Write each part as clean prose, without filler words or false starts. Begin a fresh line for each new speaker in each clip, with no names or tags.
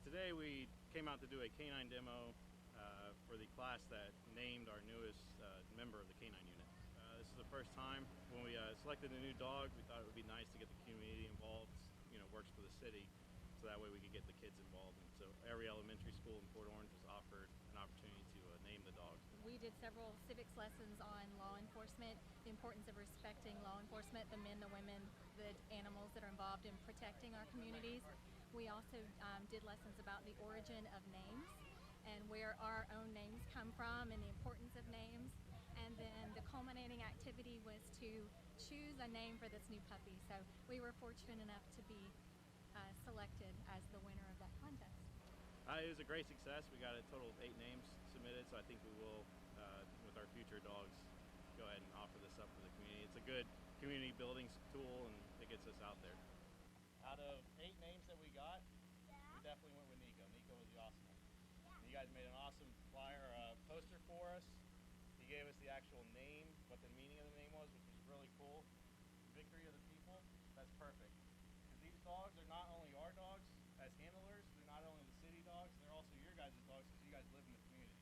Today we came out to do a canine demo for the class that named our newest member of the canine unit. This is the first time when we selected a new dog. We thought it would be nice to get the community involved. You know, works for the city, so that way we could get the kids involved. And so every elementary school in Port Orange was offered an opportunity to name the dogs.
We did several civics lessons on law enforcement, the importance of respecting law enforcement, the men, the women, the animals that are involved in protecting our communities. We also did lessons about the origin of names and where our own names come from and the importance of names. And then the culminating activity was to choose a name for this new puppy. So we were fortunate enough to be selected as the winner of that contest.
It was a great success. We got a total of 8 names submitted, so I think we will, with our future dogs, go ahead and offer this up for the community. It's a good community building tool, and it gets us out there. Out of 8 names that we got, we definitely went with Nico. Nico was the awesome one. You guys made an awesome flyer, poster for us. He gave us the actual name, what the meaning of the name was, which was really cool. Victory of the people, that's perfect. Because these dogs are not only our dogs as handlers, they're not only the city dogs, they're also your guys' dogs because you guys live in the community.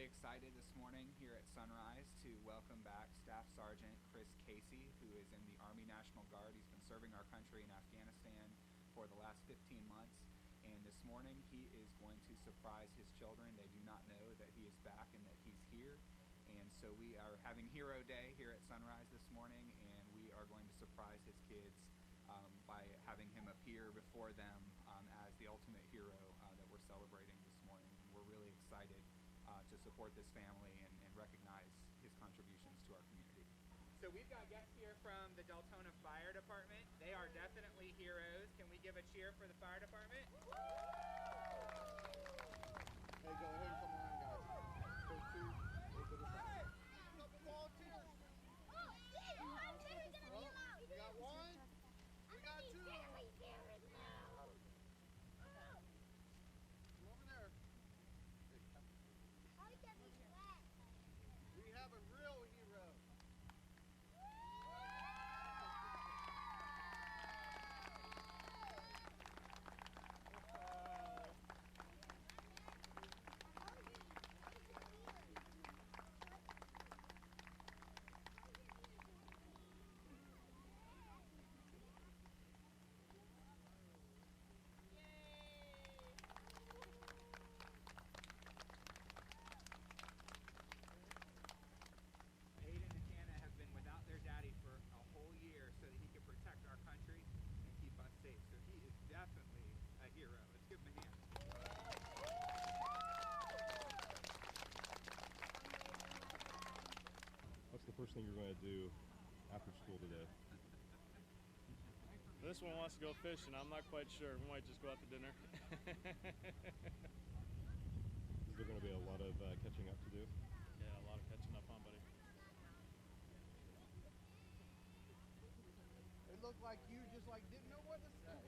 excited this morning here at Sunrise to welcome back Staff Sergeant Chris Casey, who is in the Army National Guard. He's been serving our country in Afghanistan for the last 15 months, and this morning he is going to surprise his children. They do not know that he is back and that he's here, and so we are having Hero Day here at Sunrise this morning, and we are going to surprise his kids by having him appear before them as the ultimate hero that we're celebrating this morning. And we're really excited to support this family and recognize his contributions to our community.
So we've got guests here from the Deltona Fire Department. They are definitely heroes. Can we give a cheer for the fire department?
Hey, go ahead and come around, guys. Those two, a little bit of time. Couple volunteers.
Oh, shit! I'm never gonna be allowed.
We got one. We got two.
Very loud.
Come over there.
I get me wet.
We have a real hero.
Aiden and Hannah have been without their daddy for a whole year so that he can protect our country and keep us safe. So he is definitely a hero. Let's give him a hand.
What's the first thing you're going to do after school today?
This one wants to go fishing. I'm not quite sure. We might just go out to dinner.
Is there going to be a lot of catching up to do?
Yeah, a lot of catching up on, buddy.
It looked like you just like didn't know what to say.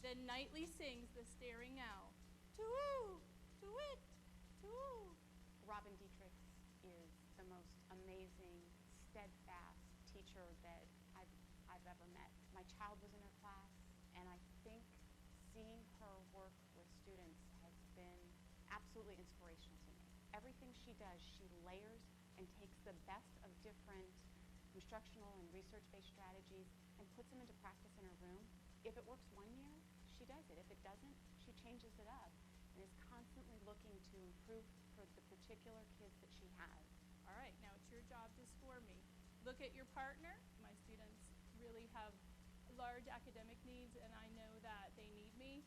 Then nightly sings the staring owl. Too, to-it, too. Robin Dietrich is the most amazing, steadfast teacher that I've ever met. My child was in her class, and I think seeing her work with students has been absolutely inspirational to everything she does, she layers and takes the best of different instructional and research-based strategies and puts them into practice in her room. If it works one year, she does it. If it doesn't, she changes it up and is constantly looking to improve for the particular kids that she has.
All right, now it's your job to score me. Look at your partner. My students really have large academic needs, and I know that they need me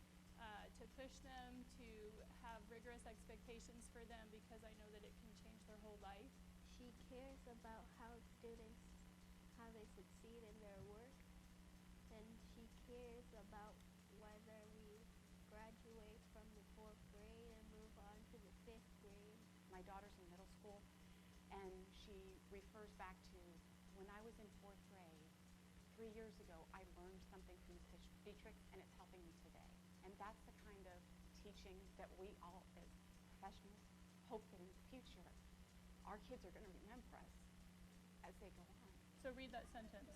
to push them, to have rigorous expectations for them, because I know that it can change their whole life.
She cares about how students, how they succeed in their work, and she cares about whether we graduate from the 4th grade and move on to the 5th grade.
My daughter's in middle school, and she refers back to when I was in 4th grade 3 years ago, I learned something from Miss Dietrich, and it's helping me today. And that's the kind of teaching that we all, as professionals, hope that in the future, our kids are going to remember us as they go on.
So read that sentence.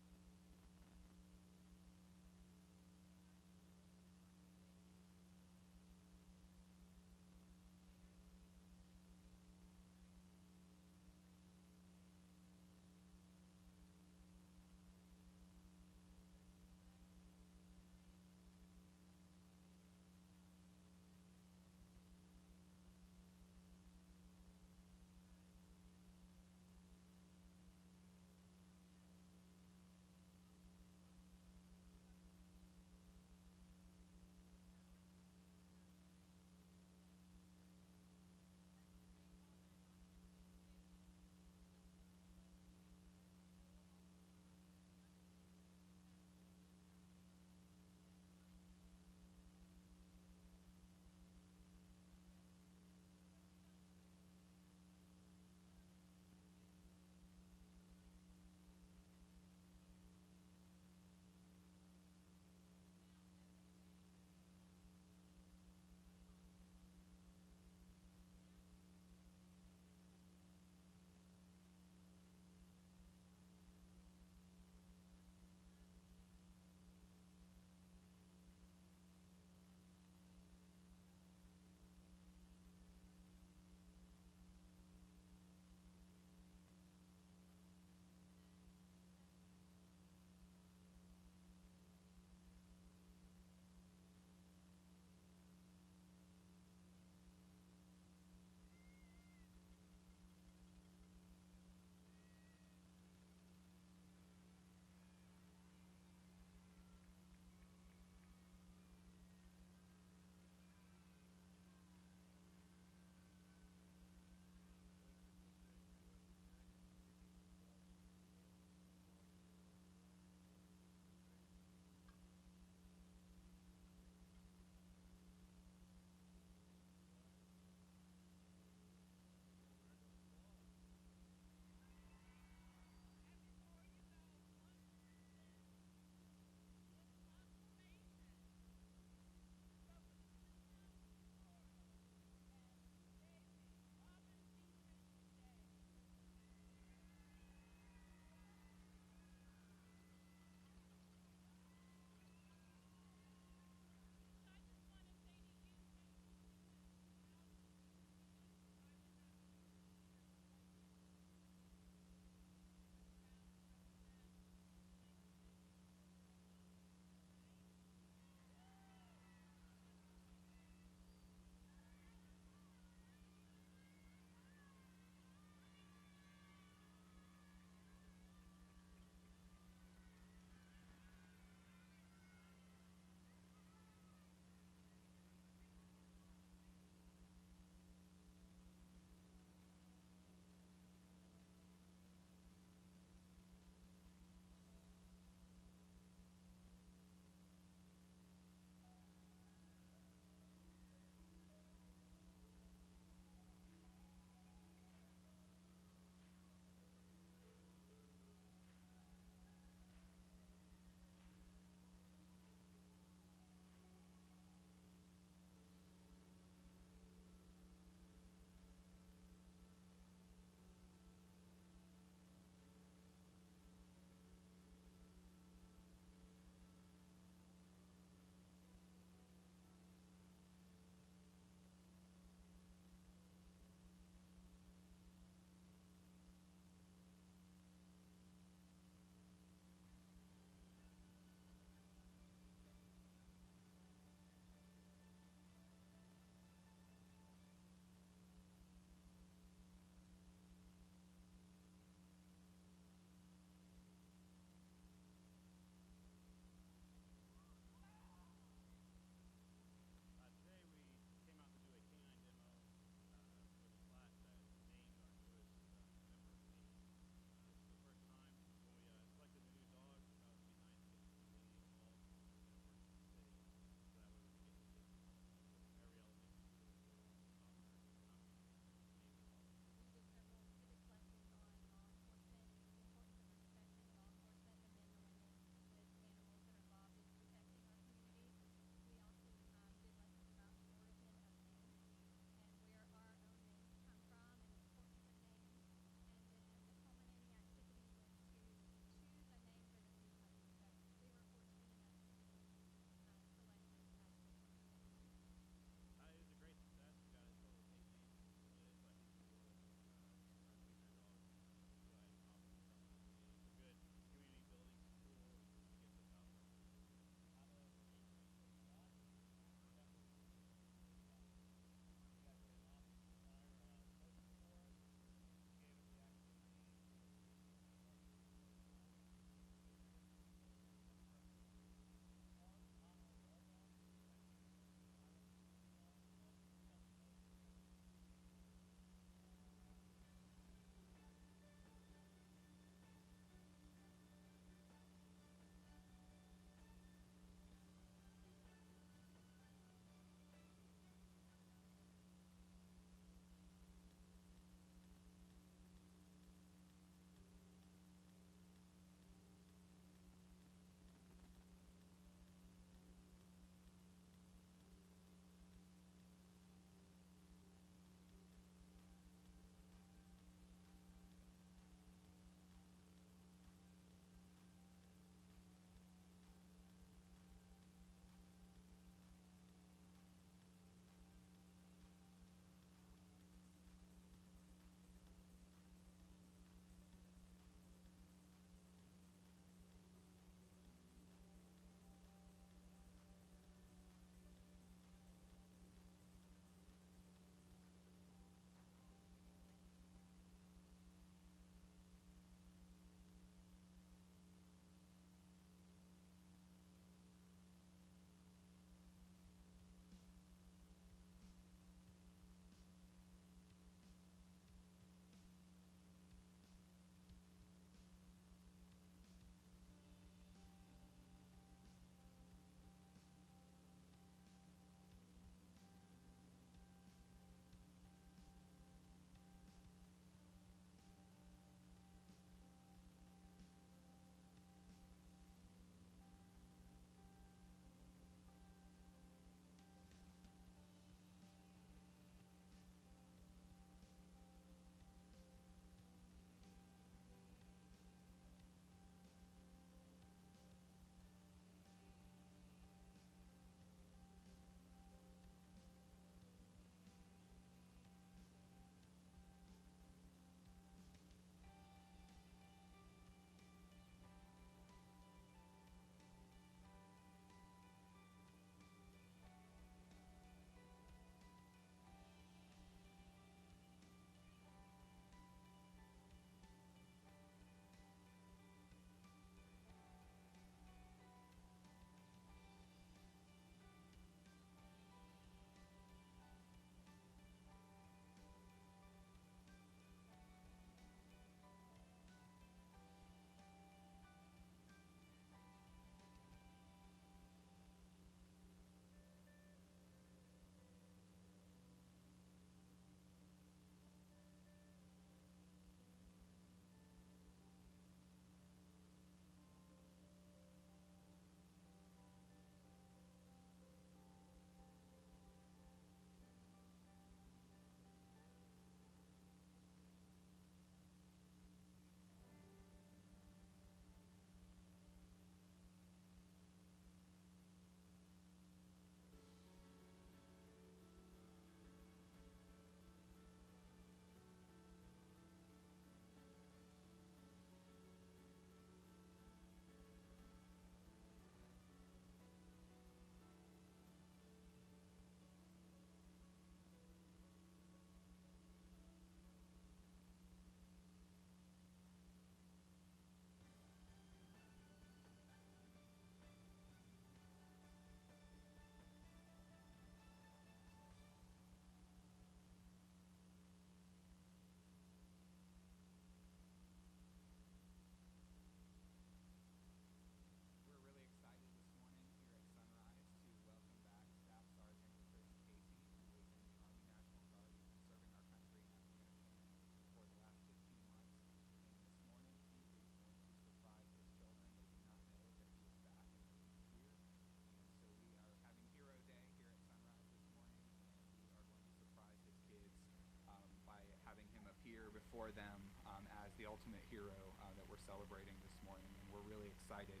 the ultimate hero that we're celebrating this morning, and we're really excited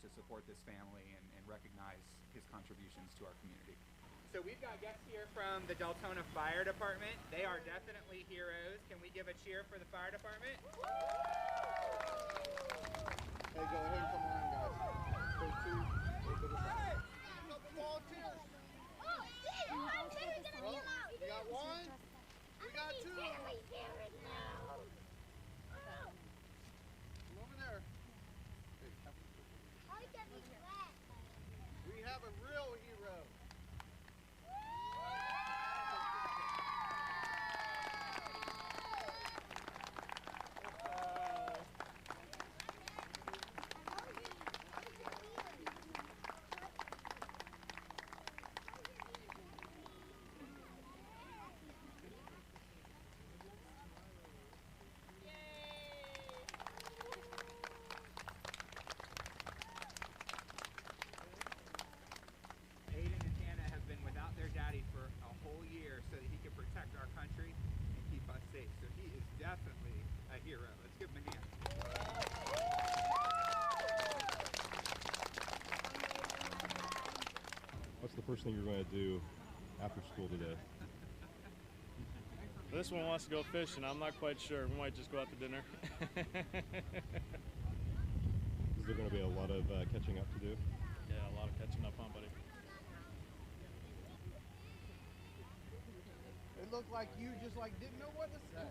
to support this family and recognize his contributions to our community.
So we've got guests here from the Deltona Fire Department. They are definitely heroes. Can we give a cheer for the fire department?
Hey, go ahead and come around, guys. Go to a little bit of side. Couple volunteers. We got one. We got two. Come over there. Hey, we have a real hero.
Hayden and Hannah have been without their daddy for a whole year so that he can protect our country and keep us safe. So he is definitely a hero. Let's give him a hand.
What's the first thing you're going to do after school today?
This one wants to go fishing. I'm not quite sure. We might just go out to dinner.
Is there going to be a lot of catching up to do?
Yeah, a lot of catching up on, buddy.
It looked like you just didn't know what to say.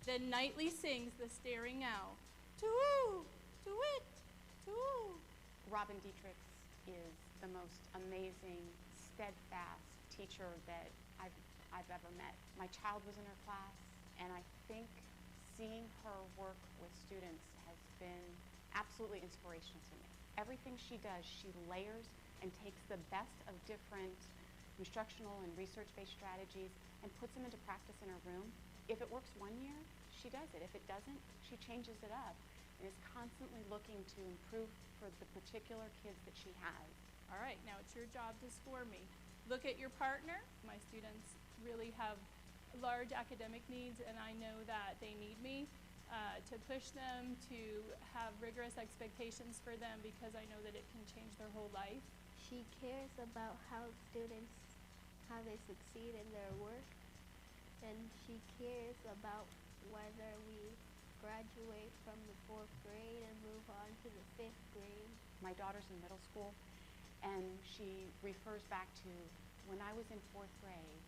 Then nightly sings the staring owl. To-woo, to-wit, to-woo.
Robin Dietrichs is the most amazing, steadfast teacher that I've ever met. My child was in her class, and I think seeing her work with students has been absolutely inspirational to me. Everything she does, she layers and takes the best of different instructional and research-based strategies and puts them into practice in her room. If it works one year, she does it. If it doesn't, she changes it up and is constantly looking to improve for the particular kids that she has.
All right, now it's your job to score me. Look at your partner. My students really have large academic needs, and I know that they need me to push them, to have rigorous expectations for them, because I know that it can change their whole life.
She cares about how students, how they succeed in their work, and she cares about whether we graduate from the 4th grade and move on to the 5th grade.
My daughter's in middle school, and she refers back to when I was in 4th grade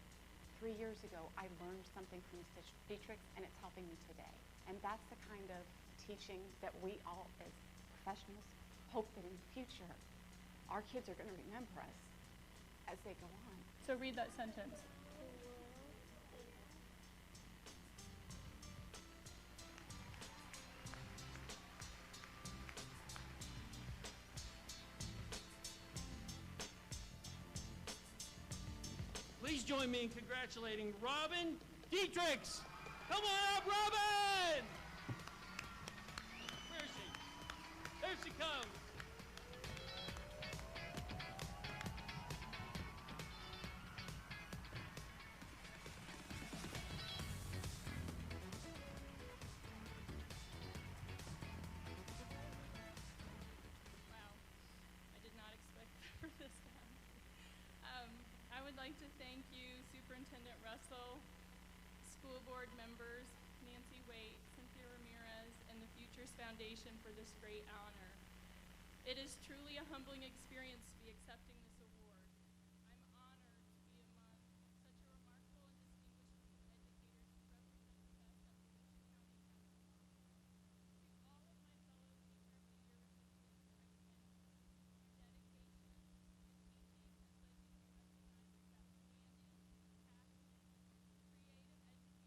3 years ago. I learned something from Miss Dietrich, and it's helping me today. And that's the kind of teaching that we all as professionals hope that in the future our kids are going to remember us as they go on.
So read that sentence.
Please join me in congratulating Robin Dietrichs. Come on up, Robin! Where is she? There she comes.
Wow, I did not expect for this to happen. I would like to thank you, Superintendent Russell, school board members, Nancy Waite, Cynthia Ramirez, and the Futures Foundation for this great honor. It is truly a humbling experience to be accepting this award. I'm honored to be among such a remarkable and distinguished group of educators who represent the best that Volusia County has to offer. To all of my fellow Teacher of the Year recipients, I commend you. Your dedication to teaching has led you to recognize as outstanding, passionate, creative educators who inspire and support the students every day. I challenge you to continue to pursue excellence to the very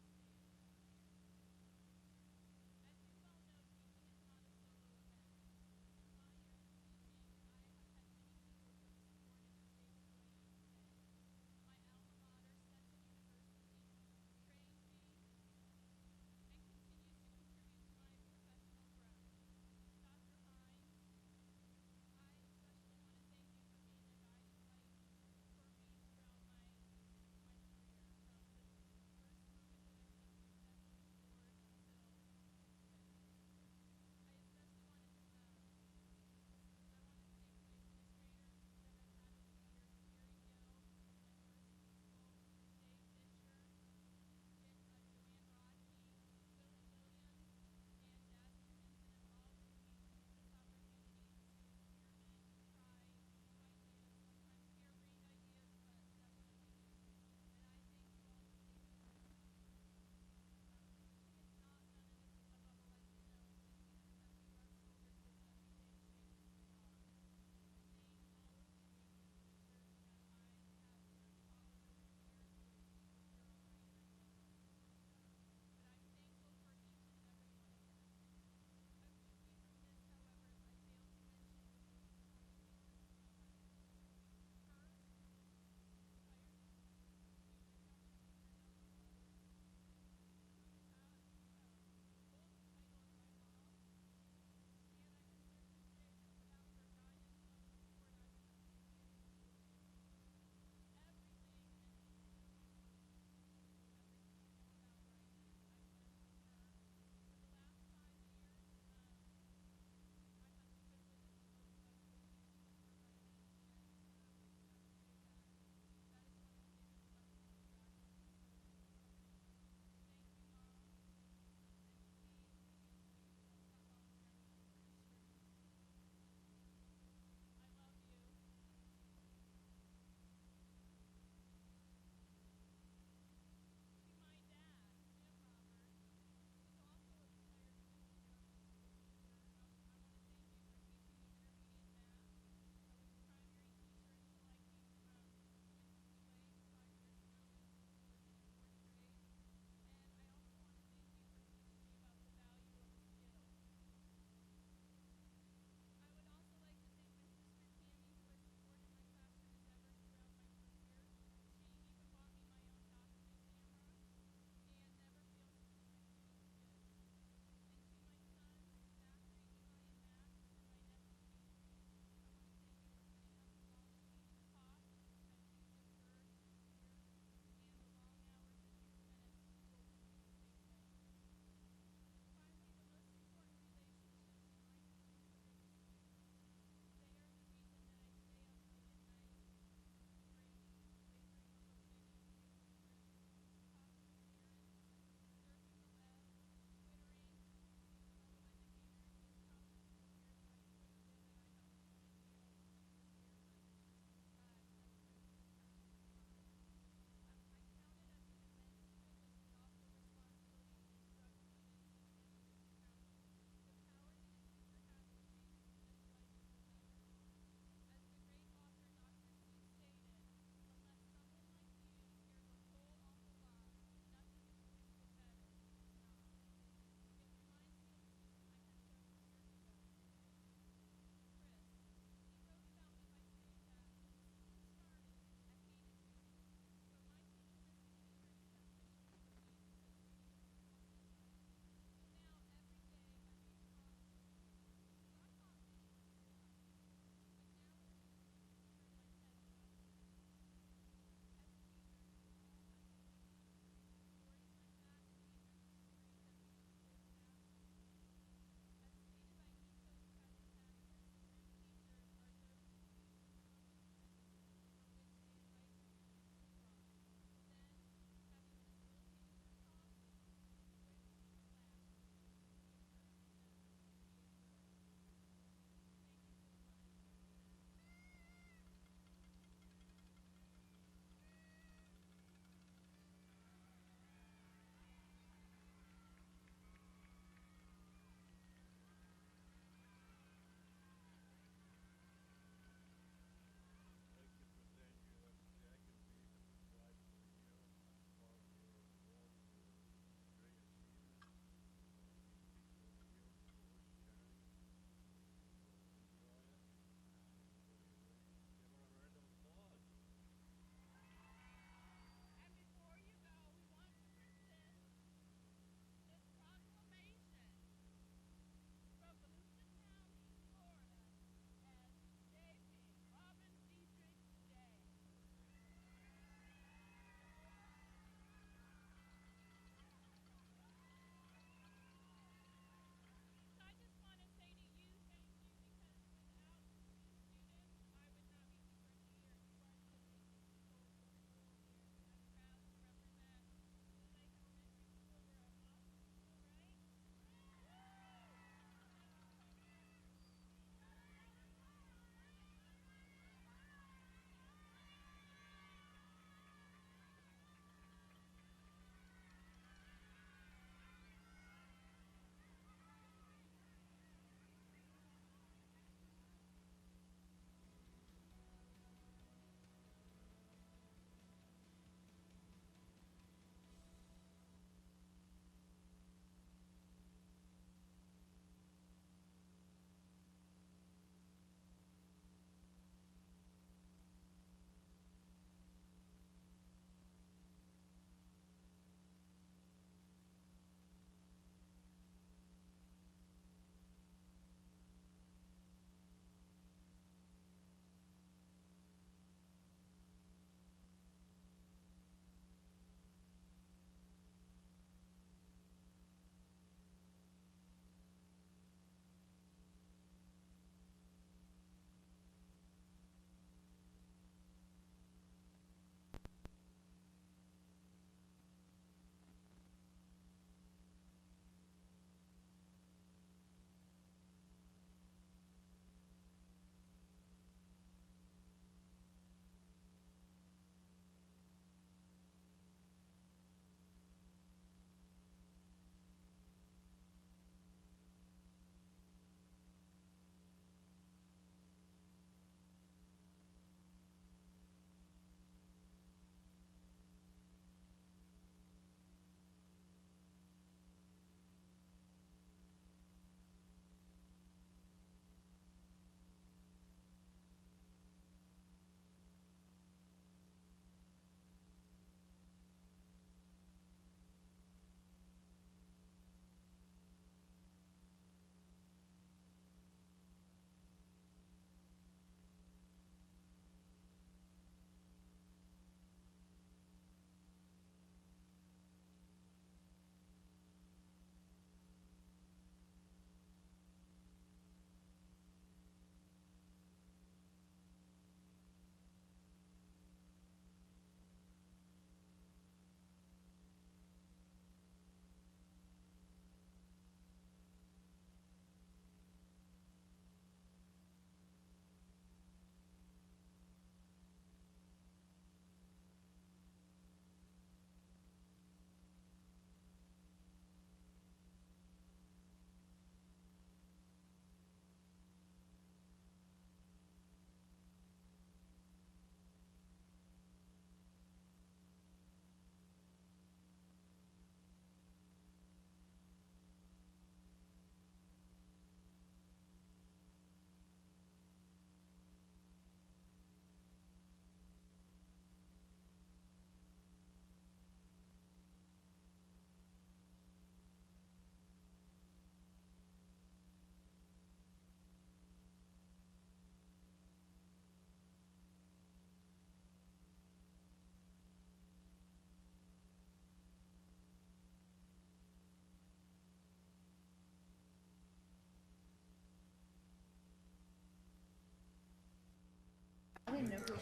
last day of your career.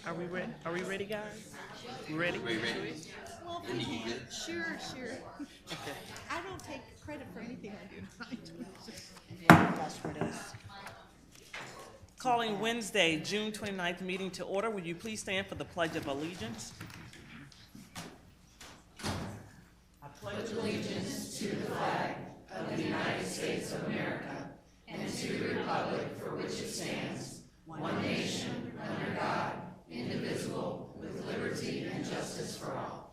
Are we ready? Are we ready, guys? We ready?
Well, sure. I don't take credit for anything I do.
That's what it is. Calling Wednesday, June 29th meeting to order. Would you please stand for the Pledge of Allegiance? I pledge allegiance to the flag of the United States of America and to the republic for which it stands, one nation, under God, indivisible, with liberty and justice for all.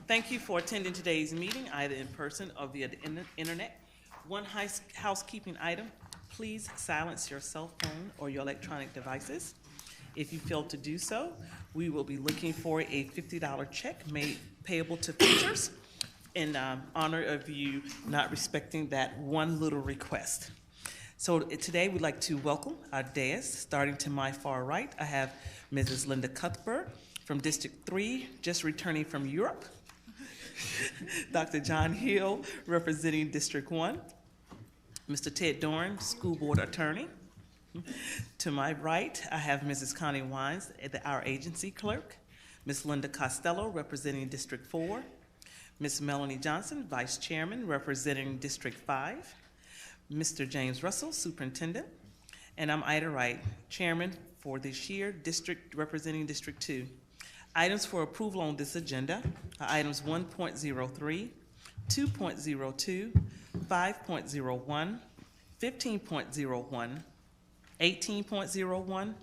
Thank you for attending today's meeting, either in person or via the internet. One housekeeping item, please silence your cell phone or your electronic devices. If you fail to do so, we will be looking for a $50 check made payable to Futures in honor of you not respecting that one little request. So today we'd like to welcome our dais. Starting to my far right, I have Mrs. Linda Cuthbert from District 3, just returning from Europe. Dr. John Hill, representing District 1. Mr. Ted Doran, School Board Attorney. To my right, I have Mrs. Connie Wines, our agency clerk. Ms. Linda Costello, representing District 4. Ms. Melanie Johnson, Vice Chairman, representing District 5. Mr. James Russell, Superintendent. And I'm Ida Wright, Chairman for this year, representing District 2. Items for approval on this agenda are items 1.03, 2.02, 5.01, 15.01, 18.01,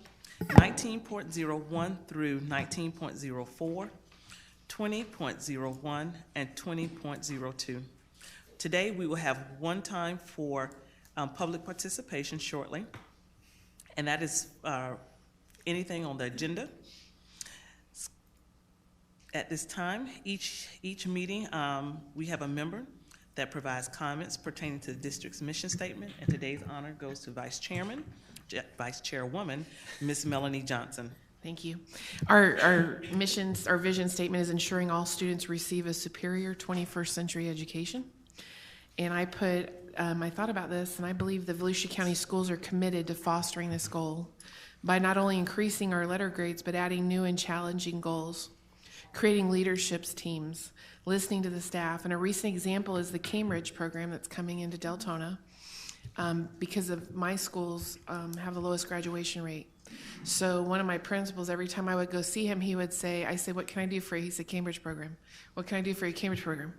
19.01 through 19.04, 20.01, and 20.02. Today we will have one time for public participation shortly, and that is anything on the agenda. At this time, each meeting, we have a member that provides comments pertaining to the district's mission statement, and today's honor goes to Vice Chairwoman, Ms. Melanie Johnson.
Thank you. Our vision statement is ensuring all students receive a superior 21st century education. And I thought about this, and I believe the Volusia County schools are committed to fostering this goal by not only increasing our letter grades, but adding new and challenging goals, creating leadership teams, listening to the staff. And a recent example is the Cambridge program that's coming into Deltona, because of my schools have the lowest graduation rate. So one of my principals, every time I would go see him, he would say, I said, what can I do for you? He said, Cambridge program. What can I do for your Cambridge program?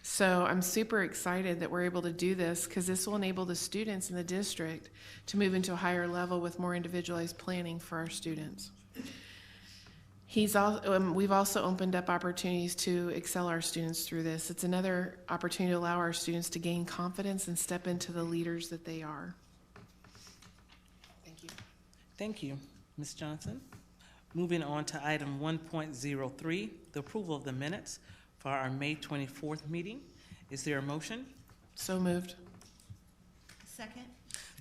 So I'm super excited that we're able to do this, because this will enable the students in the district to move into a higher level with more individualized planning for our students. We've also opened up opportunities to excel our students through this. It's another opportunity to allow our students to gain confidence and step into the leaders that they are. Thank you.
Thank you, Ms. Johnson. Moving on to item 1.03, the approval of the minutes for our May 24th meeting. Is there a motion?
So moved.
Second.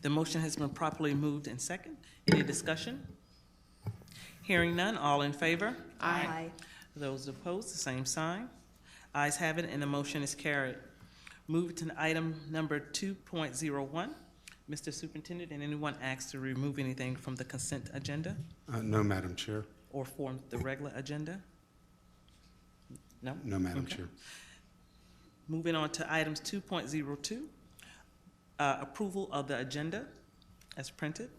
The motion has been properly moved and second. Any discussion? Hearing none, all in favor?
Aye.
Those opposed, the same sign. Ayes have it, and the motion is carried. Moving to item number 2.01. Mr. Superintendent, and anyone asked to remove anything from the consent agenda?
No, Madam Chair.
Or from the regular agenda? No?
No, Madam
Okay.
Chair.
Moving on to items 2.02, approval of the agenda as printed.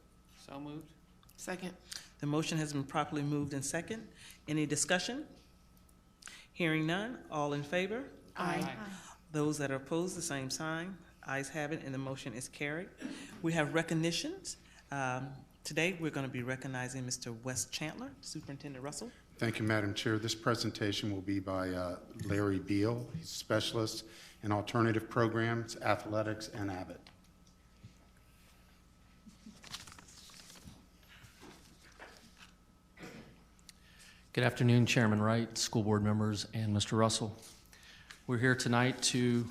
So moved.
Second.
The motion has been properly moved and second. Any discussion? Hearing none, all in favor?
Aye.
Those that are opposed, the same sign. Ayes have it, and the motion is carried. We have recognitions. Today, we're going to be recognizing Mr. Wes Chandler. Superintendent Russell.
Thank you, Madam Chair. This presentation will be by Larry Beal. He's a specialist in alternative programs, athletics, and Abbott.
Good afternoon, Chairman Wright, school board members, and Mr. Russell. We're here tonight to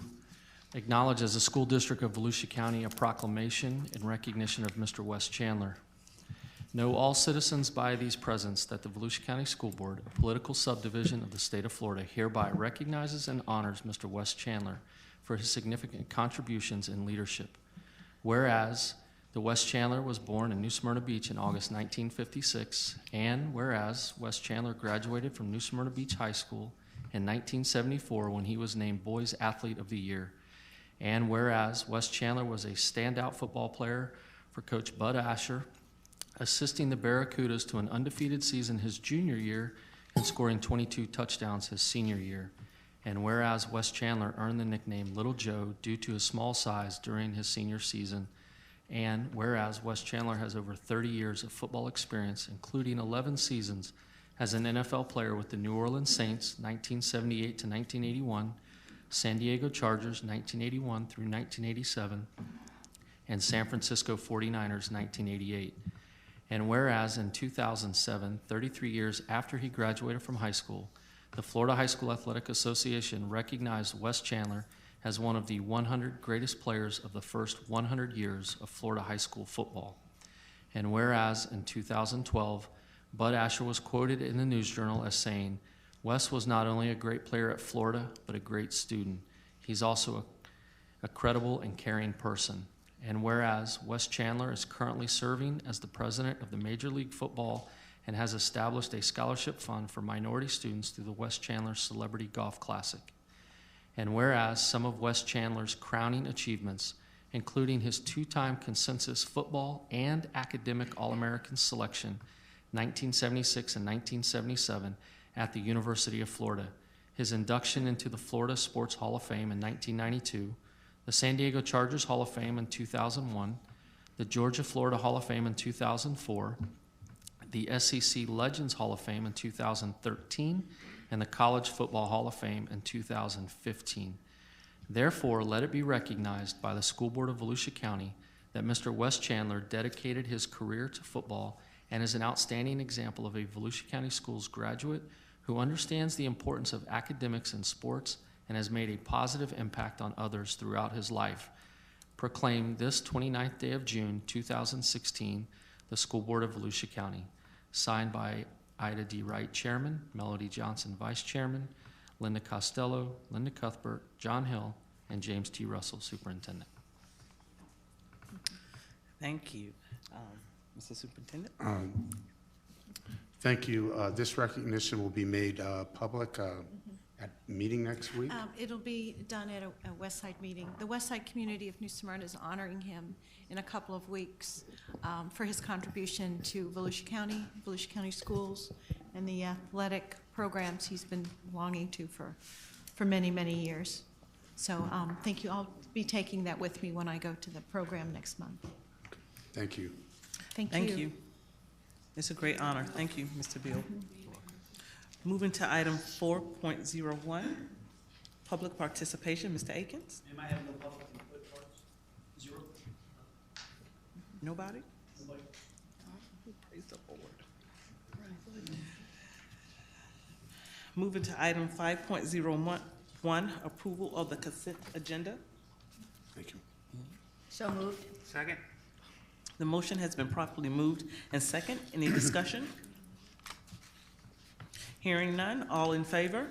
acknowledge as a school district of Volusia County a proclamation in recognition of Mr. Wes Chandler. Know all citizens by these presents that the Volusia County School Board, a political subdivision of the state of Florida, hereby recognizes and honors Mr. Wes Chandler for his significant contributions in leadership, Whereas the West Chandler was born in New Smyrna Beach in August 1956, and whereas West Chandler graduated from New Smyrna Beach High School in 1974 when he was named Boys Athlete of the Year, and whereas West Chandler was a standout football player for Coach Bud Asher, assisting the Barracudas to an undefeated season his junior year and scoring 22 touchdowns his senior year, and whereas West Chandler earned the nickname Little Joe due to his small size during his senior season, and whereas West Chandler has over 30 years of football experience, including 11 seasons as an NFL player with the New Orleans Saints 1978 to 1981, San Diego Chargers 1981 through 1987, and San Francisco 49ers 1988. And whereas in 2007, 33 years after he graduated from high school, the Florida High School Athletic Association recognized West Chandler as one of the 100 greatest players of the first 100 years of Florida high school football. And whereas in 2012, Bud Asher was quoted in the News Journal as saying, "Wes was not only a great player at Florida, but a great student. He's also a credible and caring person." And whereas Wes Chandler is currently serving as the president of the Major League Football and has established a scholarship fund for minority students through the Wes Chandler Celebrity Golf Classic. And whereas some of Wes Chandler's crowning achievements, including his two-time consensus football and academic All-American selection, 1976 and 1977, at the University of Florida, his induction into the Florida Sports Hall of Fame in 1992, the San Diego Chargers Hall of Fame in 2001, the Georgia-Florida Hall of Fame in 2004, the SEC Legends Hall of Fame in 2013, and the College Football Hall of Fame in 2015. Therefore, let it be recognized by the School Board of Volusia County that Mr. Wes Chandler dedicated his career to football and is an outstanding example of a Volusia County Schools graduate who understands the importance of academics and sports and has made a positive impact on others throughout his life. Proclaimed this 29th day of June, 2016, the School Board of Volusia County. Signed by Ida D. Wright, Chairman, Melody Johnson, Vice Chairman, Linda Costello, Linda Cuthbert, John Hill, and James T. Russell, Superintendent.
Thank you. Mr. Superintendent?
Thank you. This recognition will be made public at meeting next week.
It'll be done at a West Side meeting. The West Side community of New Smyrna is honoring him in a couple of weeks for his contribution to Volusia County schools, and the athletic programs he's been belonging to for many, many years. So thank you. I'll be taking that with me when I go to the program next month.
Thank you.
Thank you. It's a great honor. Thank you, Mr. Beal. Moving to item 4.01, public participation. Mr. Akins?
I have no public input cards? Zero?
Nobody?
Nobody.
Praise the Lord. Moving to item 5.01, approval of the consent agenda.
Thank you.
So moved.
Second.
The motion has been properly moved and second. Any discussion? Hearing none, all in favor?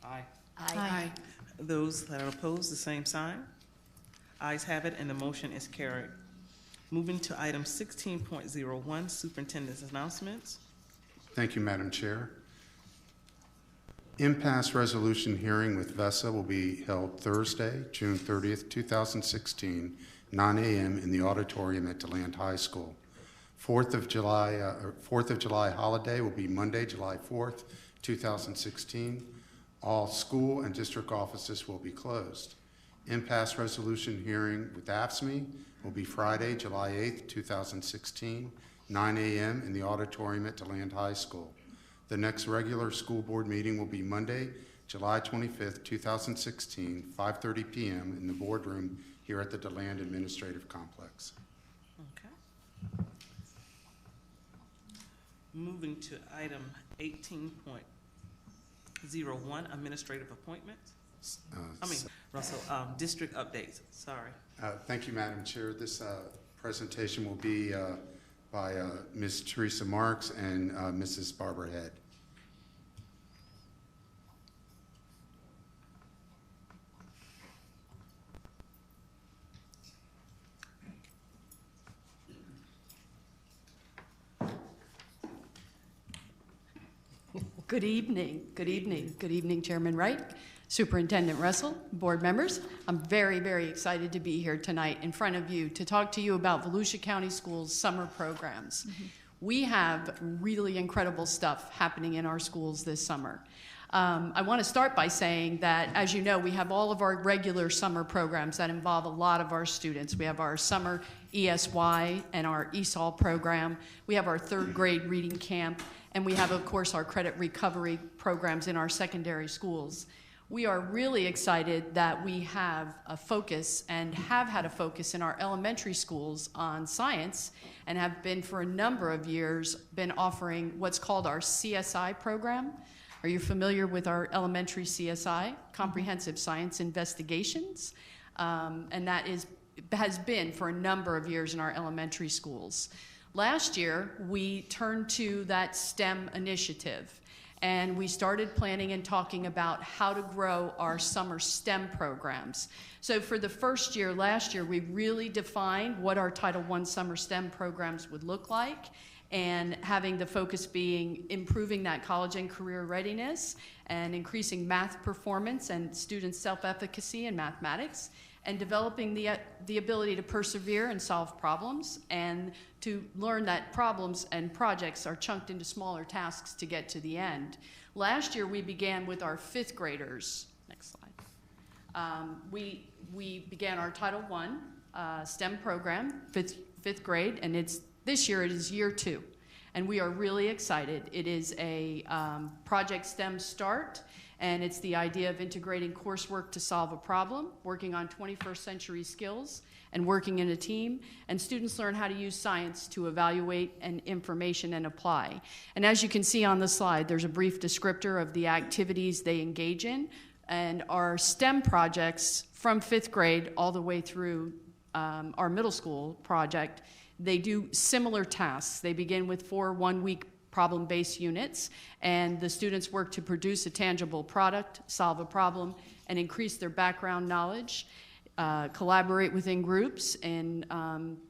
Aye.
Aye.
Those that are opposed, the same sign. Ayes have it, and the motion is carried. Moving to item 16.01, superintendent's announcements.
Thank you, Madam Chair. Impasse resolution hearing with VESA will be held Thursday, June 30th, 2016, 9 a.m. in the auditorium at DeLand High School. 4th of July holiday will be Monday, July 4th, 2016. All school and district offices will be closed. Impasse resolution hearing with AFSCME will be Friday, July 8th, 2016, 9 a.m. in the auditorium at DeLand High School. The next regular school board meeting will be Monday, July 25th, 2016, 5:30 p.m. in the boardroom here at the DeLand Administrative Complex.
Okay. Moving to item 18.01, administrative appointments. Russell, district updates, sorry.
Thank you, Madam Chair. This presentation will be by Ms. Teresa Marks and Mrs. Barbara Head.
Good evening, good evening, good evening, Chairman Wright, Superintendent Russell, board members. I'm very, very excited to be here tonight in front of you to talk to you about Volusia County Schools summer programs. We have really incredible stuff happening in our schools this summer. I want to start by saying that, as you know, we have all of our regular summer programs that involve a lot of our students. We have our summer ESY and our ESOL program. We have our third grade reading camp, and we have, of course, our credit recovery programs in our secondary schools. We are really excited that we have a focus and have had a focus in our elementary schools on science and have been for a number of years been offering what's called our CSI program. Are you familiar with our elementary CSI, Comprehensive Science Investigations? And that has been for a number of years in our elementary schools. Last year, we turned to that STEM initiative, and we started planning and talking about how to grow our summer STEM programs. So for the first year, last year, we really defined what our Title I summer STEM programs would look like, and having the focus being improving that college and career readiness and increasing math performance and students' self-efficacy in mathematics, and developing the ability to persevere and solve problems, and to learn that problems and projects are chunked into smaller tasks to get to the end. Last year, we began with our fifth graders. Next slide. We began our Title I STEM program, fifth grade, and this year it is year 2. And we are really excited. It is a Project STEM Start, and it's the idea of integrating coursework to solve a problem, working on 21st century skills, and working in a team. And students learn how to use science to evaluate information and apply. And as you can see on the slide, there's a brief descriptor of the activities they engage in. And our STEM projects from 5th grade all the way through our middle school project, they do similar tasks. They begin with 4 one-week problem-based units, and the students work to produce a tangible product, solve a problem, and increase their background knowledge, collaborate within groups, and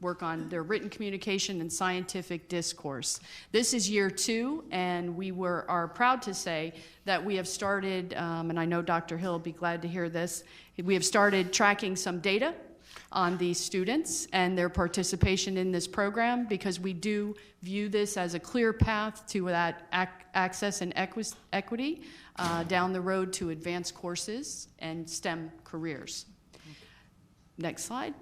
work on their written communication and scientific discourse. This is year 2, and we are proud to say that we have started, and I know Dr. Hill will be glad to hear this, we have started tracking some data on these students and their participation in this program, because we do view this as a clear path to that access and equity down the road to advanced courses and STEM careers. Next slide.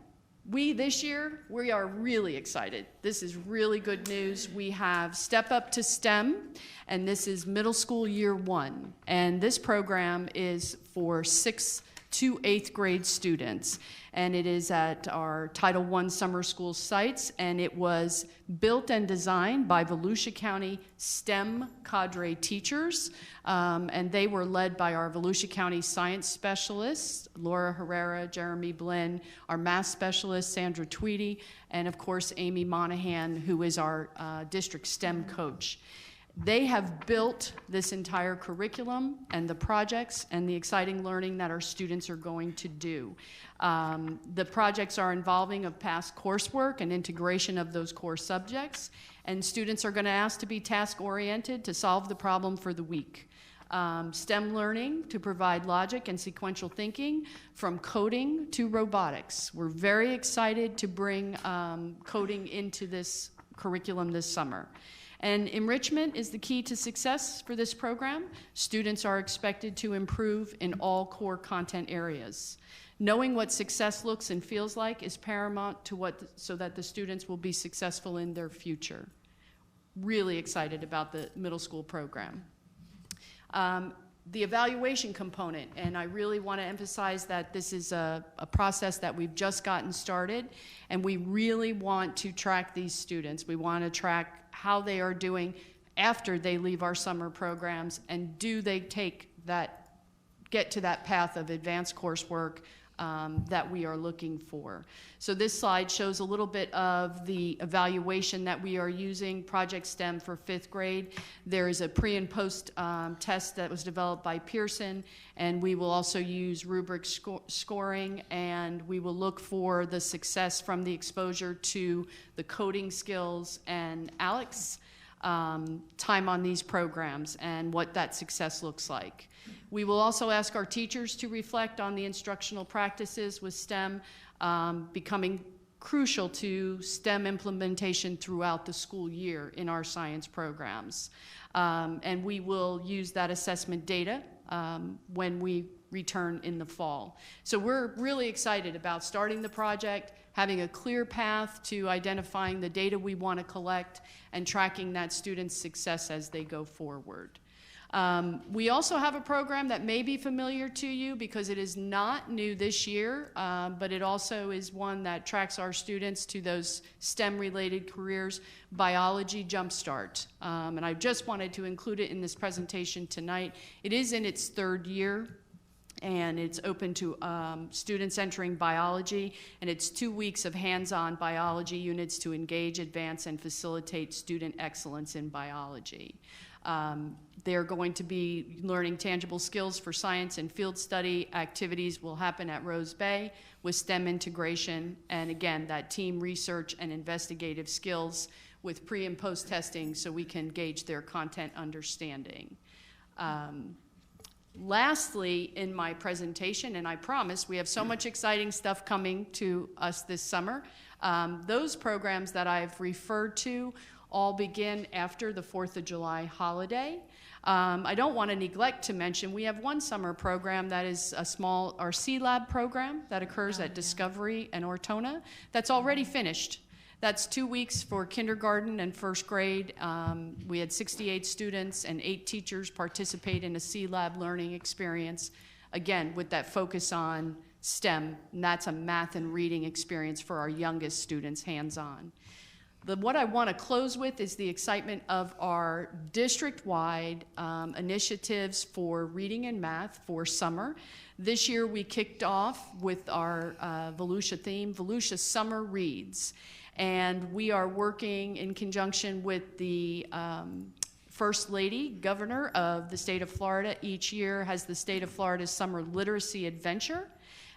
This year, we are really excited. This is really good news. We have Step Up to STEM, and this is middle school year 1. And this program is for 6th to 8th grade students. And it is at our Title I summer school sites, and it was built and designed by Volusia County STEM cadre teachers, and they were led by our Volusia County science specialists, Laura Herrera, Jeremy Blinn, our math specialist, Sandra Tweedy, and of course, Amy Monahan, who is our district STEM coach. They have built this entire curriculum and the projects and the exciting learning that our students are going to do. The projects are involving of past coursework and integration of those core subjects, and students are going to ask to be task-oriented to solve the problem for the week. STEM learning to provide logic and sequential thinking, from coding to robotics. We're very excited to bring coding into this curriculum this summer. And enrichment is the key to success for this program. Students are expected to improve in all core content areas. Knowing what success looks and feels like is paramount to so that the students will be successful in their future. Really excited about the middle school program. The evaluation component, and I really want to emphasize that this is a process that we've just gotten started, and we really want to track these students. We want to track how they are doing after they leave our summer programs, and do they get to that path of advanced coursework that we are looking for. So this slide shows a little bit of the evaluation that we are using, Project STEM for 5th grade. There is a pre and post test that was developed by Pearson, and we will also use rubric scoring, and we will look for the success from the exposure to the coding skills and ALEX. time on these programs and what that success looks like. We will also ask our teachers to reflect on the instructional practices with STEM becoming crucial to STEM implementation throughout the school year in our science programs. And we will use that assessment data when we return in the fall. So we're really excited about starting the project, having a clear path to identifying the data we want to collect, and tracking that student's success as they go forward. We also have a program that may be familiar to you because it is not new this year, but it also is one that tracks our students to those STEM-related careers, Biology Jumpstart. And I just wanted to include it in this presentation tonight. It is in its third year, and it's open to students entering biology, and it's 2 weeks of hands-on biology units to engage, advance, and facilitate student excellence in biology. They're going to be learning tangible skills for science and field study. Activities will happen at Rose Bay with STEM integration, and again, that team research and investigative skills with pre and post testing so we can gauge their content understanding. Lastly, in my presentation, and I promise we have so much exciting stuff coming to us this summer, those programs that I've referred to all begin after the 4th of July holiday. I don't want to neglect to mention we have one summer program that is our C-Lab program that occurs at Discovery and Ortona that's already finished. That's 2 weeks for kindergarten and first grade. We had 68 students and 8 teachers participate in a C-Lab learning experience, again, with that focus on STEM, and that's a math and reading experience for our youngest students, hands-on. What I want to close with is the excitement of our district-wide initiatives for reading and math for summer. This year we kicked off with our Volusia theme, Volusia Summer Reads. And we are working in conjunction with the First Lady, Governor of the state of Florida. Each year has the state of Florida's Summer Literacy Adventure.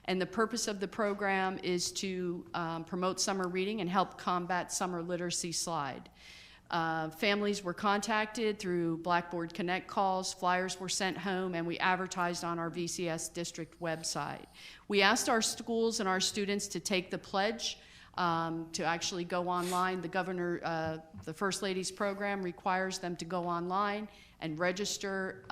And the purpose of the program is to promote summer reading and help combat summer literacy slide. Families were contacted through Blackboard Connect calls, flyers were sent home, and we advertised on our VCS district website. We asked our schools and our students to take the pledge to actually go online. The governor, the First Lady's program requires them to go online and register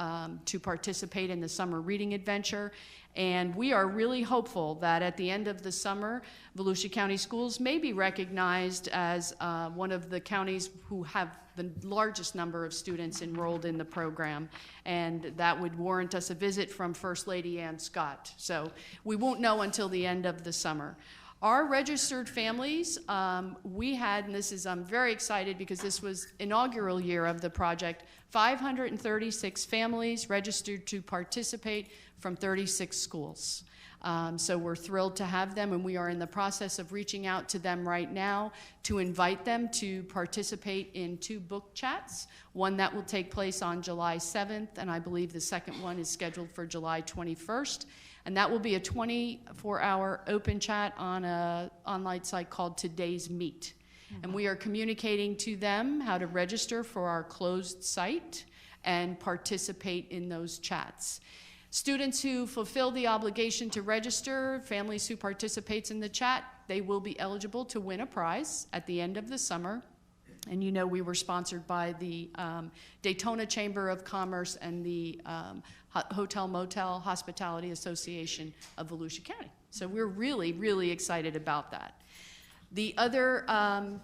to participate in the summer reading adventure. And we are really hopeful that at the end of the summer, Volusia County Schools may be recognized as one of the counties who have the largest number of students enrolled in the program. And that would warrant us a visit from First Lady Ann Scott. So we won't know until the end of the summer. Our registered families, we had, and this is, I'm very excited because this was inaugural year of the project, 536 families registered to participate from 36 schools. So we're thrilled to have them, and we are in the process of reaching out to them right now to invite them to participate in 2 book chats, one that will take place on July 7th, and I believe the second one is scheduled for July 21st. And that will be a 24-hour open chat on an online site called Today's Meet. And we are communicating to them how to register for our closed site and participate in those chats. Students who fulfill the obligation to register, families who participate in the chat, they will be eligible to win a prize at the end of the summer. And you know we were sponsored by the Daytona Chamber of Commerce and the Hotel Motel Hospitality Association of Volusia County. So we're really, really excited about that. The other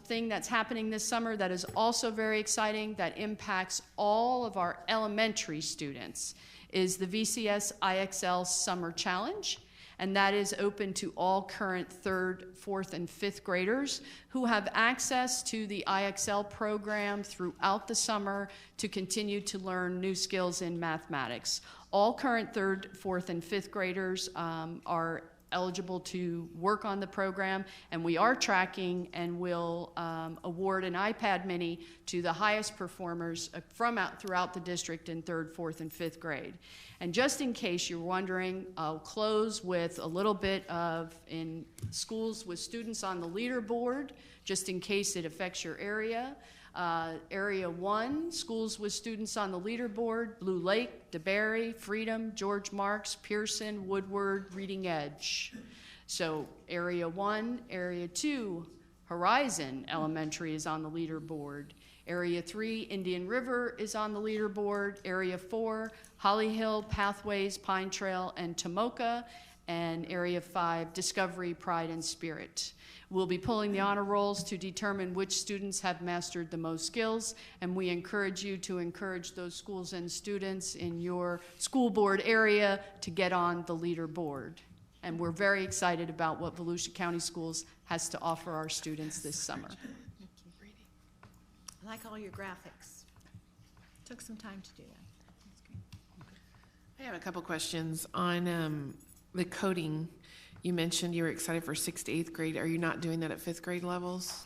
thing that's happening this summer that is also very exciting that impacts all of our elementary students is the VCS IXL Summer Challenge. And that is open to all current 3rd, 4th, and 5th graders who have access to the IXL program throughout the summer to continue to learn new skills in mathematics. All current 3rd, 4th, and 5th graders are eligible to work on the program, and we are tracking and will award an iPad mini to the highest performers throughout the district in 3rd, 4th, and 5th grade. And just in case you're wondering, I'll close with a little bit of in schools with students on the leaderboard, just in case it affects your area. Area 1, schools with students on the leaderboard: Blue Lake, DeBerry, Freedom, George Marks, Pearson, Woodward, Reading Edge. So Area 1, Area 2, Horizon Elementary is on the leaderboard. Area 3, Indian River is on the leaderboard. Area 4, Holly Hill, Pathways, Pine Trail, and Tomoka. And Area 5, Discovery, Pride, and Spirit. We'll be pulling the honor rolls to determine which students have mastered the most skills, and we encourage you to encourage those schools and students in your school board area to get on the leaderboard. And we're very excited about what Volusia County Schools has to offer our students this summer.
I like all your graphics. Took some time to do that. That's great.
I have a couple questions on the coding. You mentioned you were excited for 6th to 8th grade. Are you not doing that at 5th grade levels?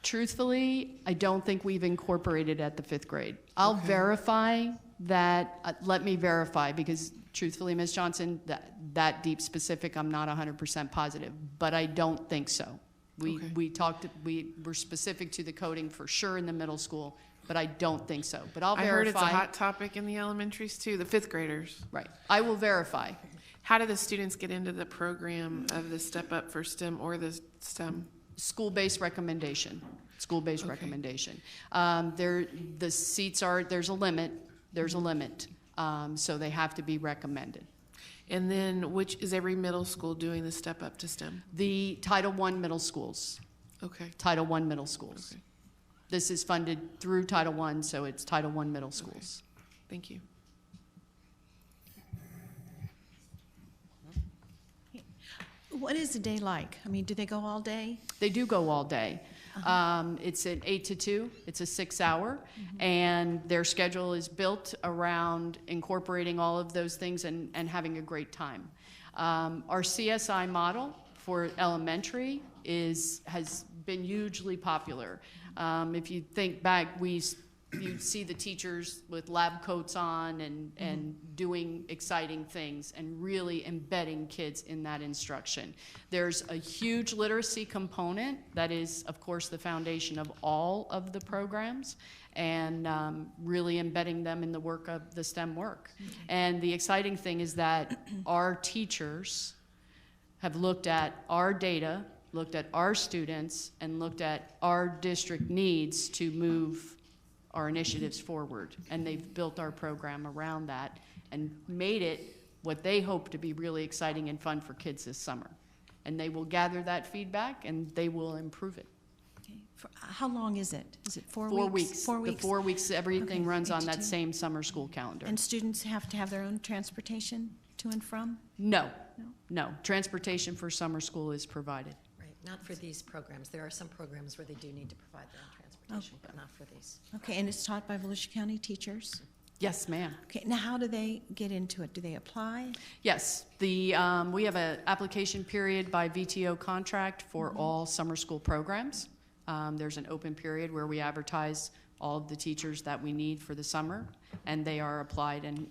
Truthfully, I don't think we've incorporated at the 5th grade. I'll verify that. Let me verify, because truthfully, Ms. Johnson, that deep specific, I'm not 100% positive, but I don't think so. We were specific to the coding for sure in the middle school, but I don't think so. But I'll verify.
I heard it's a hot topic in the elementaries too, the 5th graders.
Right. I will verify.
How do the students get into the program of the Step Up for STEM or the STEM?
School-based recommendation. School-based recommendation. The seats are, there's a limit. There's a limit. So they have to be recommended.
And then which is every middle school doing the Step Up to STEM?
The Title I middle schools.
Okay.
Title I middle schools.
Okay.
This is funded through Title I, so it's Title I middle schools.
Okay. Thank you.
What is the day like? I mean, do they go all day?
They do go all day. It's an 8 to 2. It's a 6-hour, and their schedule is built around incorporating all of those things and having a great time. Our CSI model for elementary has been hugely popular. If you think back, you see the teachers with lab coats on and doing exciting things and really embedding kids in that instruction. There's a huge literacy component that is, of course, the foundation of all of the programs, and really embedding them in the work of the STEM work. Okay. And the exciting thing is that our teachers have looked at our data, looked at our students, and looked at our district needs to move our initiatives forward, and they've built our program around that and made it what they hope to be really exciting and fun for kids this summer. And they will gather that feedback and they will improve it.
Okay. How long is it? Is it 4 weeks?
4 weeks.
4 weeks.
The 4 weeks, everything runs
8
on
to
that
2.
same summer school calendar.
And students have to have their own transportation to and from?
No. Transportation for summer school is provided.
Right, not for these programs. There are some programs where they do need to provide their own transportation, but not for these.
Okay, and it's taught by Volusia County teachers?
Yes, ma'am.
Okay, now how do they get into it? Do they apply?
Yes, we have an application period by VTO contract for all summer school programs. There's an open period where we advertise all of the teachers that we need for the summer, and they are applied and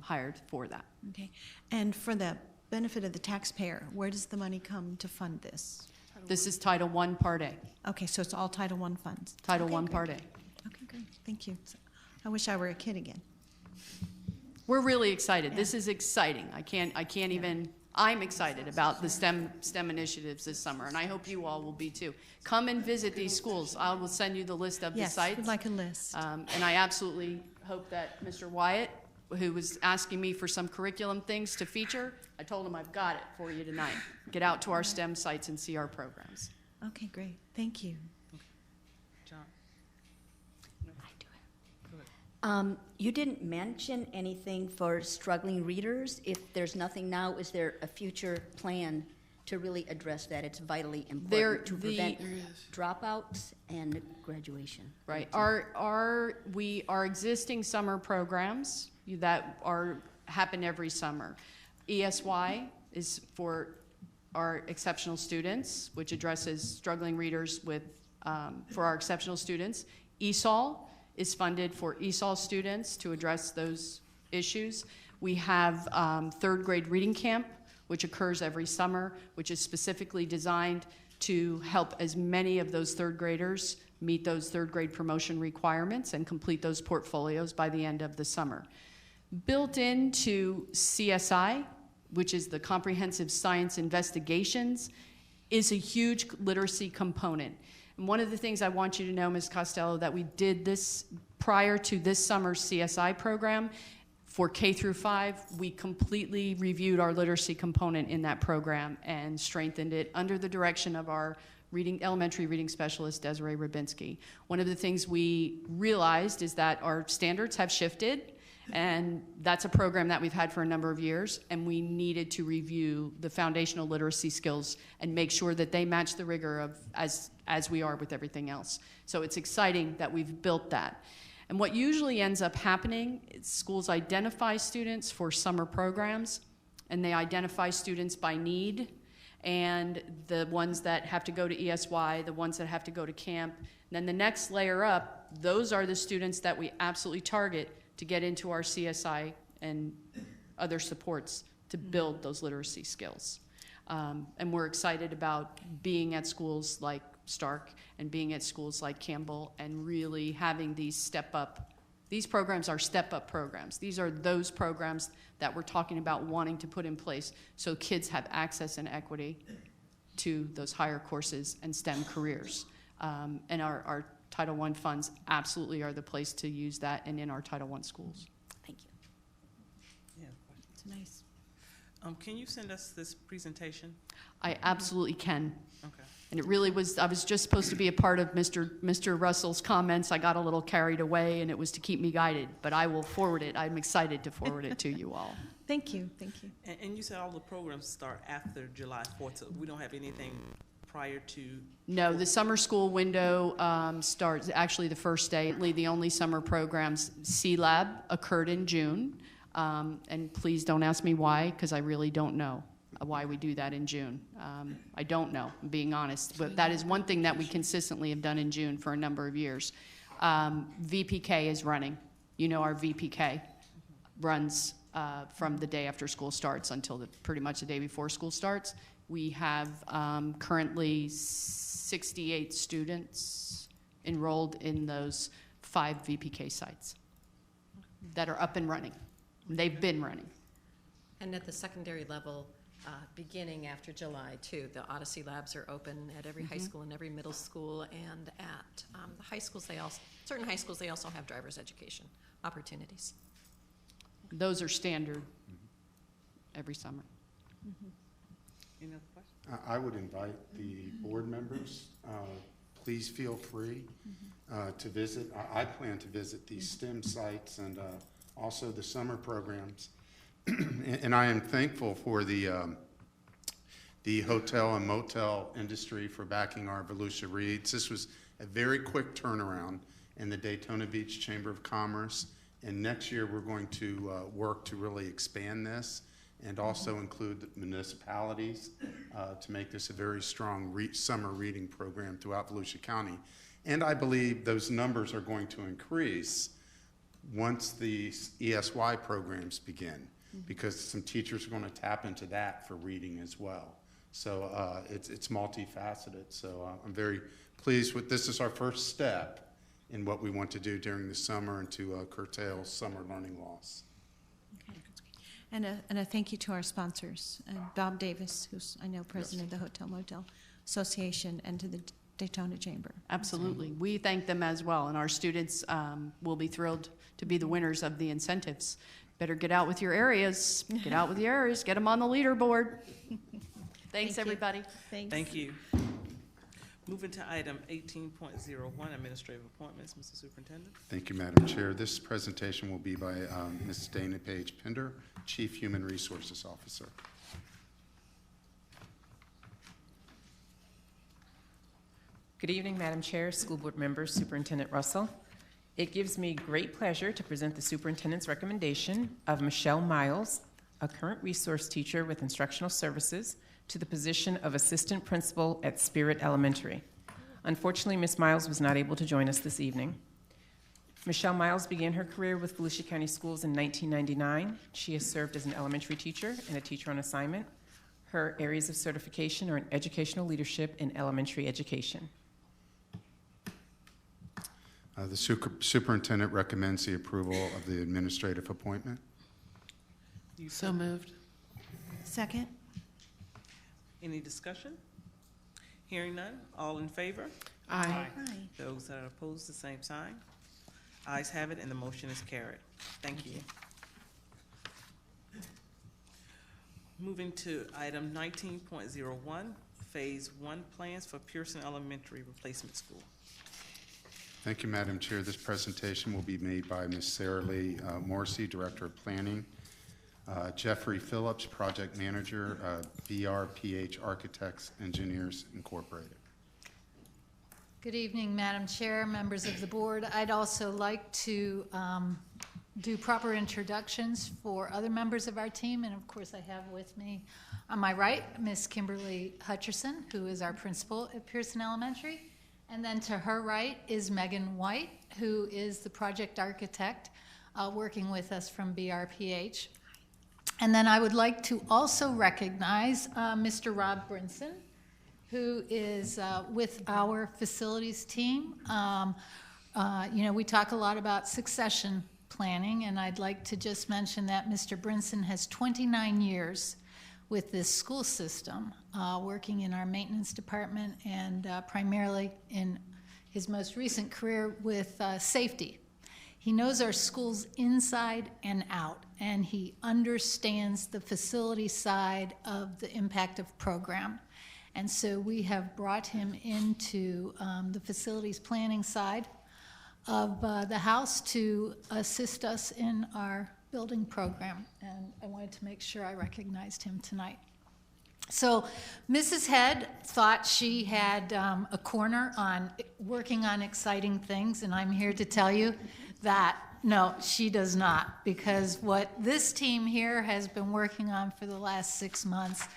hired for that.
Okay, and for the benefit of the taxpayer, where does the money come to fund this?
This is Title I Part A.
Okay, so it's all Title I funds?
Title
okay,
I
great.
Part A.
Okay, great, thank you. I wish I were a kid again.
We're really excited. Yeah. This is exciting. I can't even, I'm excited about the STEM initiatives this summer, and I hope you all will be too. Come and visit these schools. I will send you the list of the sites.
Yes, we'd like a list.
And I absolutely hope that Mr. Wyatt, who was asking me for some curriculum things to feature, I told him I've got it for you tonight. Get out to our STEM sites and see our programs.
Okay, great. Thank you.
John.
You didn't mention anything for struggling readers. If there's nothing now, is there a future plan to really address that? It's vitally important to prevent dropouts and graduation.
Right. Our existing summer programs that happen every summer. ESY is for our exceptional students, which addresses struggling readers for our exceptional students. ESOL is funded for ESOL students to address those issues. We have third grade reading camp, which occurs every summer, which is specifically designed to help as many of those third graders meet those third grade promotion requirements and complete those portfolios by the end of the summer. Built into CSI, which is the Comprehensive Science Investigations, is a huge literacy component. And one of the things I want you to know, Ms. Costello, that we did this prior to this summer's CSI program. For K through 5, we completely reviewed our literacy component in that program and strengthened it under the direction of our elementary reading specialist, Desiree Rabinski. One of the things we realized is that our standards have shifted, and that's a program that we've had for a number of years, and we needed to review the foundational literacy skills and make sure that they match the rigor of as we are with everything else. So it's exciting that we've built that. And what usually ends up happening is schools identify students for summer programs, and they identify students by need, and the ones that have to go to ESY, the ones that have to go to camp. And then the next layer up, those are the students that we absolutely target to get into our CSI and other supports to build those literacy skills. And we're excited about being at schools like Stark and being at schools like Campbell and really having these these programs are step-up programs. These are those programs that we're talking about wanting to put in place so kids have access and equity to those higher courses and STEM careers. And our Title I funds absolutely are the place to use that, and in our Title I schools.
Thank you.
Yeah,
It's nice.
Can you send us this presentation?
I absolutely can.
Okay.
And it really was, I was just supposed to be a part of Mr. Russell's comments. I got a little carried away, and it was to keep me guided, but I will forward it. I'm excited to forward it to you all.
Thank you, thank you.
And you said all the programs start after July 4th, so we don't have anything prior to?
No, the summer school window starts actually the first day. The only summer programs, C-Lab, occurred in June. And please don't ask me why, because I really don't know why we do that in June. I don't know, I'm being honest, but that is one thing that we consistently have done in June for a number of years. VPK is running. You know, our VPK runs from the day after school starts until pretty much the day before school starts. We have currently 68 students enrolled in those 5 VPK sites that are up and running. They've been running.
And at the secondary level, beginning after July, too, the Odyssey Labs are open at every high school and every middle school, and at the high schools, certain high schools, they also have driver's education opportunities.
Those are standard every summer.
Any other questions?
I would invite the board members, please feel free to visit. I plan to visit these STEM sites and also the summer programs. And I am thankful for the hotel and motel industry for backing our Volusia Reads. This was a very quick turnaround in the Daytona Beach Chamber of Commerce. And next year we're going to work to really expand this and also include the municipalities to make this a very strong summer reading program throughout Volusia County. And I believe those numbers are going to increase once the ESY programs begin, because some teachers are going to tap into that for reading as well. So it's multifaceted. So I'm very pleased with this. Is our first step in what we want to do during the summer and to curtail summer learning loss.
Okay. And a thank you to our sponsors, Bob Davis, who's I know president of the Hotel Motel Association, and to the Daytona Chamber.
Absolutely. We thank them as well, and our students will be thrilled to be the winners of the incentives. Better get out with your areas. Get out with your areas. Get them on the leaderboard. Thanks, everybody.
Thank you. Moving to item 18.01, administrative appointments. Mr. Superintendent.
Thank you, Madam Chair. This presentation will be by Ms. Dana Page Pender, Chief Human Resources Officer.
Good evening, Madam Chair, school board members, Superintendent Russell. It gives me great pleasure to present the superintendent's recommendation of Michelle Miles, a current resource teacher with instructional services, to the position of assistant principal at Spirit Elementary. Unfortunately, Ms. Miles was not able to join us this evening. Michelle Miles began her career with Volusia County Schools in 1999. She has served as an elementary teacher and a teacher on assignment. Her areas of certification are in educational leadership and elementary education.
The superintendent recommends the approval of the administrative appointment.
So moved.
Second.
Any discussion? Hearing none, all in favor?
Aye.
Aye.
Those that are opposed, the same sign. Ayes have it, and the motion is carried. Thank you. Moving to item 19.01, Phase 1 plans for Pearson Elementary Replacement School.
Thank you, Madam Chair. This presentation will be made by Ms. Sarah Lee Morrissey, Director of Planning, Jeffrey Phillips, Project Manager, VRPH Architects Engineers Incorporated.
Good evening, Madam Chair, members of the board. I'd also like to do proper introductions for other members of our team, and of course I have with me on my right Ms. Kimberly Hutcherson, who is our principal at Pearson Elementary, and then to her right is Megan White, who is the project architect working with us from BRPH. And then I would like to also recognize Mr. Rob Brinson, who is with our facilities team. We talk a lot about succession planning, and I'd like to just mention that Mr. Brinson has 29 years with this school system, working in our maintenance department and primarily in his most recent career with safety. He knows our schools inside and out, and he understands the facility side of the impact of program. And so we have brought him into the facilities planning side of the house to assist us in our building program. And I wanted to make sure I recognized him tonight. So Mrs. Head thought she had a corner on working on exciting things, and I'm here to tell you that no, she does not, because what this team here has been working on for the last 6 months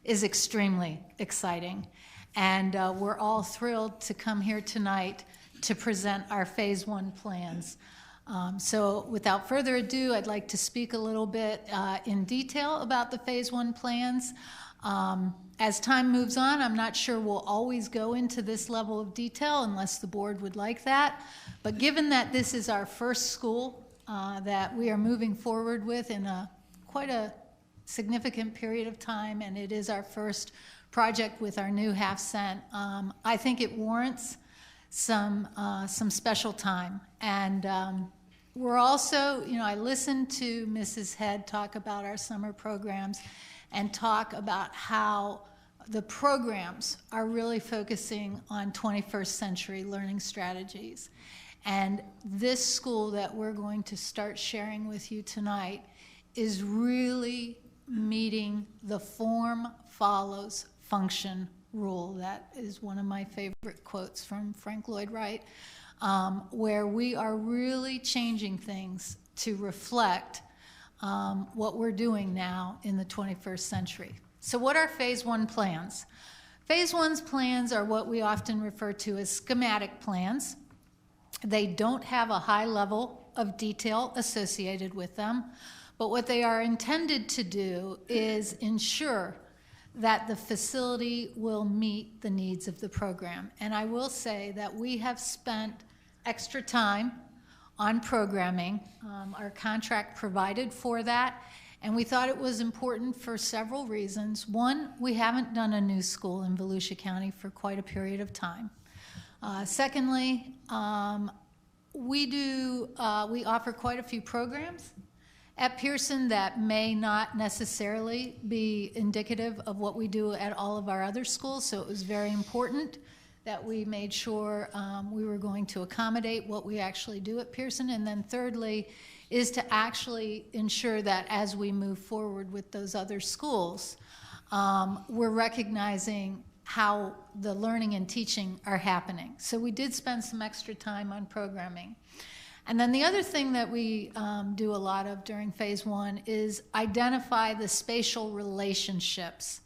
is extremely exciting. And we're all thrilled to come here tonight to present our Phase 1 plans. So without further ado, I'd like to speak a little bit in detail about the Phase 1 plans. As time moves on, I'm not sure we'll always go into this level of detail unless the board would like that. But given that this is our first school that we are moving forward with in quite a significant period of time, and it is our first project with our new half-cent, I think it warrants some special time. And we're also, I listened to Mrs. Head talk about our summer programs and talk about how the programs are really focusing on 21st century learning strategies. And this school that we're going to start sharing with you tonight is really meeting the form follows function rule. That is one of my favorite quotes from Frank Lloyd Wright, where we are really changing things to reflect what we're doing now in the 21st century. So what are Phase 1 plans? Phase 1's plans are what we often refer to as schematic plans. They don't have a high level of detail associated with them, but what they are intended to do is ensure that the facility will meet the needs of the program. And I will say that we have spent extra time on programming. Our contract provided for that, and we thought it was important for several reasons. One, we haven't done a new school in Volusia County for quite a period of time. Secondly, we offer quite a few programs at Pearson that may not necessarily be indicative of what we do at all of our other schools, so it was very important that we made sure we were going to accommodate what we actually do at Pearson. And then thirdly is to actually ensure that as we move forward with those other schools, we're recognizing how the learning and teaching are happening. So we did spend some extra time on programming. And then the other thing that we do a lot of during Phase 1 is identify the spatial relationships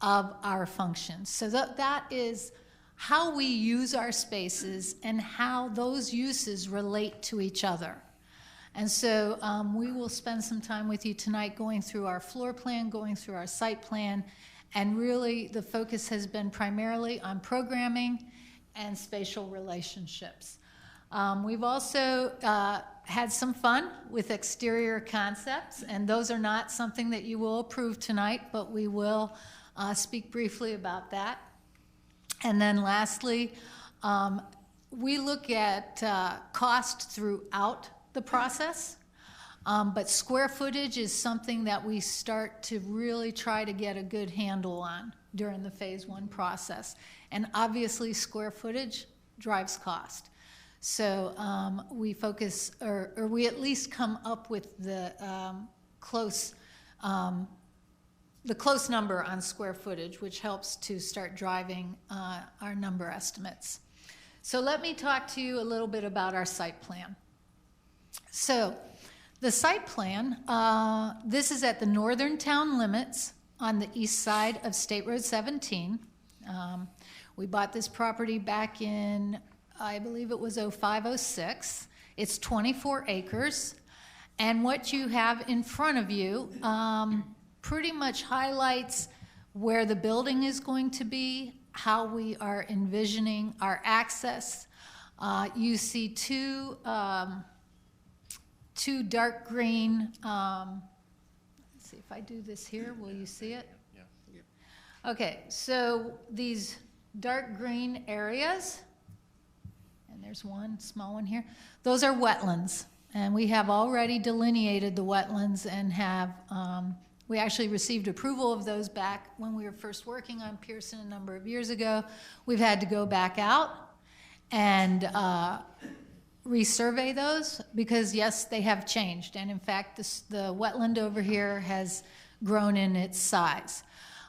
of our functions. So that is how we use our spaces and how those uses relate to each other. And so we will spend some time with you tonight going through our floor plan, going through our site plan, And really, the focus has been primarily on programming and spatial relationships. We've also had some fun with exterior concepts, and those are not something that you will approve tonight, but we will speak briefly about that. And then lastly, we look at cost throughout the process, but square footage is something that we start to really try to get a good handle on during the phase 1 process. And obviously, square footage drives cost. So we focus, or we at least come up with the close number on square footage, which helps to start driving our number estimates. So let me talk to you a little bit about our site plan. So the site plan, this is at the northern town limits on the east side of State Road 17. We bought this property back in, I believe it was 05-06. It's 24 acres. And what you have in front of you pretty much highlights where the building is going to be, how we are envisioning our access. You see two dark green, let's see if I do this here, will you see it? Yeah. Okay, so these dark green areas, and there's one small one here, those are wetlands. And we have already delineated the wetlands and have, we actually received approval of those back when we were first working on Pearson a number of years ago. We've had to go back out and resurvey those because, yes, they have changed. And in fact, the wetland over here has grown in its size.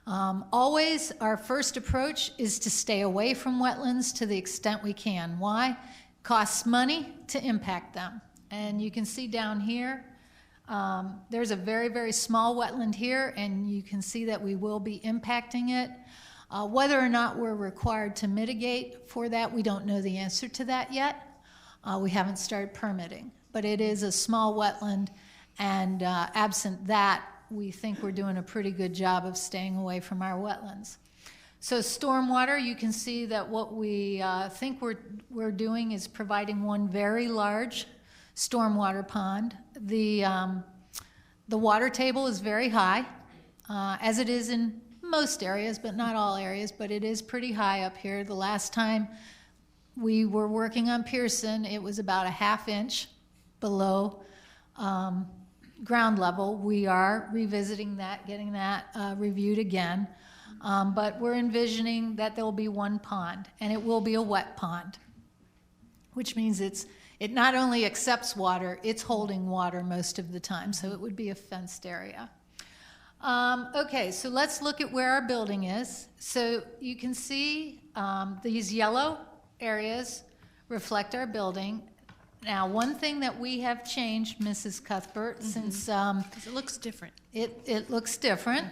Always our first approach is to stay away from wetlands to the extent we can. Why? Costs money to impact them. And you can see down here, there's a very, very small wetland here, and you can see that we will be impacting it. Whether or not we're required to mitigate for that, we don't know the answer to that yet. We haven't started permitting, but it is a small wetland, and absent that, we think we're doing a pretty good job of staying away from our wetlands. So stormwater, you can see that what we think we're doing is providing one very large stormwater pond. The water table is very high, as it is in most areas, but not all areas, but it is pretty high up here. The last time we were working on Pearson, it was about a ½ inch below ground level. We are revisiting that, getting that reviewed again, but we're envisioning that there will be one pond, and it will be a wet pond, which means it not only accepts water, it's holding water most of the time, so it would be a fenced area. Okay, so let's look at where our building is. So you can see these yellow areas reflect our building. Now, one thing that we have changed, Mrs. Cuthbert, since...
Because it looks different.
It looks different.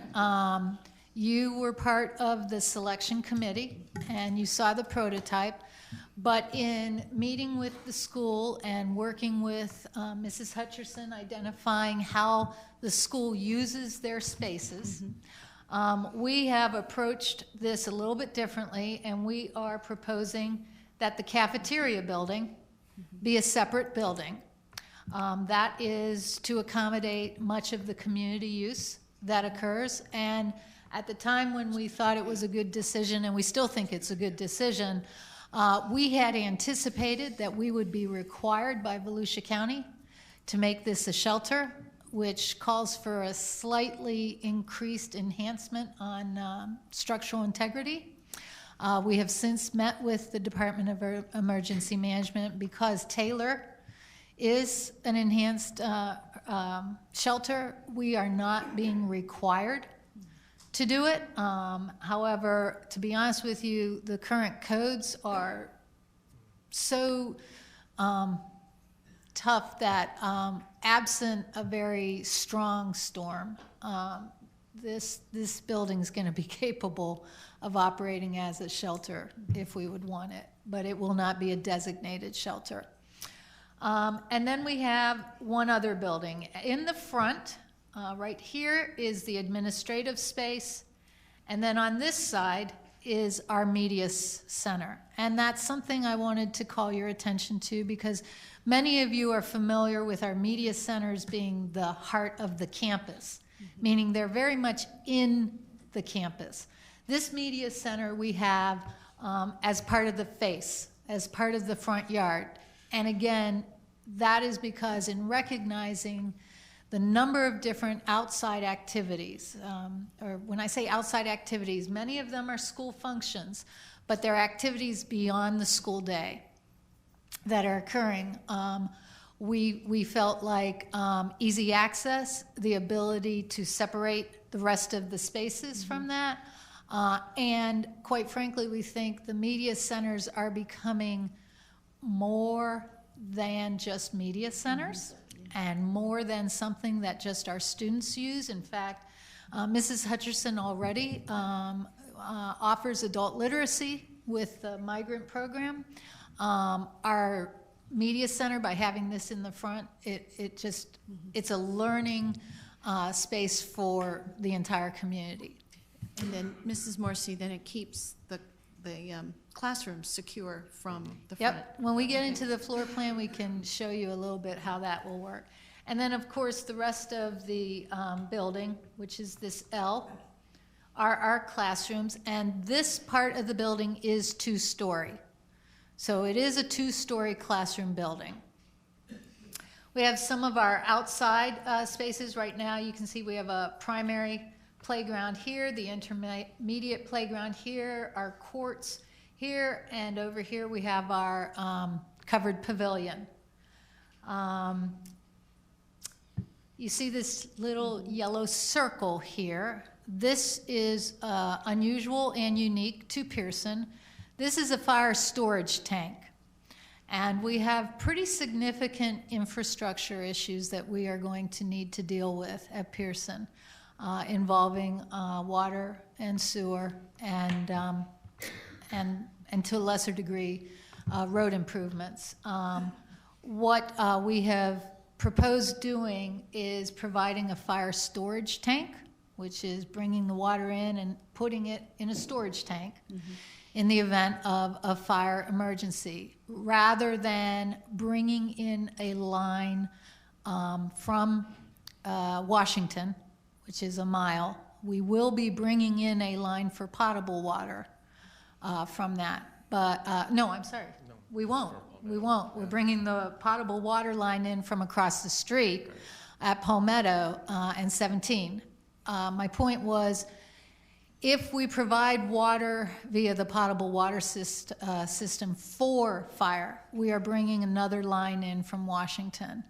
You were part of the selection committee, and you saw the prototype. But in meeting with the school and working with Mrs. Hutcherson, identifying how the school uses their spaces, we have approached this a little bit differently, and we are proposing that the cafeteria building be a separate building. That is to accommodate much of the community use that occurs. And at the time when we thought it was a good decision, and we still think it's a good decision, we had anticipated that we would be required by Volusia County to make this a shelter, which calls for a slightly increased enhancement on structural integrity. We have since met with the Department of Emergency Management because Taylor is an enhanced shelter. We are not being required to do it. However, to be honest with you, the current codes are so tough that absent a very strong storm, this building's going to be capable of operating as a shelter if we would want it, but it will not be a designated shelter. And then we have one other building. In the front, right here is the administrative space, And then on this side is our media center. And that's something I wanted to call your attention to because many of you are familiar with our media centers being the heart of the campus, meaning they're very much in the campus. This media center we have as part of the face, as part of the front yard. And again, that is because in recognizing the number of different outside activities, or when I say outside activities, many of them are school functions, but they're activities beyond the school day that are occurring. We felt like easy access, the ability to separate the rest of the spaces from that, and quite frankly, we think the media centers are becoming more than just media centers and more than something that just our students use. In fact, Mrs. Hutcherson already offers adult literacy with the migrant program. Our media center, by having this in the front, it's a learning space for the entire community.
And then Mrs. Morrissey, then it keeps the classrooms secure from the front.
Yep. When we get into the floor plan, we can show you a little bit how that will work. And then, of course, the rest of the building, which is this L, are our classrooms. And this part of the building is two-story. So it is a two-story classroom building. We have some of our outside spaces right now. You can see we have a primary playground here, the intermediate playground here, our courts here, and over here we have our covered pavilion. You see this little yellow circle here. This is unusual and unique to Pearson. This is a fire storage tank. And we have pretty significant infrastructure issues that we are going to need to deal with at Pearson, involving water and sewer and to a lesser degree, road improvements. What we have proposed doing is providing a fire storage tank, which is bringing the water in and putting it in a storage tank in the event of a fire emergency, rather than bringing in a line from Washington, which is a mile. We will be bringing in a line for potable water from that. But, no, I'm sorry. No, we won't. We won't. We're bringing the potable water line in from across the street at Palmetto and 17. My point was, if we provide water via the potable water system for fire, we are bringing another line in from Washington.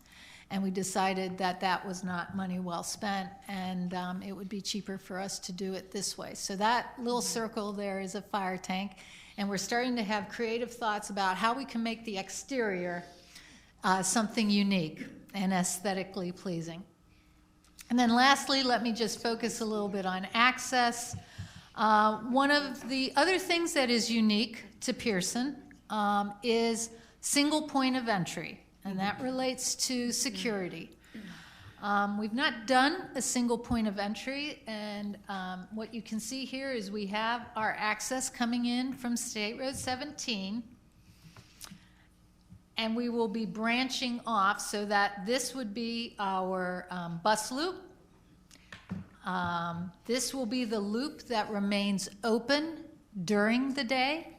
And we decided that that was not money well spent, and it would be cheaper for us to do it this way. So that little circle there is a fire tank, and we're starting to have creative thoughts about how we can make the exterior something unique and aesthetically pleasing. And then lastly, let me just focus a little bit on access. One of the other things that is unique to Pearson is single point of entry. And that relates to security. We've not done a single point of entry, and what you can see here is we have our access coming in from State Road 17, and we will be branching off so that this would be our bus loop. This will be the loop that remains open during the day.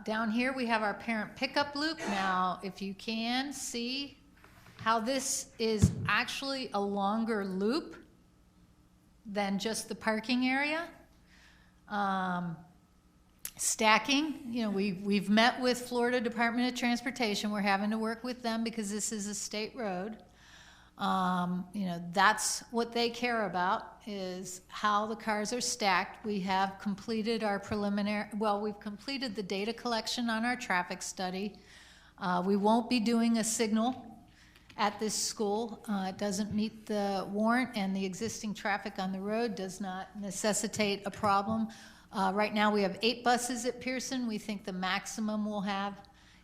Down here we have our parent pickup loop. Now, if you can see how this is actually a longer loop than just the parking area. Stacking, you know, we've met with Florida Department of Transportation. We're having to work with them because this is a state road. You know, that's what they care about, is how the cars are stacked. We have completed our we've completed the data collection on our traffic study. We won't be doing a signal at this school. It doesn't meet the warrant, and the existing traffic on the road does not necessitate a problem. Right now we have 8 buses at Pearson. We think the maximum we'll have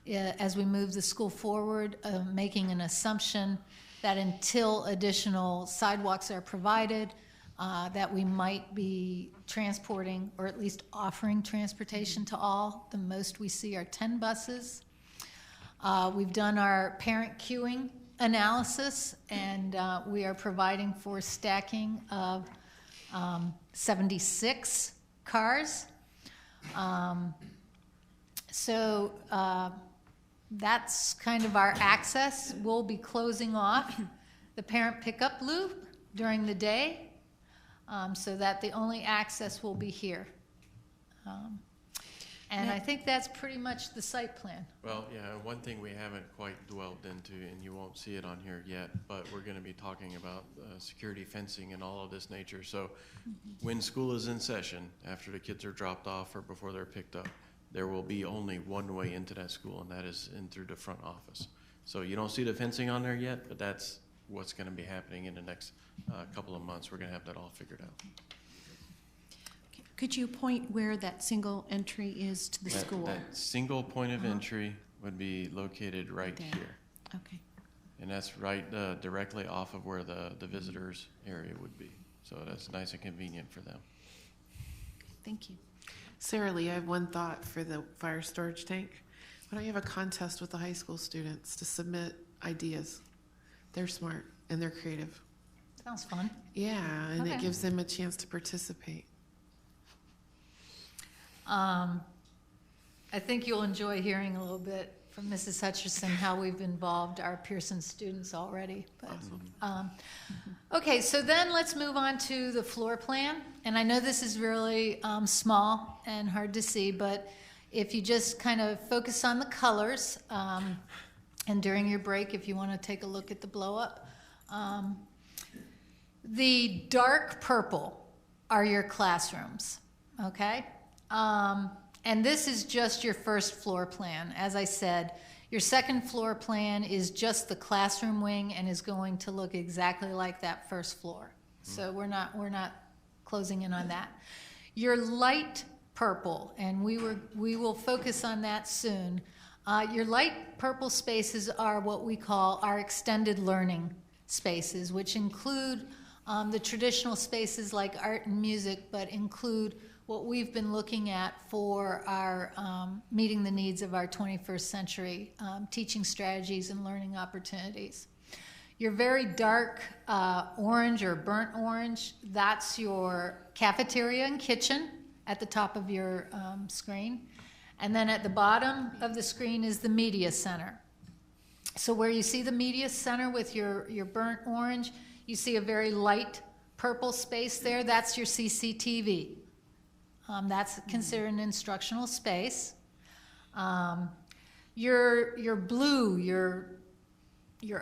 as we move the school forward, making an assumption that until additional sidewalks are provided, that we might be transporting, or at least offering transportation to all. The most we see are 10 buses. We've done our parent queuing analysis, and we are providing for stacking of 76 cars. That's kind of our access. We'll be closing off the parent pickup loop during the day, so that the only access will be here. And I think that's pretty much the site plan.
Well, yeah, one thing we haven't quite dwelled into, and you won't see it on here yet, but we're going to be talking about security fencing and all of this nature. So when school is in session, after the kids are dropped off or before they're picked up, there will be only one way into that school, and that is in through the front office. So you don't see the fencing on there yet, but that's what's going to be happening in the next couple of months. We're going to have that all figured out.
Could you point where that single entry is to the school?
That single point of entry would be located right here.
Okay.
And that's right directly off of where the visitors area would be. So that's nice and convenient for them.
Thank you.
Sarah Lee, I have one thought for the fire storage tank. Why don't you have a contest with the high school students to submit ideas? They're smart and they're creative.
Sounds fun.
Yeah, and
Okay.
it gives them a chance to participate.
I think you'll enjoy hearing a little bit from Mrs. Hutcherson how we've involved our Pearson students already. But, okay, so then let's move on to the floor plan. And I know this is really small and hard to see, but if you just kind of focus on the colors, and during your break, if you want to take a look at the blow up, the dark purple are your classrooms, okay? And this is just your first floor plan. As I said, your second floor plan is just the classroom wing and is going to look exactly like that first floor. So we're not closing in on that. Your light purple, and we will focus on that soon. Your light purple spaces are what we call our extended learning spaces, which include the traditional spaces like art and music, but include what we've been looking at for our meeting the needs of our 21st century teaching strategies and learning opportunities. Your very dark orange or burnt orange, that's your cafeteria and kitchen at the top of your screen. And then at the bottom of the screen is the media center. So where you see the media center with your burnt orange, you see a very light purple space there. That's your CCTV. That's considered an instructional space. Your blue, your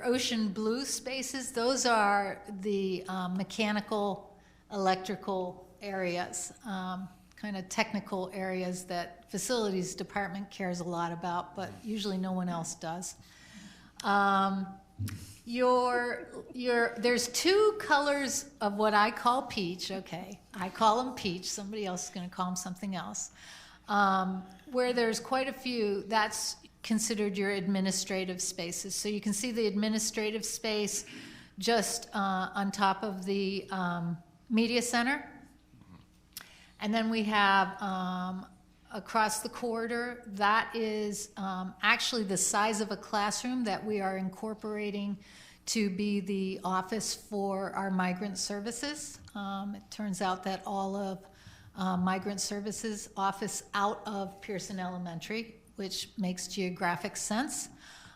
ocean blue spaces, those are the mechanical, electrical areas, kind of technical areas that facilities department cares a lot about, but usually no one else does. There's two colors of what I call peach, okay. I call them peach, somebody else is going to call them something else. Where there's quite a few, that's considered your administrative spaces. So you can see the administrative space just on top of the media center. And then we have across the corridor, that is actually the size of a classroom that we are incorporating to be the office for our migrant services. It turns out that all of migrant services office out of Pearson Elementary, which makes geographic sense.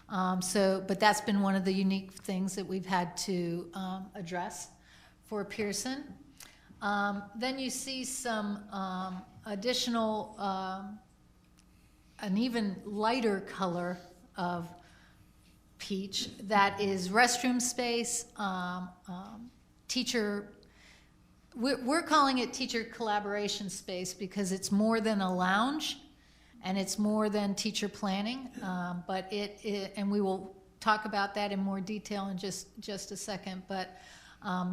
But that's been one of the unique things that we've had to address for Pearson. Then you see some additional, an even lighter color of peach that is restroom space, teacher, we're calling it teacher collaboration space because it's more than a lounge and it's more than teacher planning, but and we will talk about that in more detail in just a second, but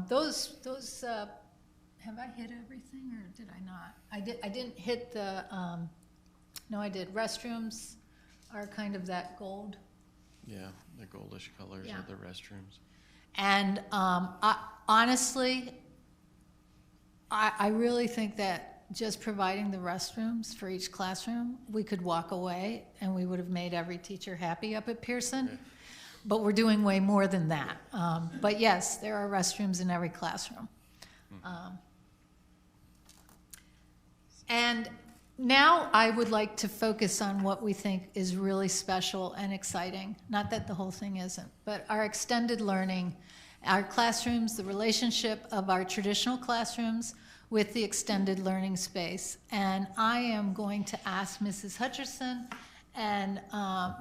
those have I hit everything or did I not? I didn't hit the, no I did. Restrooms are kind of that gold.
Yeah, the goldish colors of the restrooms.
And honestly, I really think that just providing the restrooms for each classroom, we could walk away and we would have made every teacher happy up at Pearson. But we're doing way more than that. But yes, there are restrooms in every classroom. And now I would like to focus on what we think is really special and exciting. Not that the whole thing isn't, but our extended learning, our classrooms, the relationship of our traditional classrooms with the extended learning space. And I am going to ask Mrs. Hutcherson and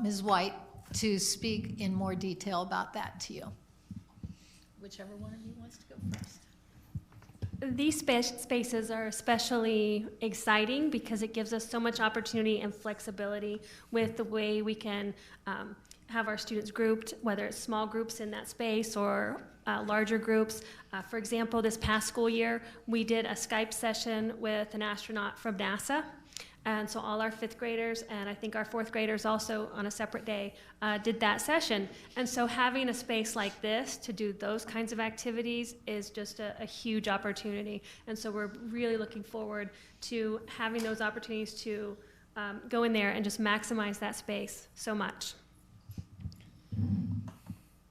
Ms. White to speak in more detail about that to you. Whichever one of you wants to go first.
These spaces are especially exciting because it gives us so much opportunity and flexibility with the way we can have our students grouped, whether it's small groups in that space or larger groups. For example, this past school year, we did a Skype session with an astronaut from NASA. And so all our 5th graders, and I think our 4th graders also on a separate day, did that session. And so having a space like this to do those kinds of activities is just a huge opportunity. And so we're really looking forward to having those opportunities to go in there and just maximize that space so much.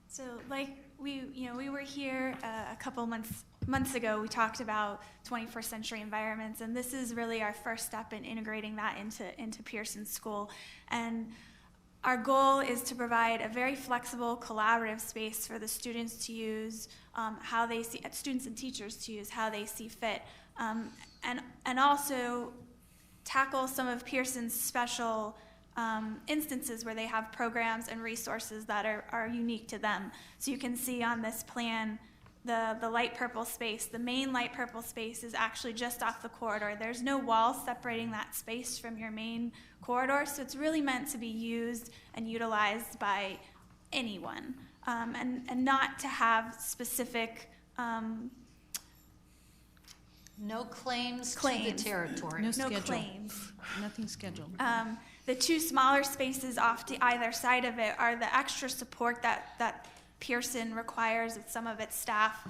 So like we were here a couple months ago, we talked about 21st century environments, and this is really our first step in integrating that into Pearson School. And our goal is to provide a very flexible, collaborative space for the students to use, how they see, students and teachers to use how they see fit, and also tackle some of Pearson's special instances where they have programs and resources that are unique to them. So you can see on this plan the light purple space. The main light purple space is actually just off the corridor. There's no wall separating that space from your main corridor, so it's really meant to be used and utilized by anyone, and not to have specific
no claims to the territory.
No schedule.
Claims.
Nothing scheduled.
The 2 smaller spaces off to either side of it are the extra support that Pearson requires of some of its staff,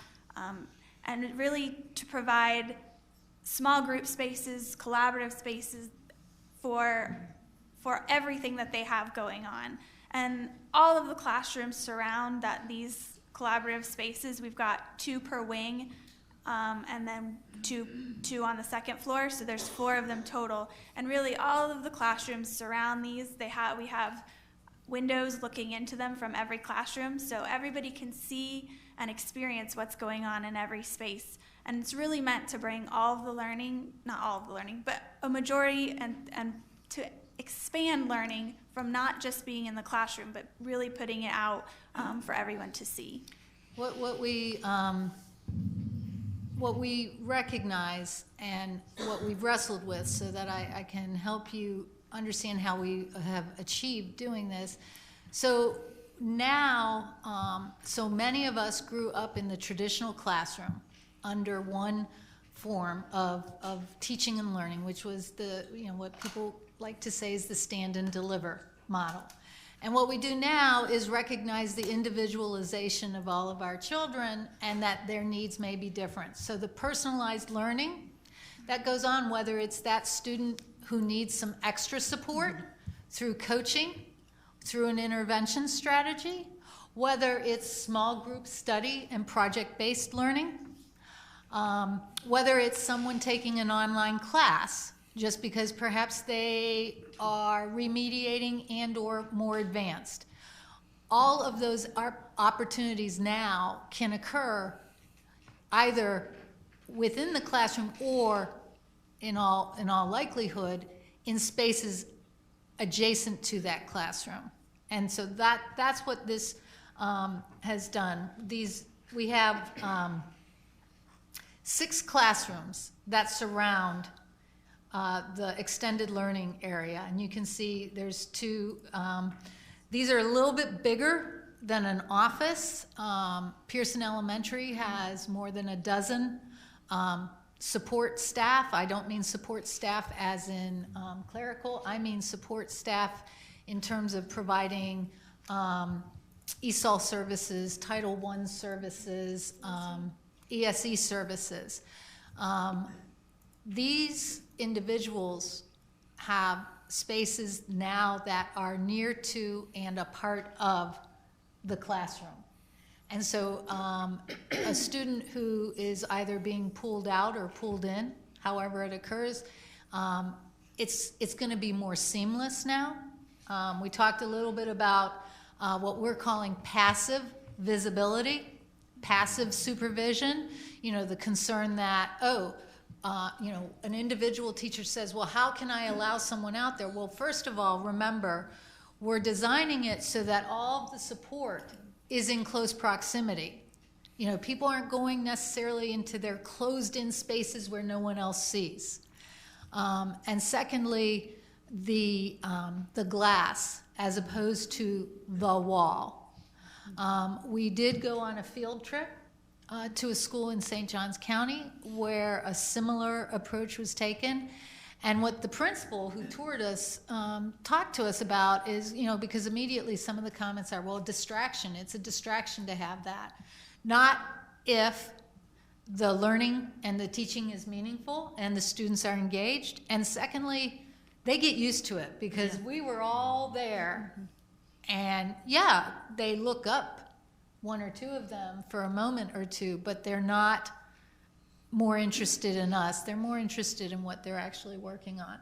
and really to provide small group spaces, collaborative spaces for everything that they have going on. And all of the classrooms surround these collaborative spaces. We've got 2 per wing, and then two on the 2nd floor, so there's 4 of them total. And really all of the classrooms surround these. We have windows looking into them from every classroom, so everybody can see and experience what's going on in every space. And it's really meant to bring all of the learning, not all of the learning, but a majority, and to expand learning from not just being in the classroom, but really putting it out for everyone to see.
What we recognize and what we've wrestled with, so that I can help you understand how we have achieved doing this. So now, so many of us grew up in the traditional classroom under one form of teaching and learning, which was what people like to say is the stand and deliver model. And what we do now is recognize the individualization of all of our children and that their needs may be different. So the personalized learning that goes on, whether it's that student who needs some extra support through coaching, through an intervention strategy, whether it's small group study and project-based learning, whether it's someone taking an online class just because perhaps they are remediating and or more advanced. All of those opportunities now can occur either within the classroom or in all likelihood in spaces adjacent to that classroom. And so that's what this has done. We have 6 classrooms that surround the extended learning area, and you can see there's 2. These are a little bit bigger than an office. Pearson Elementary has more than a dozen support staff. I don't mean support staff as in clerical. I mean support staff in terms of providing ESOL services, Title I services, ESE services. These individuals have spaces now that are near to and a part of the classroom. And so a student who is either being pulled out or pulled in, however it occurs, it's going to be more seamless now. We talked a little bit about what we're calling passive visibility, passive supervision. You know, the concern that, you know, an individual teacher says, well, how can I allow someone out there? Well, first of all, remember, we're designing it so that all of the support is in close proximity. You know, people aren't going necessarily into their closed-in spaces where no one else sees. And secondly, the glass as opposed to the wall. We did go on a field trip to a school in St. Johns County where a similar approach was taken. And what the principal who toured us talked to us about is, you know, because immediately some of the comments are, well, distraction. It's a distraction to have that. Not if the learning and the teaching is meaningful and the students are engaged. And secondly, they get used to it because we were all there. And yeah, they look up, one or two of them, for a moment or two, but they're not more interested in us. They're more interested in what they're actually working on.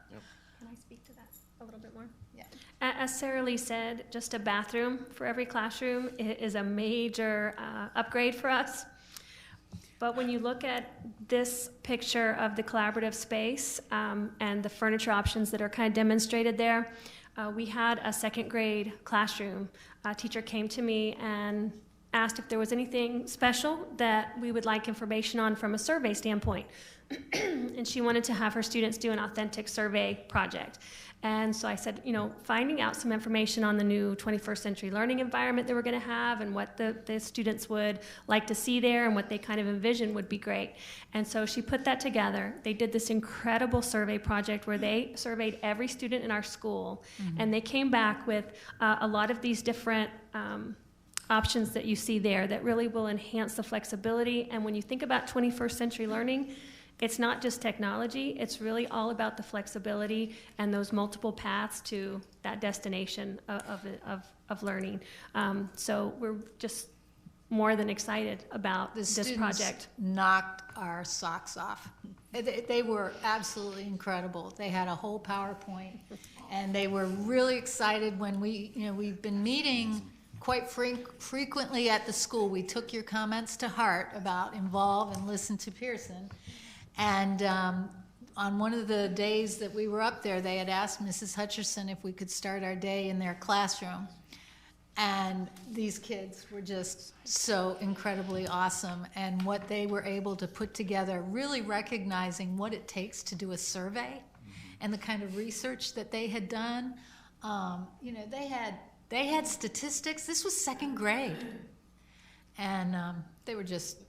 Can I speak to that a little bit more?
Yeah.
As Sarah Lee said, just a bathroom for every classroom is a major upgrade for us. But when you look at this picture of the collaborative space and the furniture options that are kind of demonstrated there, we had a second grade classroom. A teacher came to me and asked if there was anything special that we would like information on from a survey standpoint. And she wanted to have her students do an authentic survey project. And so I said, you know, finding out some information on the new 21st century learning environment that we're going to have and what the students would like to see there and what they kind of envision would be great. And so she put that together. They did this incredible survey project where they surveyed every student in our school. And they came back with a lot of these different options that you see there that really will enhance the flexibility. And when you think about 21st century learning, it's not just technology, it's really all about the flexibility and those multiple paths to that destination of learning. So we're just more than excited about this project.
Knocked our socks off. They were absolutely incredible. They had a whole PowerPoint, and they were really excited when we've been meeting quite frequently at the school. We took your comments to heart about involve and listen to Pearson. And on one of the days that we were up there, they had asked Mrs. Hutcherson if we could start our day in their classroom. And these kids were just so incredibly awesome. And what they were able to put together, really recognizing what it takes to do a survey and the kind of research that they had done. You know, they had statistics. This was second grade. And they were just,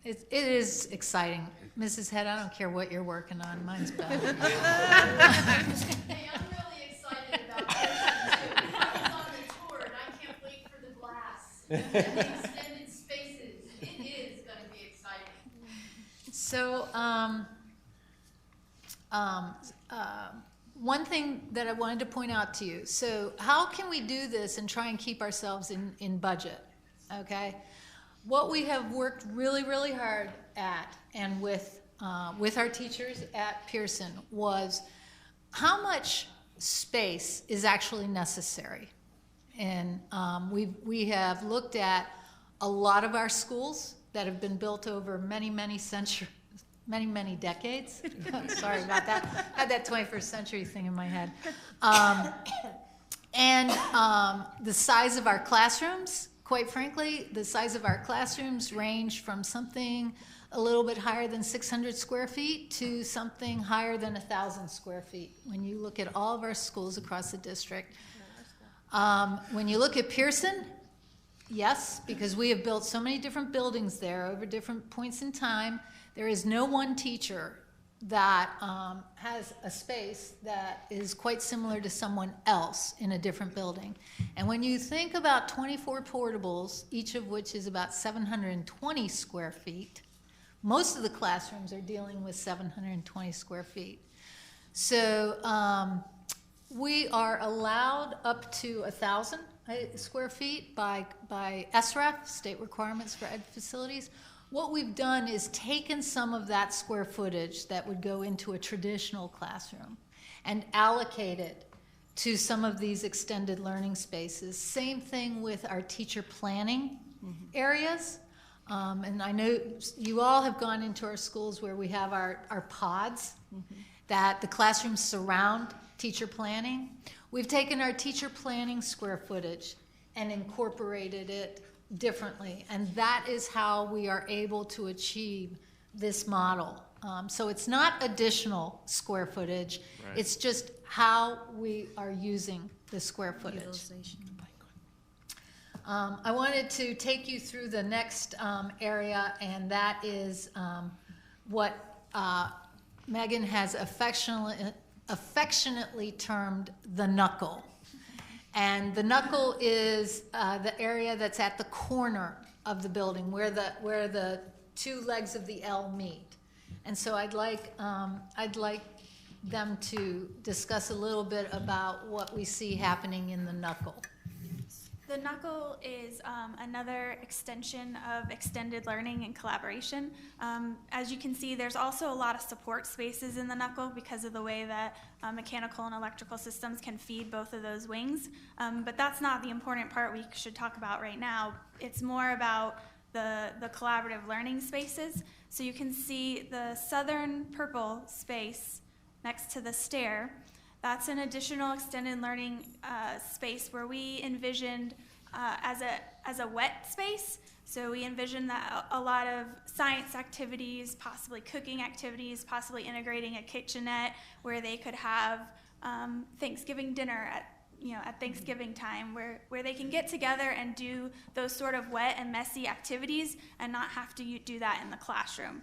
it is exciting. Mrs. Head, I don't care what you're working on. Mine's better.
Hey, I'm really excited about this too. I was on the tour and I can't wait for the glass and the extended spaces. It is going to be exciting.
So, one thing that I wanted to point out to you. So how can we do this and try and keep ourselves in budget? Okay. What we have worked really, really hard at and with our teachers at Pearson was how much space is actually necessary. And we have looked at a lot of our schools that have been built over many, many centuries. Many decades. Sorry about that. I had that 21st century thing in my head. And the size of our classrooms, quite frankly, the size of our classrooms range from something a little bit higher than 600 square feet to something higher than 1,000 square feet when you look at all of our schools across the district. When you look at Pearson, yes, because we have built so many different buildings there over different points in time. There is no one teacher that has a space that is quite similar to someone else in a different building. And when you think about 24 portables, each of which is about 720 square feet, Most of the classrooms are dealing with 720 square feet. So we are allowed up to 1,000 square feet by SREF, state requirements for ed facilities. What we've done is taken some of that square footage that would go into a traditional classroom and allocate it to some of these extended learning spaces. Same thing with our teacher planning areas. And I know you all have gone into our schools where we have our pods that the classrooms surround teacher planning. We've taken our teacher planning square footage and incorporated it differently. And that is how we are able to achieve this model. So it's not additional square footage.
Right.
It's just how we are using the square footage.
Utilization.
I wanted to take you through the next area, and that is what Megan has affectionately termed the knuckle. And the knuckle is the area that's at the corner of the building where the two legs of the L meet. And so I'd like them to discuss a little bit about what we see happening in the knuckle.
The knuckle is another extension of extended learning and collaboration. As you can see, there's also a lot of support spaces in the knuckle because of the way that mechanical and electrical systems can feed both of those wings. But that's not the important part we should talk about right now. It's more about the collaborative learning spaces. So you can see the southern purple space next to the stair. That's an additional extended learning space where we envisioned as a wet space. So we envisioned that a lot of science activities, possibly cooking activities, possibly integrating a kitchenette where they could have Thanksgiving dinner at Thanksgiving time, where they can get together and do those sort of wet and messy activities and not have to do that in the classroom.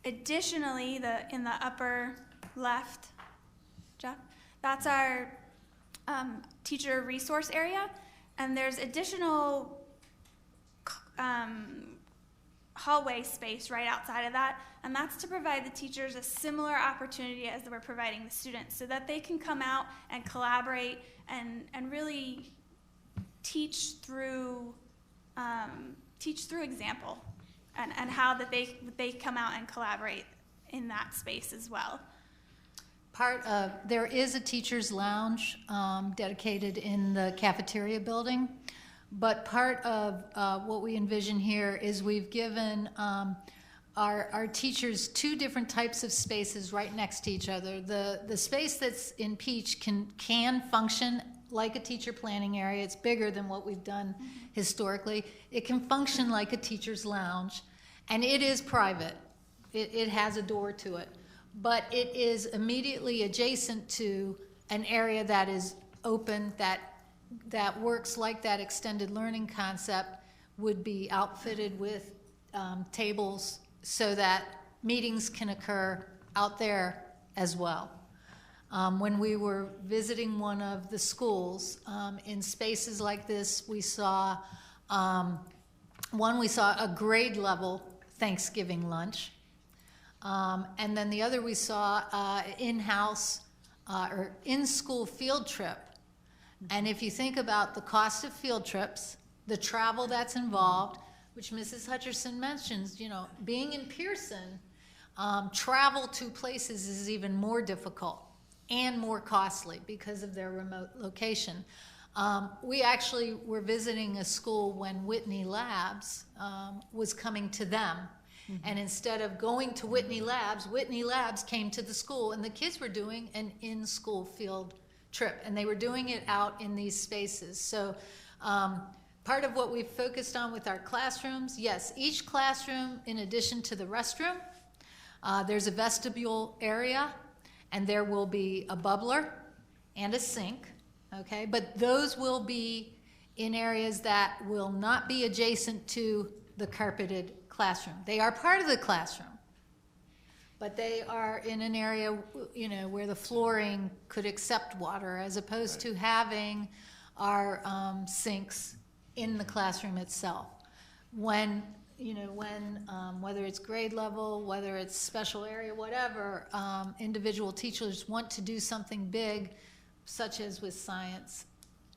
Additionally, in the upper left, Jeff, that's our teacher resource area, and there's additional hallway space right outside of that, and that's to provide the teachers a similar opportunity as we're providing the students, so that they can come out and collaborate and really teach through example, and how that they come out and collaborate in that space as well.
There is a teacher's lounge dedicated in the cafeteria building, but part of what we envision here is we've given our teachers two different types of spaces right next to each other. The space that's in peach can function like a teacher planning area. It's bigger than what we've done historically. It can function like a teacher's lounge, and it is private. It has a door to it. But it is immediately adjacent to an area that is open, that works like that extended learning concept, would be outfitted with tables so that meetings can occur out there as well. When we were visiting one of the schools, in spaces like this, we saw a grade level Thanksgiving lunch. And then the other we saw in-house or in-school field trip. And if you think about the cost of field trips, the travel that's involved, which Mrs. Hutcherson mentions, being in Pearson, travel to places is even more difficult and more costly because of their remote location. We actually were visiting a school when Whitney Labs was coming to them. And instead of going to Whitney Labs came to the school, and the kids were doing an in-school field trip, and they were doing it out in these spaces. So part of what we've focused on with our classrooms, yes, each classroom, in addition to the restroom, there's a vestibule area, and there will be a bubbler and a sink, okay? But those will be in areas that will not be adjacent to the carpeted classroom. They are part of the classroom, but they are in an area, where the flooring could accept water, as opposed to having our sinks in the classroom itself. When when, whether it's grade level, whether it's special area, whatever, individual teachers want to do something big, such as with science,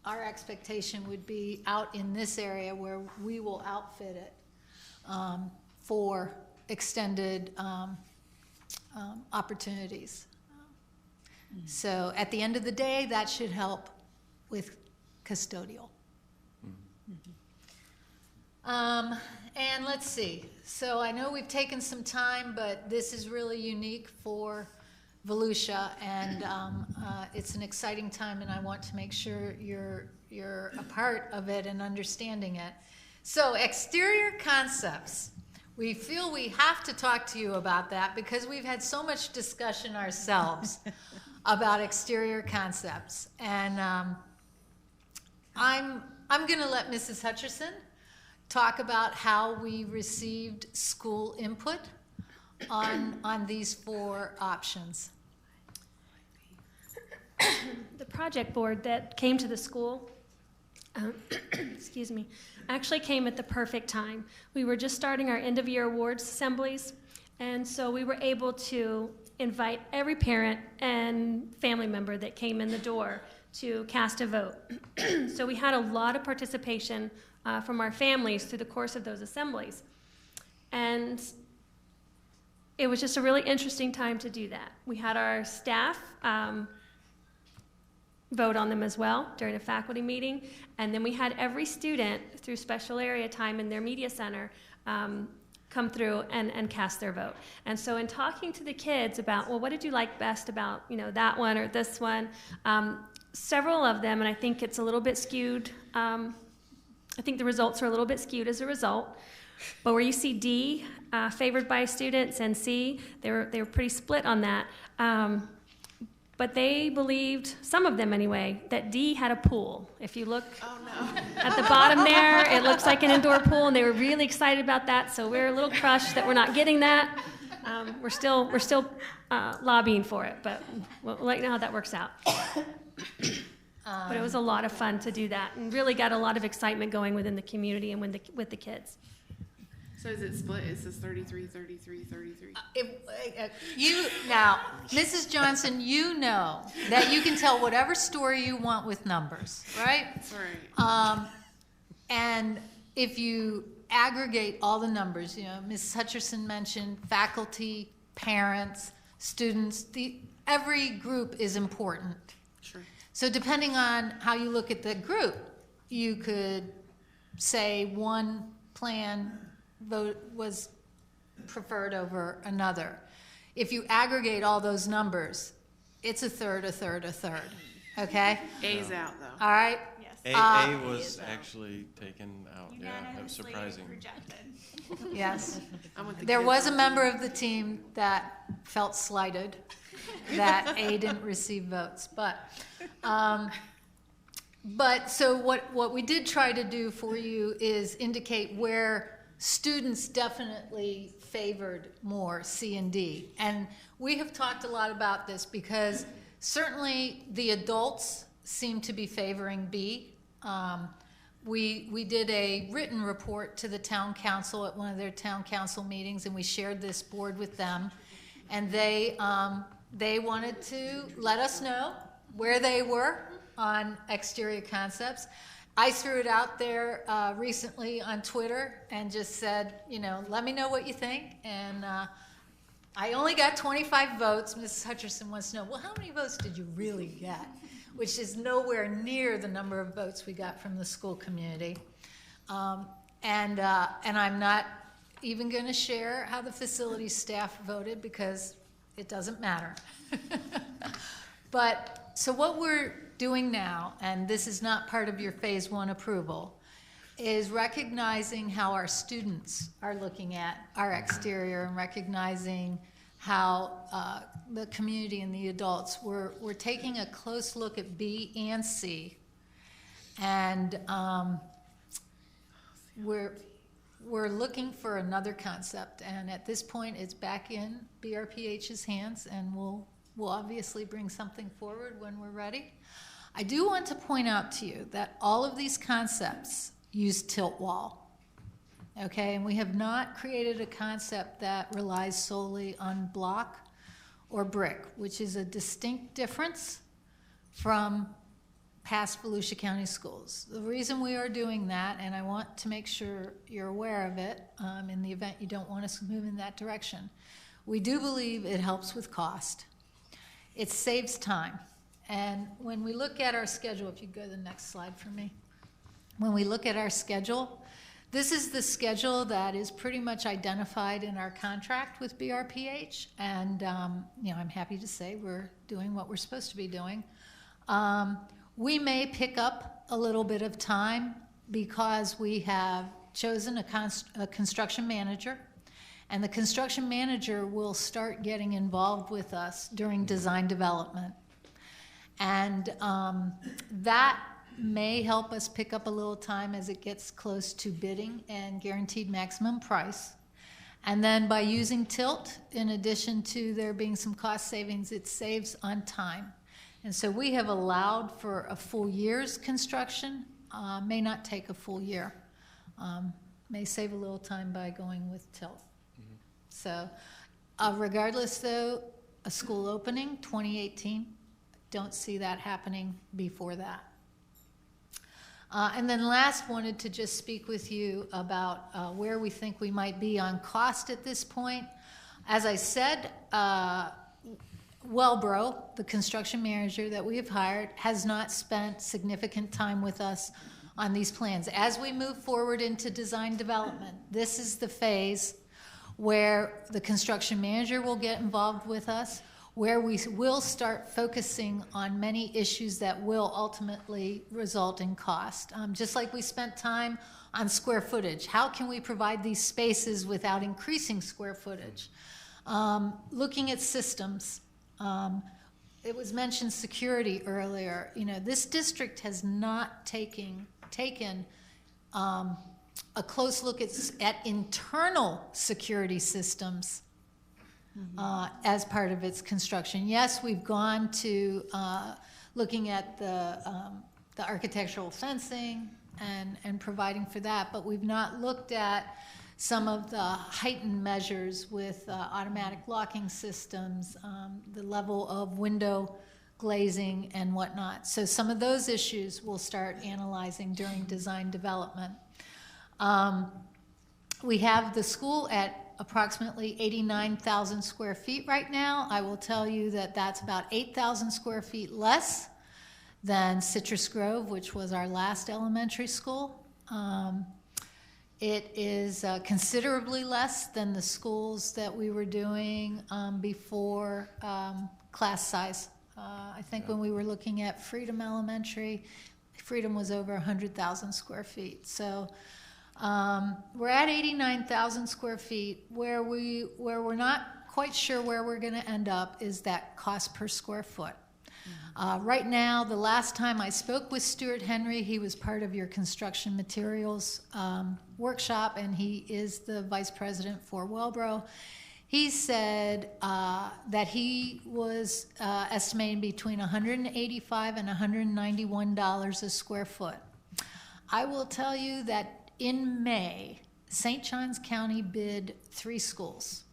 our expectation would be out in this area where we will outfit it for extended opportunities. So at the end of the day, that should help with custodial. And let's see. So I know we've taken some time, but this is really unique for Volusia, and it's an exciting time, and I want to make sure you're a part of it and understanding it. So exterior concepts. We feel we have to talk to you about that because we've had so much discussion ourselves about exterior concepts. And I'm going to let Mrs. Hutcherson talk about how we received school input on these 4 options.
The project board that came to the school, excuse me, actually came at the perfect time. We were just starting our end-of-year awards assemblies, and so we were able to invite every parent and family member that came in the door to cast a vote. So we had a lot of participation from our families through the course of those assemblies. And it was just a really interesting time to do that. We had our staff vote on them as well during a faculty meeting, and then we had every student through special area time in their media center come through and cast their vote. And so in talking to the kids about, well, what did you like best about, that one or this one, several of them, and I think it's a little bit skewed, I think the results are a little bit skewed as a result, but where you see D favored by students and C, they were pretty split on that. But they believed, some of them anyway, that D had a pool. If you look at the bottom there, it looks like an indoor pool, and they were really excited about that. So we're a little crushed that we're not getting that. We're still lobbying for it, but we'll let you know how that works out. But it was a lot of fun to do that, and really got a lot of excitement going within the community and with the kids.
So is it split? It says 33, 33, 33.
Now, Mrs. Johnson, you know that you can tell whatever story you want with numbers, right?
That's right.
And if you aggregate all the numbers, Mrs. Hutcherson mentioned faculty, parents, students, every group is important.
Sure.
So depending on how you look at the group, you could say one plan vote was preferred over another. If you aggregate all those numbers, it's a third, a third, a third. Okay?
A's out though.
All right?
Yes. A was actually taken out. Yeah, that was surprising.
Rejected.
Yes. There was a member of the team that felt slighted that A didn't receive votes. But so what we did try to do for you is indicate where students definitely favored more C and D. And we have talked a lot about this because certainly the adults seem to be favoring B. We did a written report to the town council at one of their town council meetings, and we shared this board with them. And they wanted to let us know where they were on exterior concepts. I threw it out there recently on Twitter and just said, let me know what you think. And I only got 25 votes. Mrs. Hutcherson wants to know, well, how many votes did you really get? Which is nowhere near the number of votes we got from the school community. And I'm not even going to share how the facilities staff voted because it doesn't matter. But so what we're doing now, and this is not part of your phase 1 approval, is recognizing how our students are looking at our exterior and recognizing how the community and the adults, we're taking a close look at B and C. And we're looking for another concept. And at this point, it's back in BRPH's hands, and we'll obviously bring something forward when we're ready. I do want to point out to you that all of these concepts use tilt wall. okay? And we have not created a concept that relies solely on block or brick, which is a distinct difference from past Volusia County schools. The reason we are doing that, and I want to make sure you're aware of it in the event you don't want us to move in that direction, we do believe it helps with cost. It saves time. And when we look at our schedule, if you go to the next slide for me, when we look at our schedule, this is the schedule that is pretty much identified in our contract with BRPH, and I'm happy to say we're doing what we're supposed to be doing. We may pick up a little bit of time because we have chosen a construction manager, and the construction manager will start getting involved with us during design development. And that may help us pick up a little time as it gets close to bidding and guaranteed maximum price. And then by using Tilt, in addition to there being some cost savings, it saves on time. And so we have allowed for a full year's construction, may not take a full year, may save a little time by going with Tilt. Mm-hmm. So regardless though, a school opening, 2018, don't see that happening before that. And then last, wanted to just speak with you about where we think we might be on cost at this point. As I said, Wellbro, the construction manager that we have hired, has not spent significant time with us on these plans. As we move forward into design development, this is the phase where the construction manager will get involved with us, where we will start focusing on many issues that will ultimately result in cost. Just like we spent time on square footage. How can we provide these spaces without increasing square footage? Looking at systems. It was mentioned security earlier. This district has not taken a close look at internal security systems as part of its construction. Yes, we've gone to looking at the architectural fencing and providing for that, but we've not looked at some of the heightened measures with automatic locking systems, the level of window glazing and whatnot. So some of those issues we'll start analyzing during design development. We have the school at approximately 89,000 square feet right now. I will tell you that that's about 8,000 square feet less than Citrus Grove, which was our last elementary school. It is considerably less than the schools that we were doing before class size. I think when we were looking at Freedom Elementary, Freedom was over 100,000 square feet. So we're at 89,000 square feet. Where we're not quite sure where we're going to end up is that cost per square foot. Right now, the last time I spoke with Stuart Henry, he was part of your construction materials workshop, and he is the vice president for Wellbro. He said that he was estimating between $185 and $191 a square foot. I will tell you that in May, St. Johns County bid 3 schools.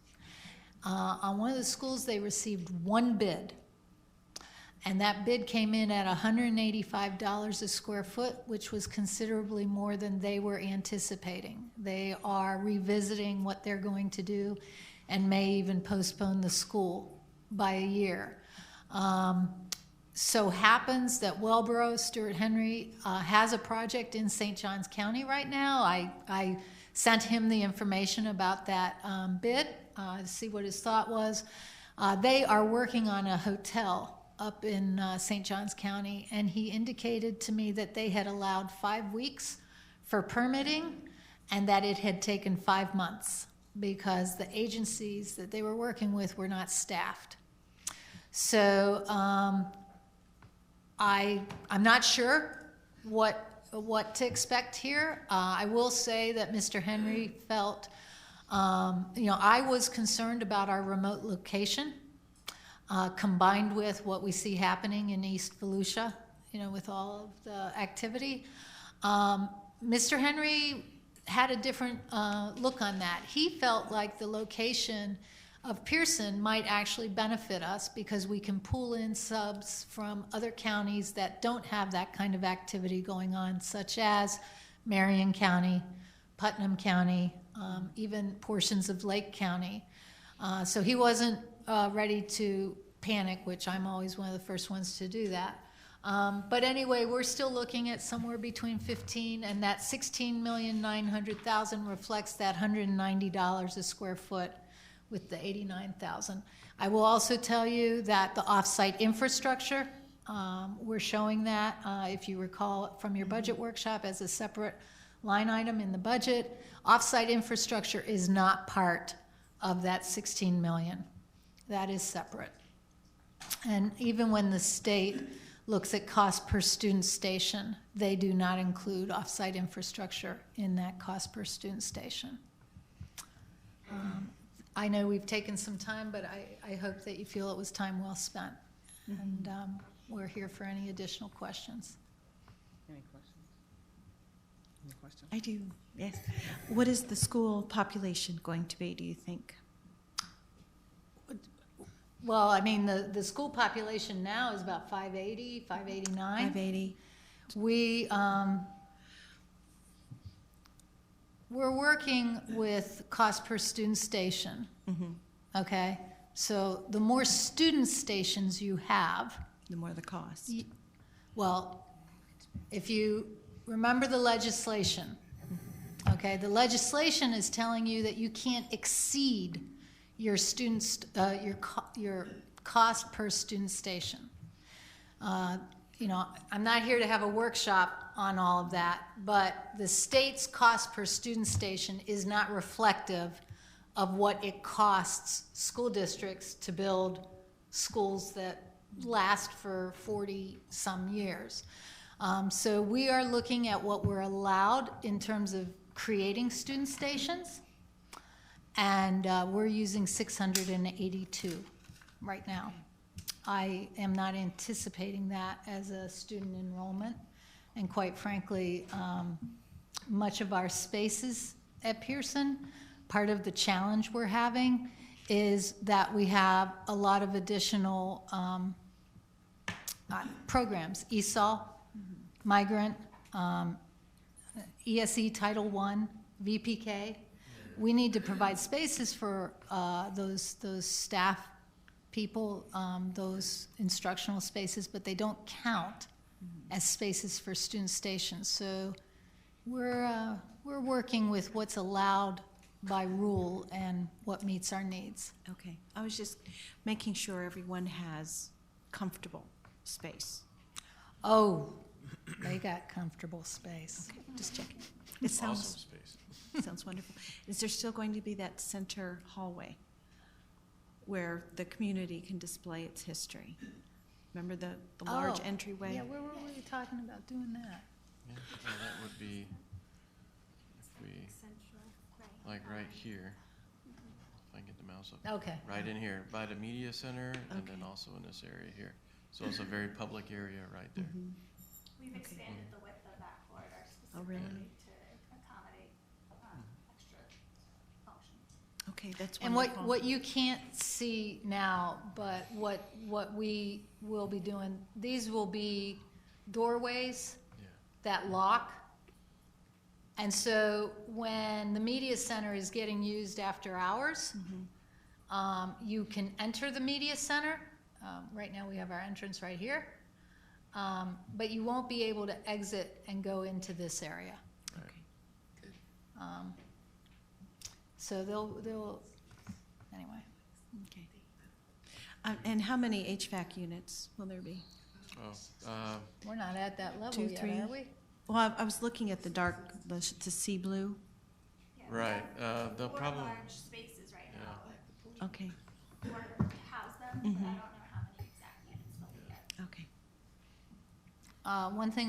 On one of the schools, they received 1 bid. And that bid came in at $185 a square foot, which was considerably more than they were anticipating. They are revisiting what they're going to do and may even postpone the school by a year. So happens that Wellbro, Stuart Henry, has a project in St. Johns County right now. I sent him the information about that bid to see what his thought was. They are working on a hotel up in St. Johns County, and he indicated to me that they had allowed 5 weeks for permitting and that it had taken 5 months because the agencies that they were working with were not staffed. So I'm not sure what to expect here. I will say that Mr. Henry felt, I was concerned about our remote location. Combined with what we see happening in East Volusia, with all of the activity. Mr. Henry had a different look on that. He felt like the location of Pearson might actually benefit us because we can pull in subs from other counties that don't have that kind of activity going on, such as Marion County, Putnam County, even portions of Lake County. So he wasn't ready to panic, which I'm always one of the first ones to do that. But anyway, we're still looking at somewhere between 15 and that 16,900,000 reflects that $190 a square foot with the 89,000. I will also tell you that the off-site infrastructure, we're showing that, if you recall from your budget workshop, as a separate line item in the budget. Off-site infrastructure is not part of that 16 million. That is separate. And even when the state looks at cost per student station, they do not include off-site infrastructure in that cost per student station. I know we've taken some time, but I hope that you feel it was time well spent. And we're here for any additional questions.
Any questions? Any questions?
I do, yes. What is the school population going to be, do you think?
Well, I mean, the school population now is about 580, 589.
580.
We're working with cost per student station, okay? So the more student stations you have,
the more the cost.
Well, if you remember the legislation, okay, the legislation is telling you that you can't exceed your students, your cost per student station. You know, I'm not here to have a workshop on all of that, but the state's cost per student station is not reflective of what it costs school districts to build schools that last for 40-some years. So we are looking at what we're allowed in terms of creating student stations, and we're using 682 right now. I am not anticipating that as a student enrollment, and quite frankly, much of our spaces at Pearson, part of the challenge we're having is that we have a lot of additional programs, ESOL, migrant, ESE Title I, VPK. We need to provide spaces for those staff people, those instructional spaces, but they don't count as spaces for student stations. So we're working with what's allowed by rule and what meets our needs.
Okay, I was just making sure everyone has comfortable space.
Oh, they got comfortable space.
Okay, just checking. It sounds
awesome space.
Sounds wonderful. Is there still going to be that center hallway where the community can display its history? Remember the large entryway?
Yeah, where were we talking about doing that?
Yeah, well, that would be if we, like right here. If I can get the mouse up.
Okay.
Right in here, by the media center, and then also in this area here. So it's a very public area right there.
We've expanded the width of that corridor
really?
to accommodate extra functions.
Okay, that's
And
wonderful.
what you can't see now, but what we will be doing, these will be doorways that lock. And so when the media center is getting used after hours, you can enter the media center. Right now we have our entrance right here. But you won't be able to exit and go into this area.
Okay.
So they'll anyway.
Okay. And how many HVAC units will there be?
We're not at that level
2,
yet,
3?
are we?
Well, I was looking at the sea blue.
Right. They'll probably.
Large spaces right now.
Okay.
Or house them, but I don't know how many exact units they'll be at.
Okay.
One thing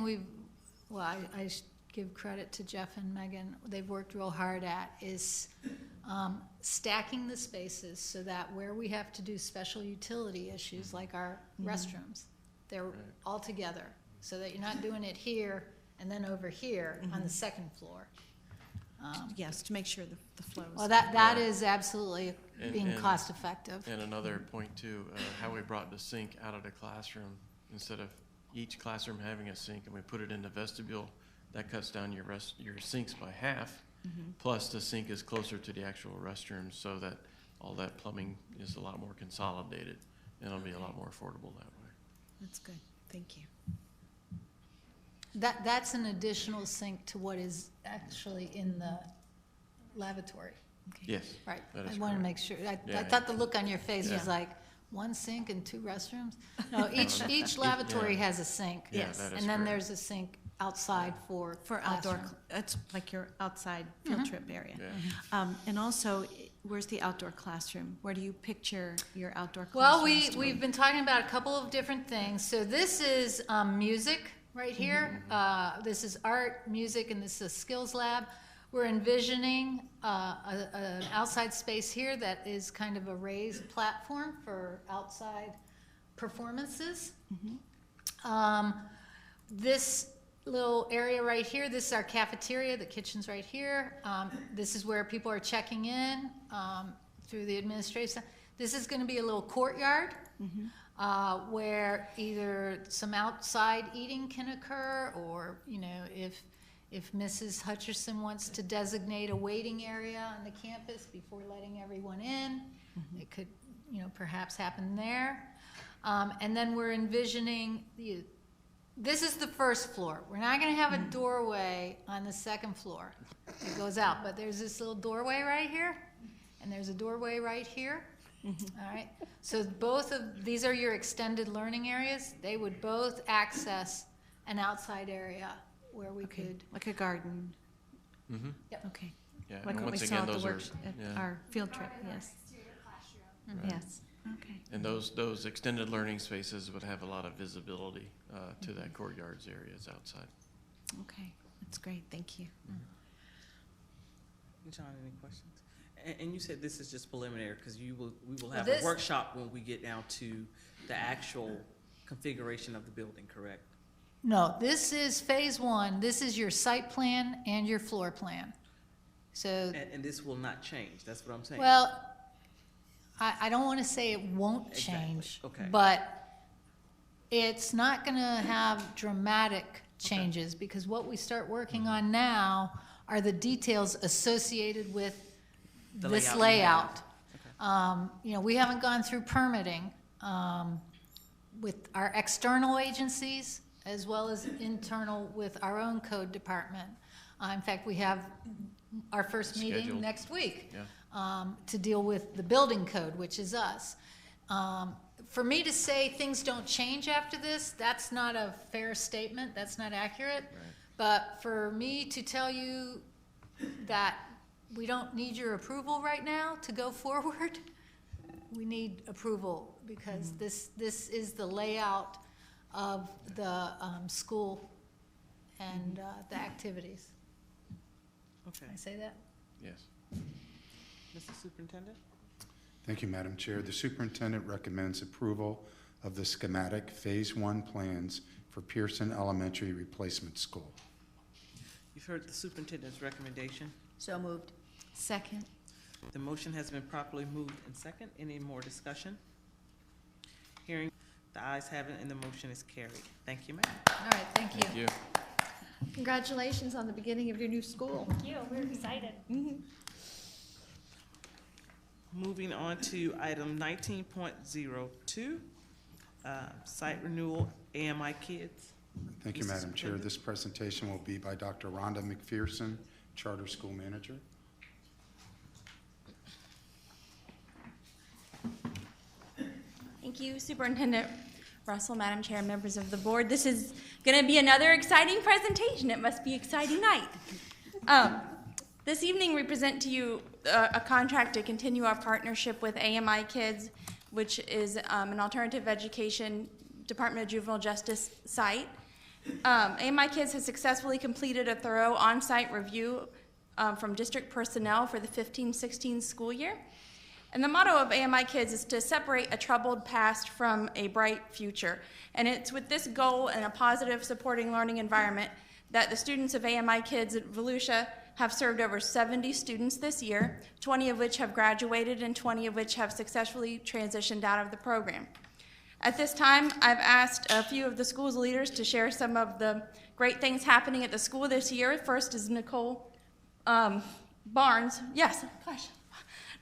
I give credit to Jeff and Megan, they've worked real hard at is stacking the spaces so that where we have to do special utility issues like our restrooms, they're all together so that you're not doing it here and then over here on the second floor.
Yes, to make sure the flow is.
Well, that is absolutely being cost effective.
And another point too, how we brought the sink out of the classroom instead of each classroom having a sink, and we put it in the vestibule. That cuts down your sinks by half. Plus, the sink is closer to the actual restrooms, so that all that plumbing is a lot more consolidated, and it'll be a lot more affordable that way.
That's good. Thank you.
That's an additional sink to what is actually in the lavatory.
Yes.
Right.
that is
I want to
correct.
make sure. I
Yeah,
thought the look on your face
yeah.
was like, one sink and 2 restrooms? No, each lavatory
yeah.
has a sink.
Yeah,
Yes.
that is
And then
correct.
there's a sink outside for
outdoor,
classroom.
it's like your outside field trip area.
Yeah.
And also, where's the outdoor classroom? Where do you picture your outdoor
Well,
classrooms?
we've been talking about a couple of different things. So this is music right here. This is art, music, and this is a skills lab. We're envisioning an outside space here that is kind of a raised platform for outside performances. This little area right here, this is our cafeteria, the kitchen's right here. This is where people are checking in through the administration. This is going to be a little courtyard where either some outside eating can occur, or, you know, if Mrs. Hutcherson wants to designate a waiting area on the campus before letting everyone in, it could, you know, perhaps happen there. And then we're envisioning this is the first floor. We're not going to have a doorway on the second floor. It goes out, but there's this little doorway right here, and there's a doorway right here. All right. So both of these are your extended learning areas. They would both access an outside area where we could,
like a garden.
Yep.
Okay.
Yeah,
Like
and
what we
once
saw
again,
at the
those are
works at
yeah.
our field trip. Yes.
Right.
Yes. Okay.
And those extended learning spaces would have a lot of visibility to that courtyards areas outside.
Okay. That's great. Thank you.
John, any questions? And you said this is just preliminary, because we will have
This-
a workshop when we get down to the actual configuration of the building, correct?
no, this is phase 1. This is your site plan and your floor plan. So,
And this will not change, that's what I'm saying?
well, I don't want to say it won't
Exactly.
change,
Okay.
but it's not going to have dramatic changes, because what we start working on now are the details associated with
The
this
layout
layout. You know, we haven't gone through permitting with our external agencies as well as internal with our own code department. In fact, we have our first meeting
Scheduled.
next week
Yeah.
to deal with the building code, which is us. For me to say things don't change after this, that's not a fair statement. That's not accurate. But for me to tell you that we don't need your approval right now to go forward, we need approval, because this is the layout of the school and the activities.
Okay.
Can I say that?
Yes.
Mr. Superintendent?
Thank you, Madam Chair. The superintendent recommends approval of the schematic Phase 1 plans for Pearson Elementary Replacement School.
You've heard the superintendent's recommendation.
So moved.
Second.
The motion has been properly moved and second. Any more discussion? Hearing the ayes have it and the motion is carried. Thank you, ma'am.
All right, thank you.
Thank you.
Congratulations on the beginning of your new school.
Thank you. We're excited.
Moving on to item 19.02, site renewal, AMI Kids.
Thank you,
Mrs.
Madam Chair.
Superintendent.
This presentation will be by Dr. Rhonda McPherson, Charter School Manager.
Thank you, Superintendent Russell, Madam Chair, members of the board. This is going to be another exciting presentation. It must be an exciting night. This evening we present to you a contract to continue our partnership with AMI Kids, which is an alternative education Department of Juvenile Justice site. AMI Kids has successfully completed a thorough on-site review from district personnel for the 15-16 school year. And the motto of AMI Kids is to separate a troubled past from a bright future. And it's with this goal and a positive supporting learning environment that the students of AMI Kids at Volusia have served over 70 students this year, 20 of which have graduated and 20 of which have successfully transitioned out of the program. At this time, I've asked a few of the school's leaders to share some of the great things happening at the school this year. First is Nicole Barnes. Yes, gosh.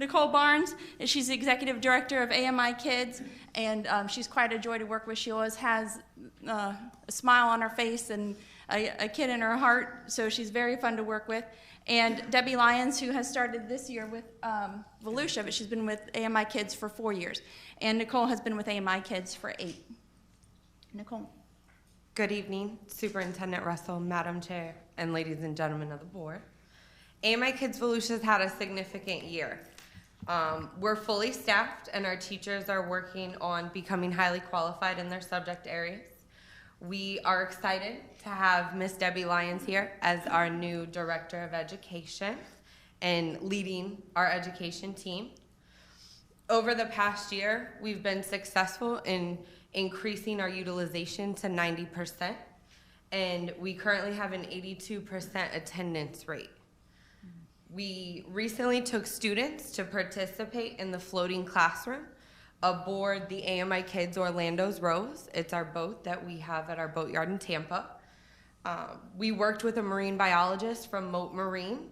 Nicole Barnes, she's the executive director of AMI Kids, and she's quite a joy to work with. She always has a smile on her face and a kid in her heart, so she's very fun to work with. And Debbie Lyons, who has started this year with Volusia, but she's been with AMI Kids for 4 years. And Nicole has been with AMI Kids for 8. Nicole.
Good evening, Superintendent Russell, Madam Chair, and ladies and gentlemen of the board. AMI Kids Volusia has had a significant year. We're fully staffed and our teachers are working on becoming highly qualified in their subject areas. We are excited to have Miss Debbie Lyons here as our new Director of Education and leading our education team. Over the past year, we've been successful in increasing our utilization to 90%, and we currently have an 82% attendance rate. We recently took students to participate in the floating classroom aboard the AMI Kids Orlando's Rose. It's our boat that we have at our boatyard in Tampa. We worked with a marine biologist from Moat Marine,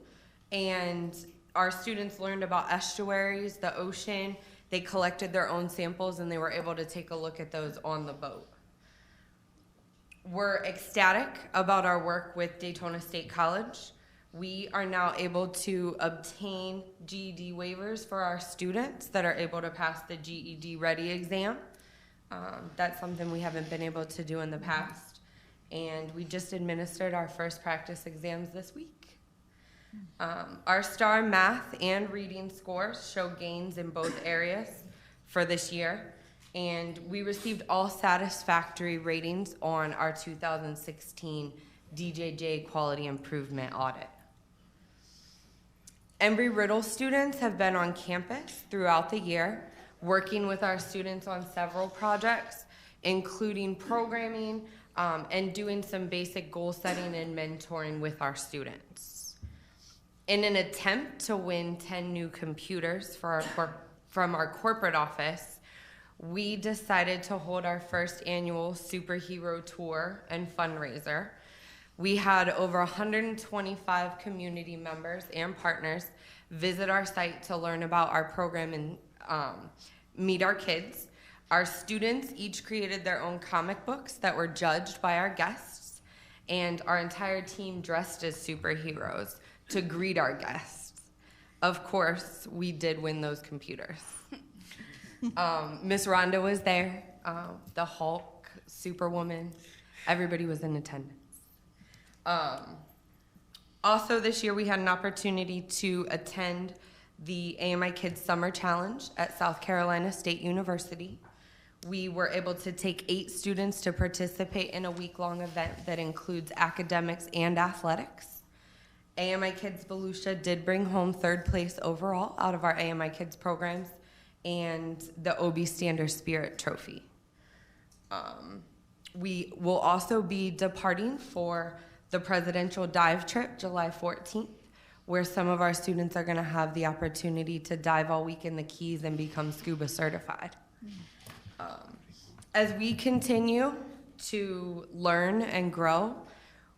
and our students learned about estuaries, the ocean. They collected their own samples, and they were able to take a look at those on the boat. We're ecstatic about our work with Daytona State College. We are now able to obtain GED waivers for our students that are able to pass the GED Ready exam. That's something we haven't been able to do in the past. And we just administered our first practice exams this week. Our STAR math and reading scores show gains in both areas for this year. And we received all satisfactory ratings on our 2016 DJJ Quality Improvement Audit. Embry-Riddle students have been on campus throughout the year, working with our students on several projects, including programming and doing some basic goal setting and mentoring with our students. In an attempt to win 10 new computers for from our corporate office, we decided to hold our first annual superhero tour and fundraiser. We had over 125 community members and partners visit our site to learn about our program and meet our kids. Our students each created their own comic books that were judged by our guests, and our entire team dressed as superheroes to greet our guests. Of course, we did win those computers. Miss Rhonda was there, the Hulk, Superwoman, everybody was in attendance. Also this year we had an opportunity to attend the AMI Kids Summer Challenge at South Carolina State University. We were able to take 8 students to participate in a week-long event that includes academics and athletics. AMI Kids Volusia did bring home 3rd place overall out of our AMI Kids programs and the OB Standard Spirit Trophy. We will also be departing for the presidential dive trip July 14th, where some of our students are going to have the opportunity to dive all week in the Keys and become scuba certified. As we continue to learn and grow,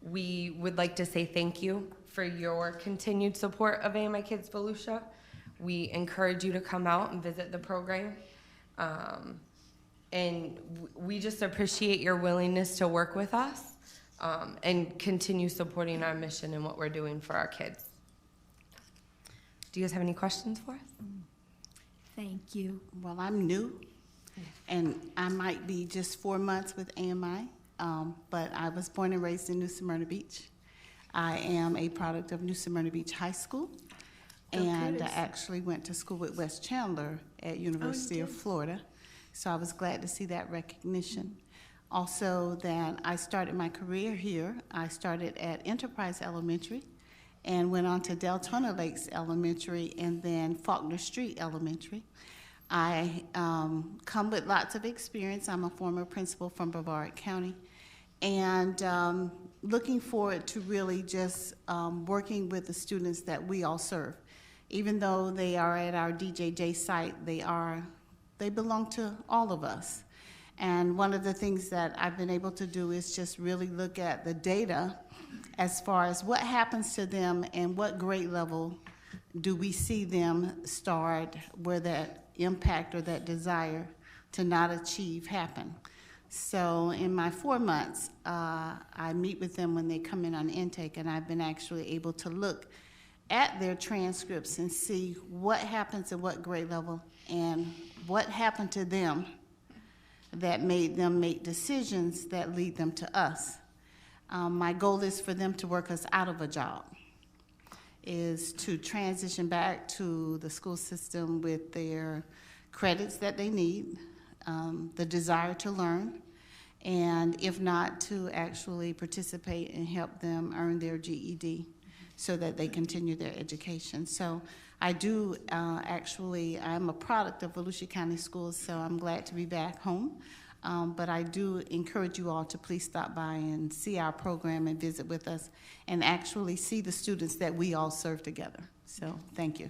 we would like to say thank you for your continued support of AMI Kids Volusia. We encourage you to come out and visit the program. And we just appreciate your willingness to work with us and continue supporting our mission and what we're doing for our kids. Do you guys have any questions for us?
Thank you. Well, I'm new, and I might be just 4 months with AMI, but I was born and raised in New Smyrna Beach. I am a product of New Smyrna Beach High School, and I actually went to school with Wes Chandler at University of Florida, so I was glad to see that recognition. Also, that I started my career here. I started at Enterprise Elementary and went on to Deltona Lakes Elementary and then Faulkner Street Elementary. I come with lots of experience. I'm a former principal from Brevard County. And looking forward to really just working with the students that we all serve. Even though they are at our DJJ site, they belong to all of us. And one of the things that I've been able to do is just really look at the data as far as what happens to them and what grade level do we see them start where that impact or that desire to not achieve happen. So in my 4 months, I meet with them when they come in on intake, and I've been actually able to look at their transcripts and see what happens at what grade level and what happened to them that made them make decisions that lead them to us. My goal is for them to work us out of a job, is to transition back to the school system with their credits that they need, the desire to learn, and if not, to actually participate and help them earn their GED so that they continue their education. So I do I'm a product of Volusia County Schools, so I'm glad to be back home. But I do encourage you all to please stop by and see our program and visit with us and actually see the students that we all serve together. So thank you.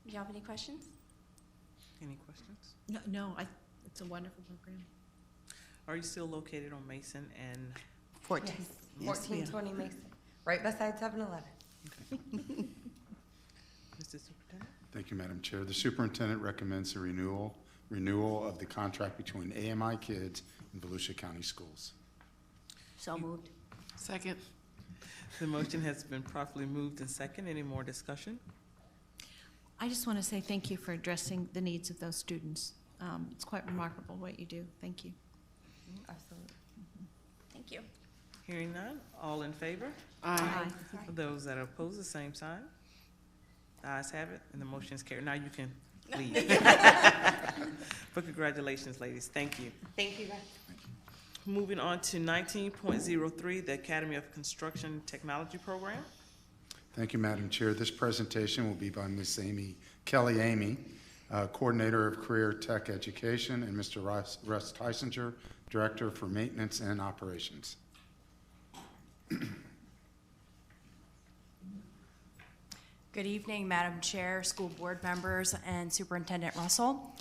Do you have any questions?
Any questions?
No, it's a wonderful program.
Are you still located on Mason and
14?
Yes, 1420 Mason, right beside 7-Eleven.
Mr. Superintendent?
Thank you, Madam Chair. The superintendent recommends a renewal of the contract between AMI Kids and Volusia County Schools.
So moved.
Second.
The motion has been properly moved and second. Any more discussion?
I just want to say thank you for addressing the needs of those students. It's quite remarkable what you do. Thank you.
Absolutely.
Thank you.
Hearing none, all in favor?
Aye.
For those that are opposed, the same sign. The ayes have it, and the motion is carried. Now you can leave. But congratulations, ladies. Thank you.
Thank you, guys.
Moving on to 19.03, the Academy of Construction Technology Program.
Thank you, Madam Chair. This presentation will be by Ms. Kelly Amy, Coordinator of Career Tech Education, and Mr. Russ Tysinger, Director for Maintenance and Operations.
Good evening, Madam Chair, school board members, and Superintendent Russell.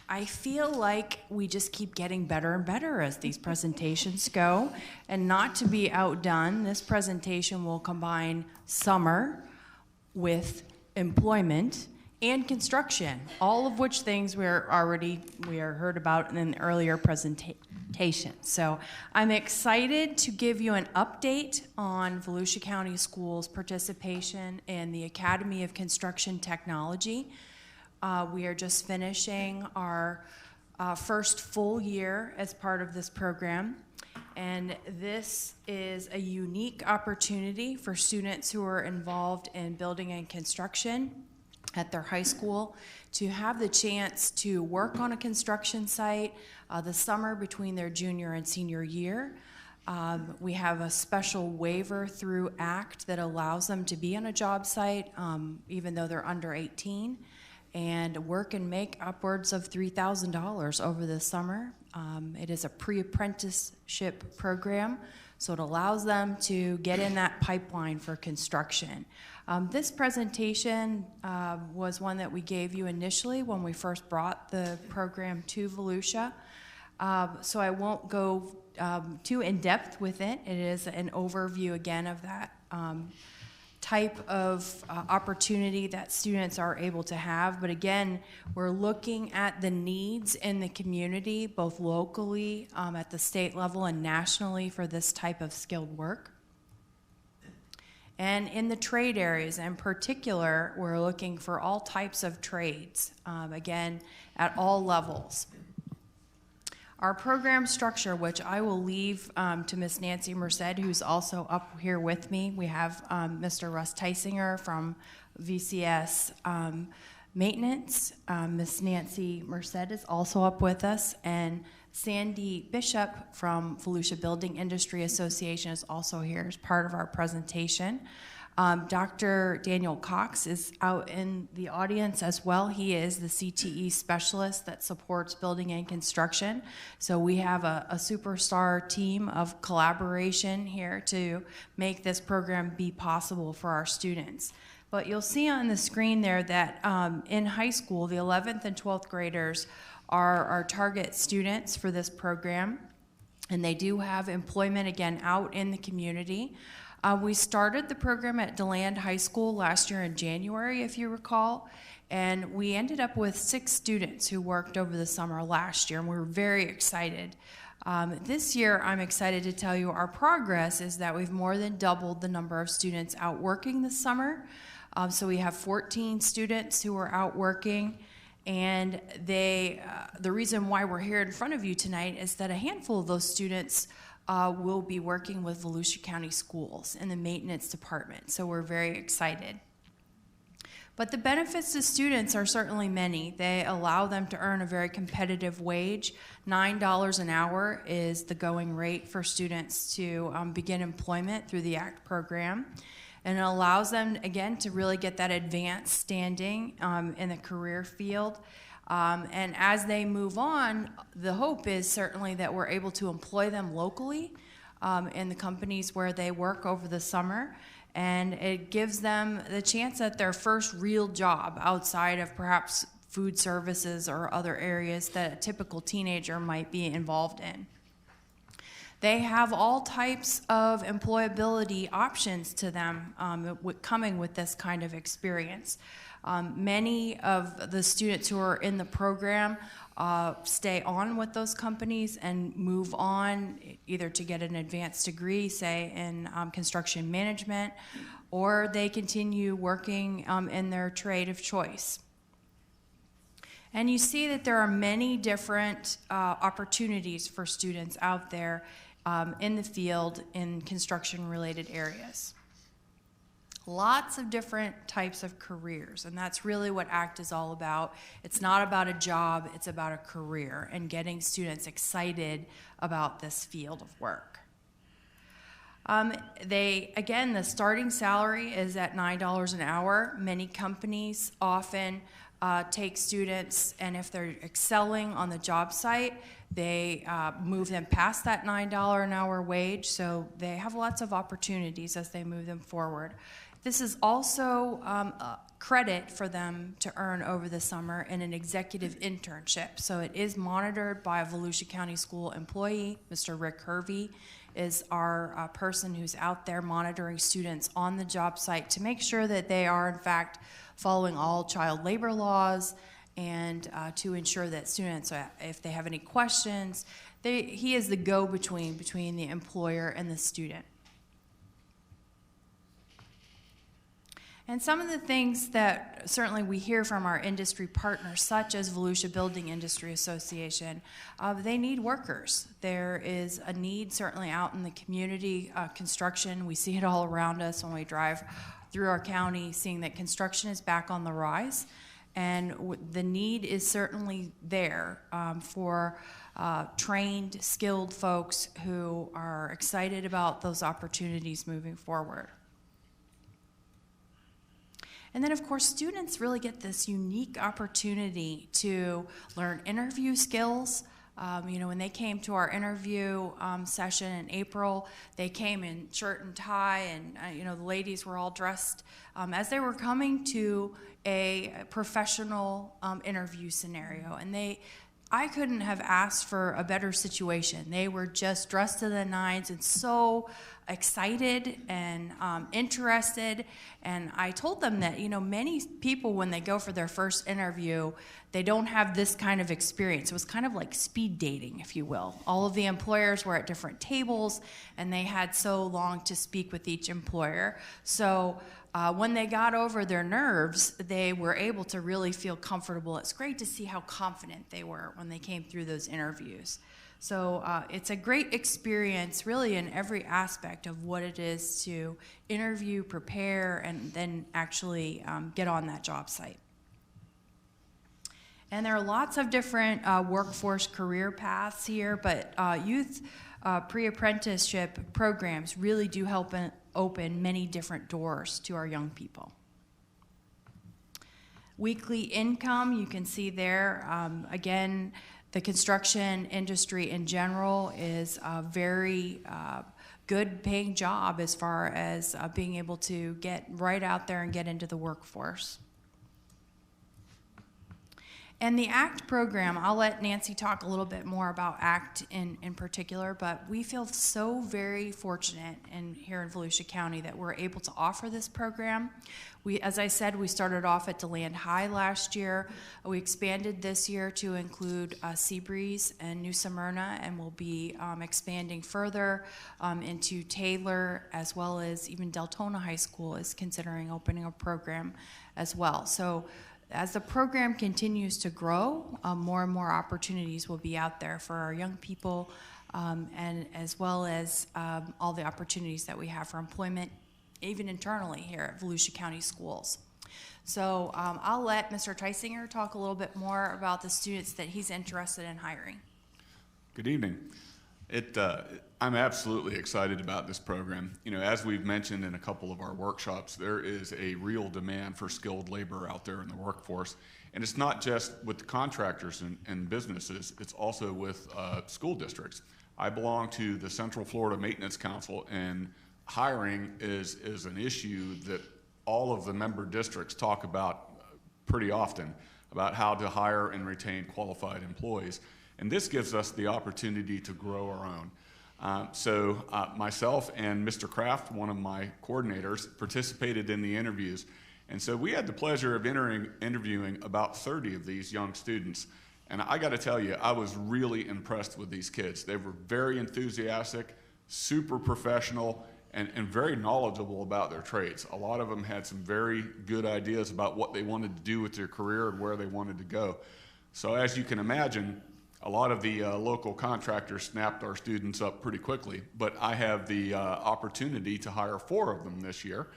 I feel like we just keep getting better and better as these presentations go. And not to be outdone, this presentation will combine summer with employment and construction, all of which things we are heard about in an earlier presentation. So I'm excited to give you an update on Volusia County Schools' participation in the Academy of Construction Technology. We are just finishing our first full year as part of this program, and this is a unique opportunity for students who are involved in building and construction at their high school to have the chance to work on a construction site the summer between their junior and senior year. We have a special waiver through ACT that allows them to be on a job site even though they're under 18, and work and make upwards of $3,000 over the summer. It is a pre-apprenticeship program, so it allows them to get in that pipeline for construction. This presentation was one that we gave you initially when we first brought the program to Volusia, so I won't go too in-depth with it. It is an overview again of that type of opportunity that students are able to have. But again, we're looking at the needs in the community, both locally at the state level and nationally for this type of skilled work. And in the trade areas in particular, we're looking for all types of trades, again, at all levels. Our program structure, which I will leave to Ms. Nancy Merced, who's also up here with me. We have Mr. Russ Tysinger from VCS Maintenance. Ms. Nancy Merced is also up with us, and Sandy Bishop from Volusia Building Industry Association is also here as part of our presentation.
Dr. Daniel Cox is out in the audience as well. He is the CTE specialist that supports building and construction. So we have a superstar team of collaboration here to make this program be possible for our students. But you'll see on the screen there that in high school, the 11th and 12th graders are our target students for this program. And they do have employment, again, out in the community. We started the program at DeLand High School last year in January, if you recall, and we ended up with 6 students who worked over the summer last year, and we were very excited. This year, I'm excited to tell you our progress is that we've more than doubled the number of students out working this summer. So we have 14 students who are out working, and the reason why we're here in front of you tonight is that a handful of those students will be working with Volusia County Schools in the maintenance department, so we're very excited. But the benefits to students are certainly many. They allow them to earn a very competitive wage. $9 an hour is the going rate for students to begin employment through the ACT program. And it allows them, again, to really get that advanced standing in the career field. And as they move on, the hope is certainly that we're able to employ them locally in the companies where they work over the summer. And it gives them the chance at their first real job outside of perhaps food services or other areas that a typical teenager might be involved in. They have all types of employability options to them coming with this kind of experience. Many of the students who are in the program stay on with those companies and move on either to get an advanced degree, say in construction management, or they continue working in their trade of choice. And you see that there are many different opportunities for students out there in the field in construction-related areas. Lots of different types of careers, and that's really what ACT is all about. It's not about a job, it's about a career and getting students excited about this field of work. Again, the starting salary is at $9 an hour. Many companies often take students, and if they're excelling on the job site, they move them past that $9 an hour wage, so they have lots of opportunities as they move them forward. This is also a credit for them to earn over the summer in an executive internship. So it is monitored by a Volusia County School employee. Mr. Rick Hervey is our person who's out there monitoring students on the job site to make sure that they are, in fact, following all child labor laws, and to ensure that students, if they have any questions, he is the go-between between the employer and the student. And some of the things that certainly we hear from our industry partners, such as Volusia Building Industry Association, they need workers. There is a need certainly out in the community, construction. We see it all around us when we drive through our county, seeing that construction is back on the rise. And the need is certainly there for trained, skilled folks who are excited about those opportunities moving forward. And then, of course, students really get this unique opportunity to learn interview skills. When they came to our interview session in April, they came in shirt and tie, and the ladies were all dressed as they were coming to a professional interview scenario. And I couldn't have asked for a better situation. They were just dressed to the nines and so excited and interested. And I told them that, many people, when they go for their first interview, they don't have this kind of experience. It was kind of like speed dating, if you will. All of the employers were at different tables, and they had so long to speak with each employer. So when they got over their nerves, they were able to really feel comfortable. It's great to see how confident they were when they came through those interviews. So it's a great experience, really, in every aspect of what it is to interview, prepare, and then actually get on that job site. And there are lots of different workforce career paths here, but youth pre-apprenticeship programs really do help open many different doors to our young people. Weekly income, you can see there, again, the construction industry in general is a very good paying job as far as being able to get right out there and get into the workforce. And the ACT program, I'll let Nancy talk a little bit more about ACT in particular, but we feel so very fortunate here in Volusia County that we're able to offer this program. As I said, we started off at DeLand High last year. We expanded this year to include Seabreeze and New Smyrna, and we'll be expanding further into Taylor, as well as even Deltona High School is considering opening a program as well. So as the program continues to grow, more and more opportunities will be out there for our young people, and as well as all the opportunities that we have for employment, even internally here at Volusia County Schools. So I'll let Mr. Tysinger talk a little bit more about the students that he's interested in hiring.
Good evening. I'm absolutely excited about this program. You know, as we've mentioned in a couple of our workshops, there is a real demand for skilled labor out there in the workforce. And it's not just with the contractors and businesses, it's also with school districts. I belong to the Central Florida Maintenance Council, and hiring is an issue that all of the member districts talk about pretty often, about how to hire and retain qualified employees. And this gives us the opportunity to grow our own. So myself and Mr. Kraft, one of my coordinators, participated in the interviews. And so we had the pleasure of interviewing about 30 of these young students. And I got to tell you, I was really impressed with these kids. They were very enthusiastic, super professional, and very knowledgeable about their trades. A lot of them had some very good ideas about what they wanted to do with their career and where they wanted to go. So as you can imagine, a lot of the local contractors snapped our students up pretty quickly, but I have the opportunity to hire 4 of them this year.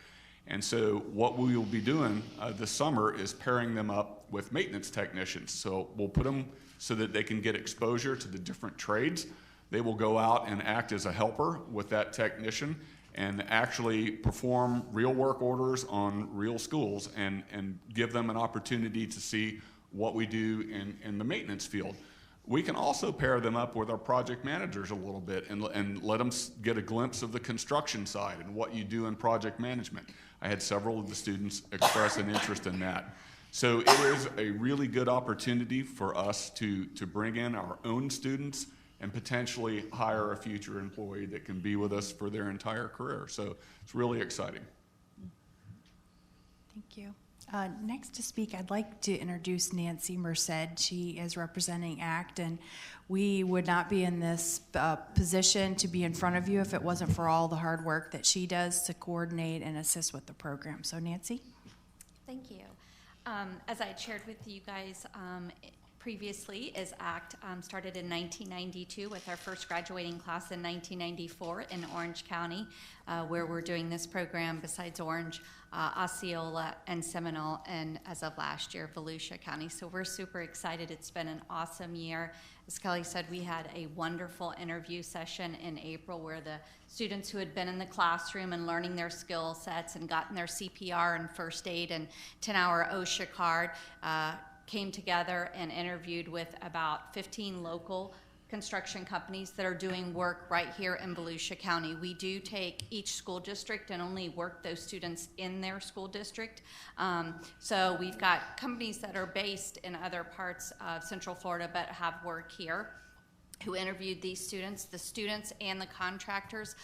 And so what we will be doing this summer is pairing them up with maintenance technicians. So we'll put them so that they can get exposure to the different trades. They will go out and act as a helper with that technician and actually perform real work orders on real schools and give them an opportunity to see what we do in the maintenance field. We can also pair them up with our project managers a little bit and let them get a glimpse of the construction side and what you do in project management. I had several of the students express an interest in that. So it is a really good opportunity for us to bring in our own students and potentially hire a future employee that can be with us for their entire career. So it's really exciting.
Thank you. Next to speak, I'd like to introduce Nancy Merced. She is representing ACT, and we would not be in this position to be in front of you if it wasn't for all the hard work that she does to coordinate and assist with the program. So Nancy?
Thank you. As I had shared with you guys previously, is ACT started in 1992 with our first graduating class in 1994 in Orange County, where we're doing this program besides Orange, Osceola, and Seminole, and as of last year, Volusia County. So we're super excited. It's been an awesome year. As Kelly said, we had a wonderful interview session in April where the students who had been in the classroom and learning their skill sets and gotten their CPR and first aid and 10-hour OSHA card came together and interviewed with about 15 local construction companies that are doing work right here in Volusia County. We do take each school district and only work those students in their school district. So we've got companies that are based in other parts of Central Florida but have work here who interviewed these students. The students and the contractors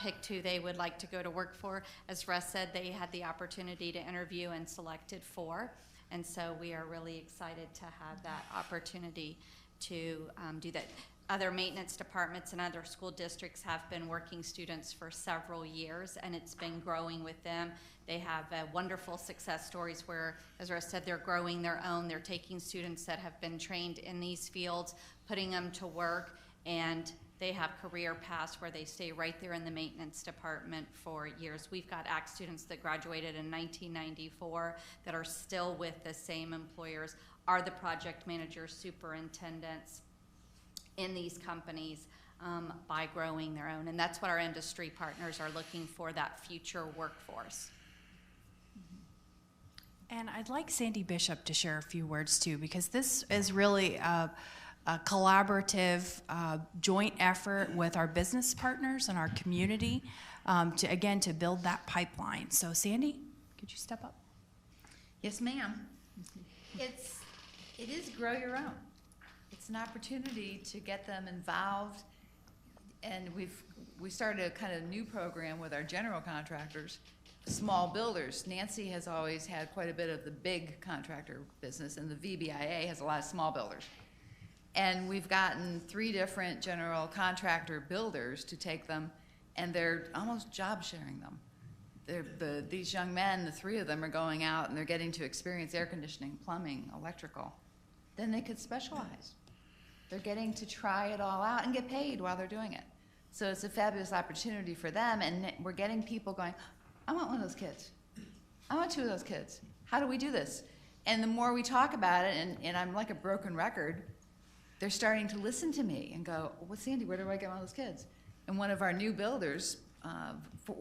picked who they would like to go to work for. As Russ said, they had the opportunity to interview and selected 4. And so we are really excited to have that opportunity to do that. Other maintenance departments and other school districts have been working students for several years, and it's been growing with them. They have wonderful success stories where, as Russ said, they're growing their own. They're taking students that have been trained in these fields, putting them to work, and they have career paths where they stay right there in the maintenance department for years. We've got ACT students that graduated in 1994 that are still with the same employers, are the project managers, superintendents in these companies, by growing their own. And that's what our industry partners are looking for, that future workforce.
And I'd like Sandy Bishop to share a few words too, because this is really a collaborative joint effort with our business partners and our community to build that pipeline. So Sandy, could you step up?
Yes, ma'am. It is grow your own. It's an opportunity to get them involved, and we started a kind of new program with our general contractors, small builders. Nancy has always had quite a bit of the big contractor business, and the VBIA has a lot of small builders. And we've gotten 3 different general contractor builders to take them, and they're almost job sharing them. These young men, the 3 of them, are going out and they're getting to experience air conditioning, plumbing, electrical. Then they could specialize. They're getting to try it all out and get paid while they're doing it. So it's a fabulous opportunity for them, and we're getting people going, I want one of those kids. I want 2 of those kids. How do we do this? And the more we talk about it, and I'm like a broken record, they're starting to listen to me and go, well, Sandy, where do I get one of those kids? And one of our new builders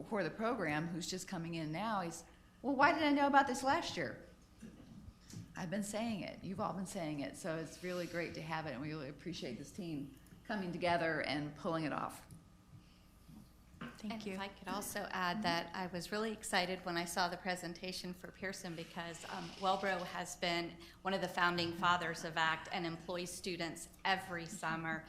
for the program, who's just coming in now, he's, well, why did I know about this last year? I've been saying it. You've all been saying it. So it's really great to have it, and we really appreciate this team coming together and pulling it off.
Thank you. If I could also add that I was really excited when I saw the presentation for Pearson, because Wellbro has been one of the founding fathers of ACT and employs students every summer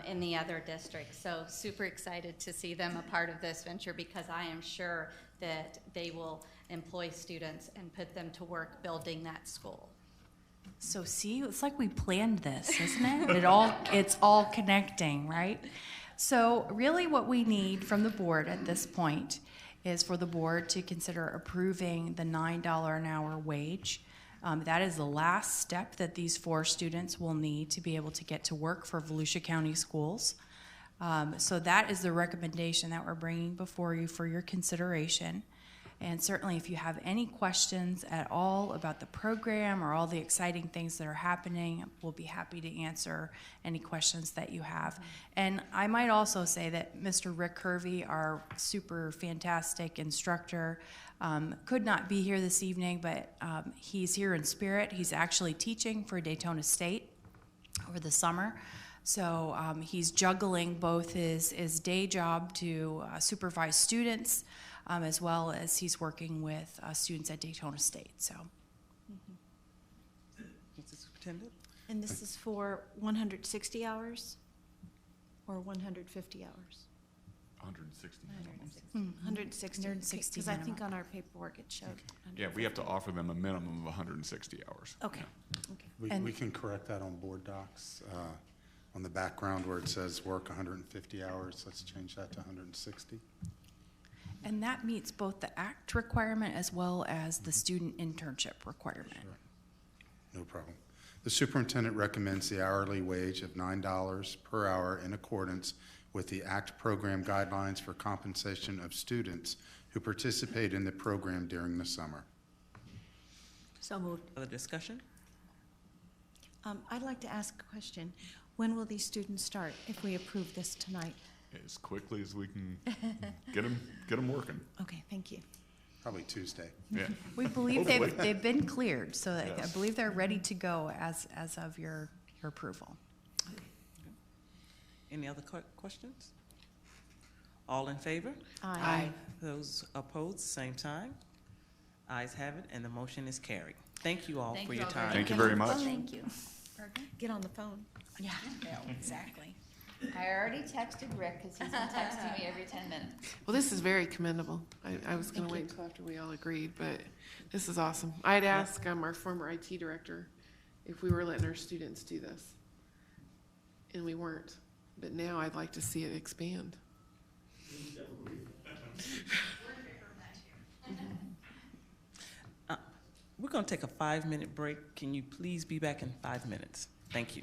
in the other districts. So super excited to see them a part of this venture, because I am sure that they will employ students and put them to work building that school.
So see, it's like we planned this, isn't it? It's all connecting, right? So really what we need from the board at this point is for the board to consider approving the $9 an hour wage. That is the last step that these 4 students will need to be able to get to work for Volusia County Schools. So that is the recommendation that we're bringing before you for your consideration. And certainly if you have any questions at all about the program or all the exciting things that are happening, we'll be happy to answer any questions that you have. And I might also say that Mr. Rick Hervey, our super fantastic instructor, could not be here this evening, but he's here in spirit. He's actually teaching for Daytona State over the summer. So he's juggling both his day job to supervise students, as well as he's working with students at Daytona State. So,
Mr. Superintendent?
And this is for 160 hours or 150 hours?
160.
160, because I think on our paperwork it showed.
Yeah, we have to offer them a minimum of 160 hours.
Okay.
Yeah.
We can correct that on board docs. On the background where it says work 150 hours, let's change that to 160.
and that meets both the ACT requirement as well as the student internship requirement.
Sure. No problem. The superintendent recommends the hourly wage of $9 per hour in accordance with the ACT program guidelines for compensation of students who participate in the program during the summer.
So moved.
Other discussion?
I'd like to ask a question. When will these students start if we approve this tonight?
As quickly as we can get them working.
Okay, thank you.
Probably Tuesday.
Yeah.
We believe they've been cleared, so that
Yes.
I believe they're ready to go as of your approval.
Any other questions? All in favor?
Aye.
Aye.
Those opposed, same sign. Ayes have it, and the motion is carried. Thank you all for your time.
Thank you very much.
Thank you.
Get on the phone.
Yeah, exactly.
I already texted Rick because he's been texting me every 10 minutes.
Well, this is very commendable. I was going to wait until after we all agreed, but this is awesome. I'd ask our former IT director if we were letting our students do this, and we weren't. But now I'd like to see it expand.
We're going to take a 5-minute break. Can you please be back in 5 minutes? Thank you.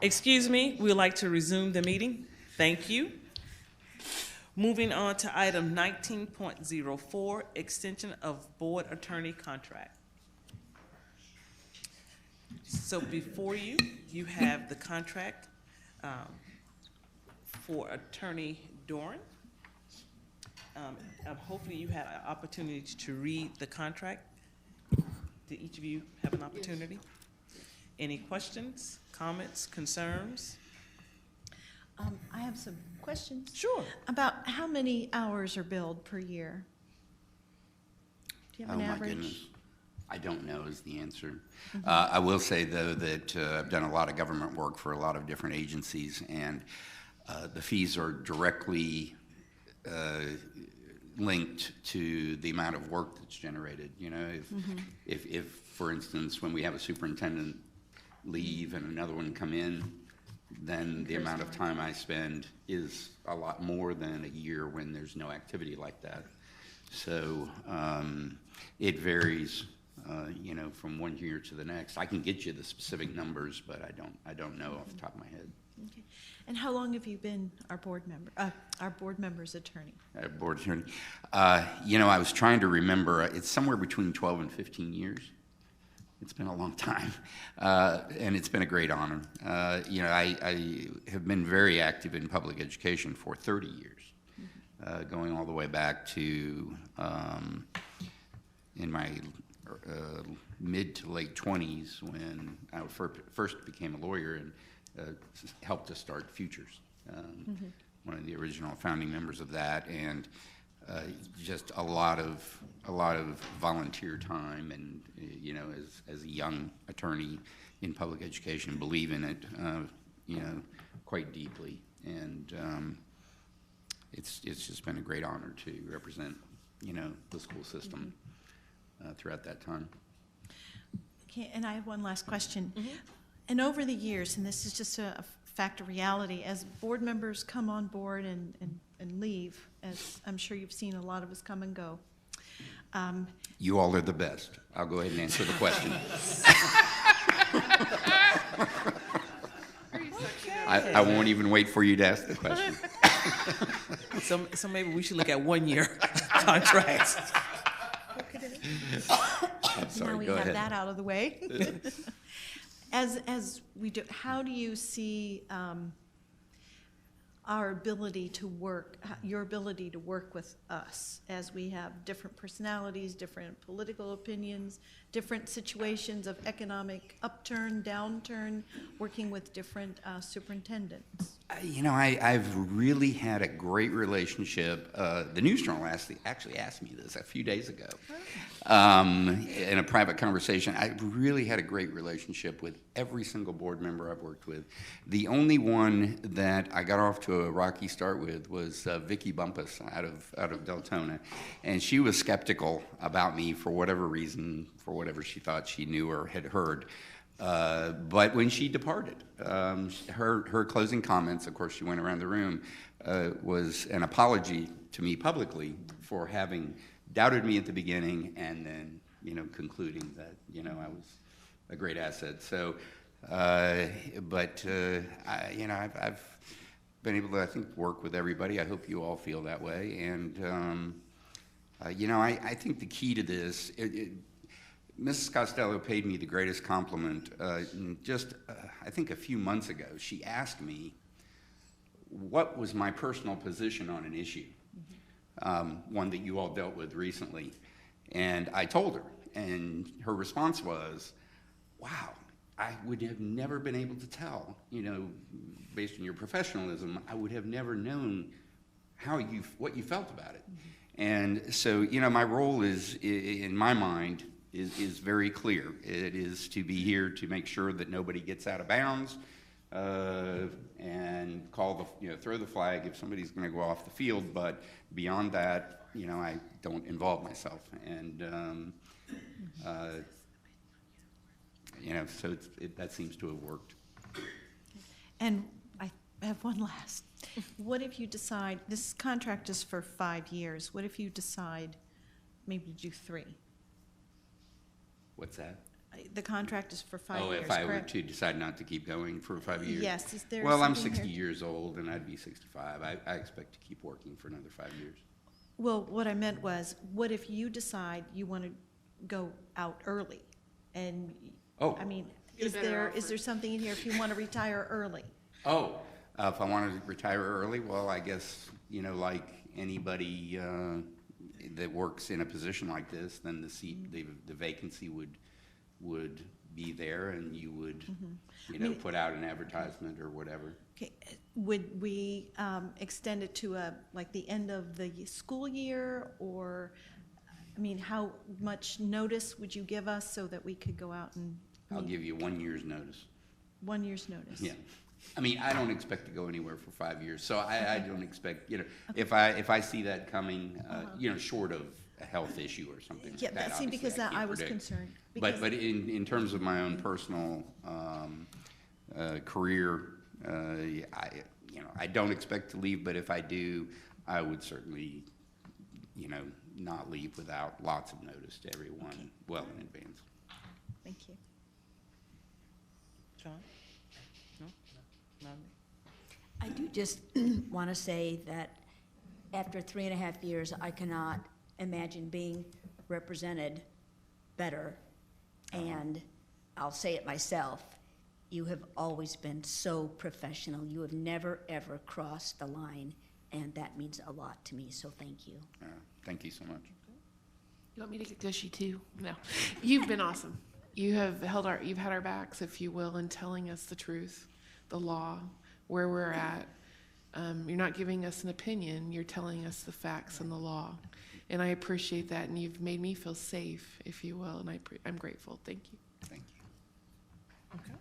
Excuse me, we would like to resume the meeting. Thank you. Moving on to item 19.04, extension of board attorney contract. So before you, you have the contract for Attorney Doran. Hopefully you had an opportunity to read the contract. Did each of you have an opportunity? Any questions, comments, concerns?
I have some questions.
Sure.
About how many hours are billed per year? Do you have an average?
Oh, my goodness. I don't know is the answer. I will say, though, that I've done a lot of government work for a lot of different agencies, and the fees are directly linked to the amount of work that's generated. You know, if for instance, when we have a superintendent leave and another one come in, then the amount of time I spend is a lot more than a year when there's no activity like that. So it varies, you know, from one year to the next. I can get you the specific numbers, but I don't know off the top of my head.
Okay. And how long have you been our board member's attorney?
Board attorney. You know, I was trying to remember. It's somewhere between 12 and 15 years. It's been a long time, and it's been a great honor. You know, I have been very active in public education for 30 years, going all the way back to in my mid to late 20s when I first became a lawyer and helped to start Futures, one of the original founding members of that, and just a lot of volunteer time, and you know, as a young attorney in public education, believe in it, you know, quite deeply, and it's just been a great honor to represent, you know, the school system throughout that time.
Okay, and I have one last question. And over the years, and this is just a fact of reality, as board members come on board and leave, as I'm sure you've seen a lot of us come and go.
You all are the best. I'll go ahead and answer the question. I won't even wait for you to ask the question.
So maybe we should look at 1 year contracts.
I'm sorry,
now we
go
have
ahead.
that out of the way. As we do, how do you see our ability to work, your ability to work with us, as we have different personalities, different political opinions, different situations of economic upturn, downturn, working with different superintendents?
You know, I've really had a great relationship. The News Journal actually asked me this a few days ago in a private conversation. I really had a great relationship with every single board member I've worked with. The only one that I got off to a rocky start with was Vicki Bumpus out of Deltona, and she was skeptical about me for whatever reason, for whatever she thought she knew or had heard. But when she departed, her closing comments, of course, she went around the room, was an apology to me publicly for having doubted me at the beginning and then, you know, concluding that, you know, I was a great asset. So, you know, I've been able to, I think, work with everybody. I hope you all feel that way. And, you know, I think the key to this, Mrs. Costello paid me the greatest compliment just, I think, a few months ago. She asked me what was my personal position on an issue, one that you all dealt with recently. And I told her, and her response was, wow, I would have never been able to tell, you know, based on your professionalism, I would have never known what you felt about it. And so, you know, my role is, in my mind, is very clear. It is to be here to make sure that nobody gets out of bounds and throw the flag if somebody's going to go off the field. But beyond that, you know, I don't involve myself. And you know, so that seems to have worked.
And I I have one last. What if you decide, this contract is for 5 years, what if you decide maybe to do 3?
What's that?
The contract is for 5
Oh,
years,
if I were
correct?
to decide not to keep going for 5 years?
Yes, is there
Well, I'm
something
60
here?
years old, and I'd be 65. I expect to keep working for another 5 years.
Well, what I meant was, what if you decide you want to go out early? And,
Oh.
I mean,
Get a
is
better
there
offer.
something in here if you want to retire early?
Oh, if I wanted to retire early, well, I guess, like anybody that works in a position like this, then the seat, the vacancy would be there, and you would,
I mean-
put out an advertisement or whatever.
Okay, would we extend it to like the end of the school year, or, I mean, how much notice would you give us so that we could go out and
I'll
meet?
give you 1 year's notice.
1 year's notice?
Yeah. I mean, I don't expect to go anywhere for 5 years, so I don't expect, if I see that coming, short of a health issue or something
Yeah,
like that.
see, because
obviously,
I
can't
was
predict.
concerned.
But
because-
in terms of my own personal career, I don't expect to leave, but if I do, I would certainly, not leave without lots of notice to everyone well in advance.
Thank you.
John? No? None?
I do just want to say that after 3.5 years, I cannot imagine being represented better. And I'll say it myself, you have always been so professional. You have never, ever crossed the line, and that means a lot to me, so thank you.
Thank you so much.
You want me to get gushy too? No. You've been awesome. You've had our backs, if you will, in telling us the truth, the law, where we're at. You're not giving us an opinion, you're telling us the facts and the law. And I appreciate that, and you've made me feel safe, if you will, and I'm grateful. Thank you.
Thank you.
Okay.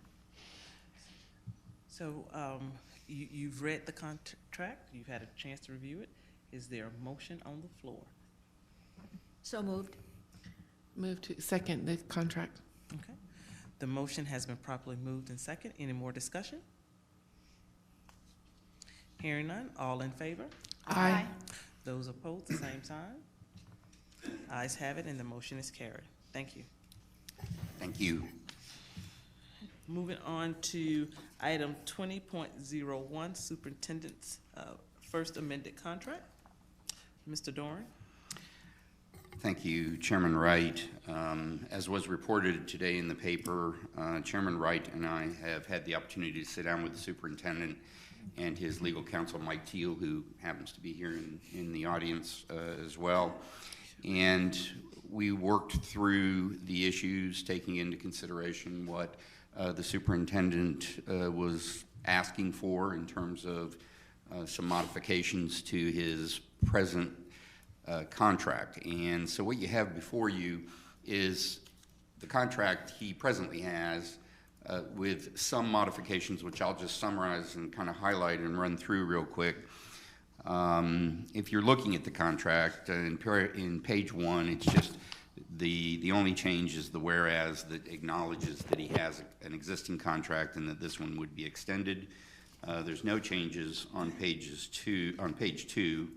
So, you've read the contract, you've had a chance to review it. Is there a motion on the floor?
So moved.
Move to second the contract.
Okay. The motion has been properly moved and second. Any more discussion? Hearing none, all in favor?
Aye.
Those opposed, the same sign. Ayes have it, and the motion is carried. Thank you.
Thank you.
Moving on to item 20.01, Superintendent's first amended contract. Mr. Doran.
Thank you, Chairman Wright. As was reported today in the paper, Chairman Wright and I have had the opportunity to sit down with the superintendent and his legal counsel, Mike Teal, who happens to be here in the audience as well. And we worked through the issues, taking into consideration what the superintendent was asking for in terms of some modifications to his present contract. And so what you have before you is the contract he presently has with some modifications, which I'll just summarize and kind of highlight and run through real quick. If you're looking at the contract, in page 1, it's just the only change is the whereas that acknowledges that he has an existing contract and that this one would be extended. There's no changes on page 2.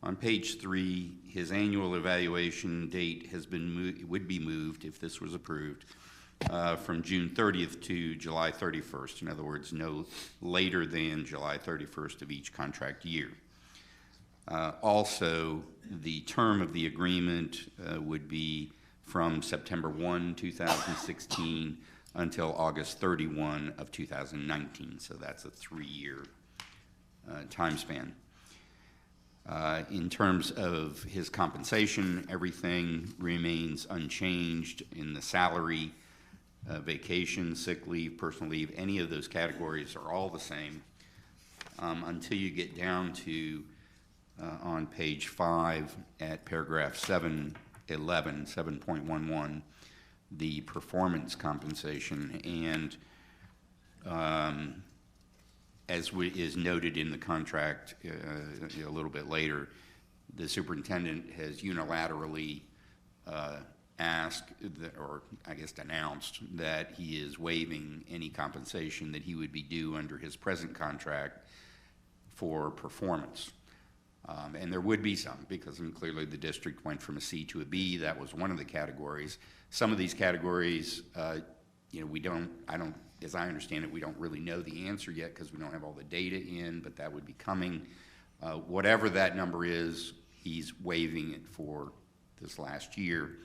On page 3, his annual evaluation date would be moved, if this was approved, from June 30th to July 31st. In other words, no later than July 31st of each contract year. Also, the term of the agreement would be from September 1, 2016 until August 31 of 2019. So that's a 3-year time span. In terms of his compensation, everything remains unchanged in the salary, vacation, sick leave, personal leave. Any of those categories are all the same until you get down to on page 5 at paragraph 7.11, the performance compensation. And as is noted in the contract a little bit later, the superintendent has unilaterally asked, or I guess announced, that he is waiving any compensation that he would be due under his present contract for performance. And there would be some, because clearly the district went from a C to a B. That was one of the categories. Some of these categories, as I understand it, we don't really know the answer yet because we don't have all the data in, but that would be coming. Whatever that number is, he's waiving it for this last year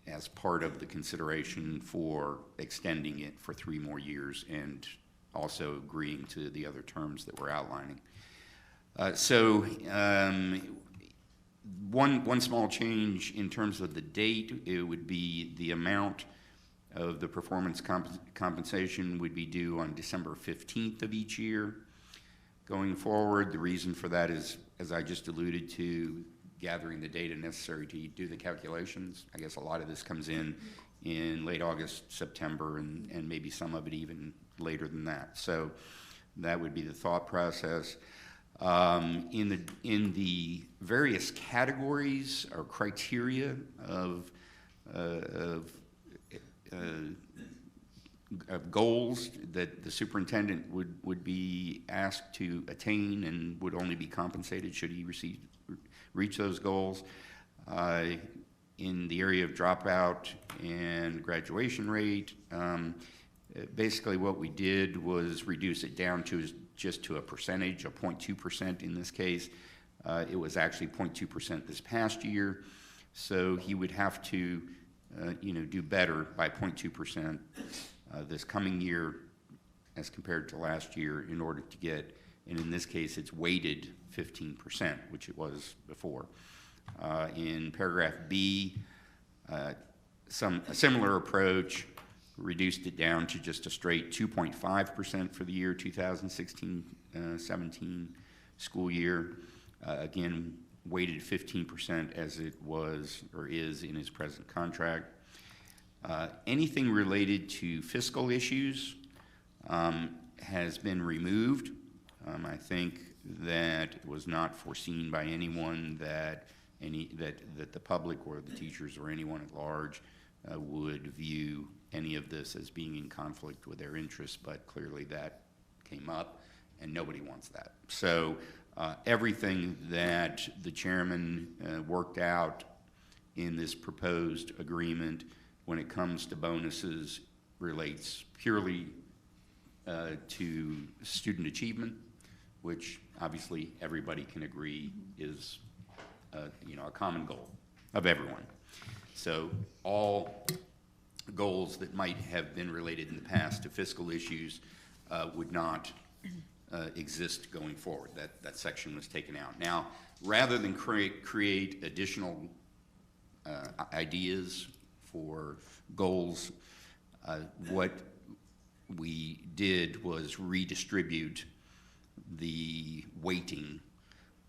as part of the consideration for extending it for 3 more years and also agreeing to the other terms that we're outlining. One small change in terms of the date, it would be the amount of the performance compensation would be due on December 15th of each year. Going forward, the reason for that is, as I just alluded to, gathering the data necessary to do the calculations. I guess a lot of this comes in late August, September, and maybe some of it even later than that. So that would be the thought process. In the various categories or criteria of goals that the superintendent would be asked to attain and would only be compensated should he reach those goals. In the area of dropout and graduation rate, basically what we did was reduce it down to just to a percentage, of 0.2% in this case. It was actually 0.2% this past year, so he would have to do better by 0.2% this coming year as compared to last year in order to get, and in this case it's weighted 15%, which it was before. In paragraph B, a similar approach, reduced it down to just a straight 2.5% for the year 2016-17 school year. Again, weighted 15% as it was or is in his present contract. Anything related to fiscal issues has been removed. I think that it was not foreseen by anyone that the public or the teachers or anyone at large would view any of this as being in conflict with their interests, but clearly that came up and nobody wants that. So everything that the chairman worked out in this proposed agreement when it comes to bonuses relates purely to student achievement, which obviously everybody can agree is a common goal of everyone. So all goals that might have been related in the past to fiscal issues would not exist going forward. That section was taken out. Now, rather than create additional ideas for goals, what we did was redistribute the weighting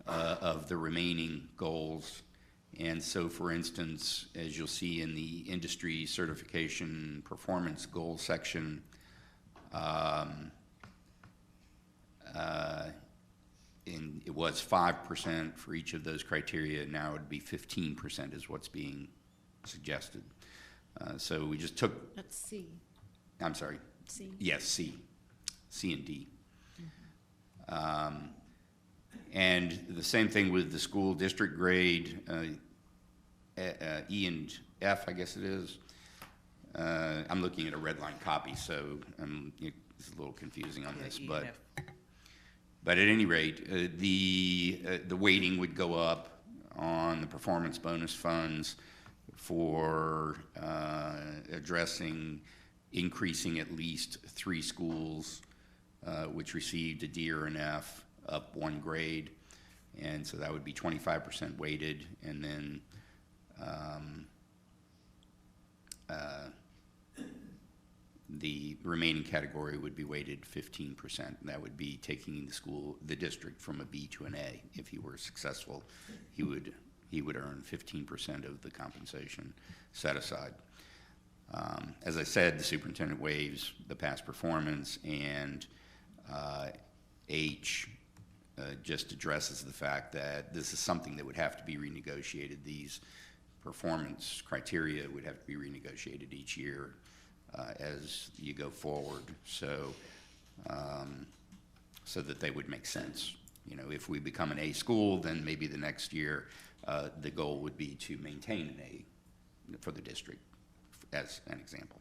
of the remaining goals. And so, for instance, as you'll see in the industry certification performance goal section, it was 5% for each of those criteria. Now it would be 15% is what's being suggested. So we just took...
That's C.
I'm sorry.
C?
Yes, C. C and D. And the same thing with the school district grade, E and F, I guess it is. I'm looking at a red line copy, so it's a little confusing on this. But at any rate, the weighting would go up on the performance bonus funds for increasing at least 3 schools which received a D or an F up 1 grade, and so that would be 25% weighted, and then the remaining category would be weighted 15%, and that would be taking the district from a B to an A. If he were successful, he would earn 15% of the compensation set aside. As I said, the superintendent waives the past performance, and H just addresses the fact that this is something that would have to be renegotiated. These performance criteria would have to be renegotiated each year as you go forward, so so that they would make sense. You know, if we become an A school, then maybe the next year the goal would be to maintain an A for the district, as an example.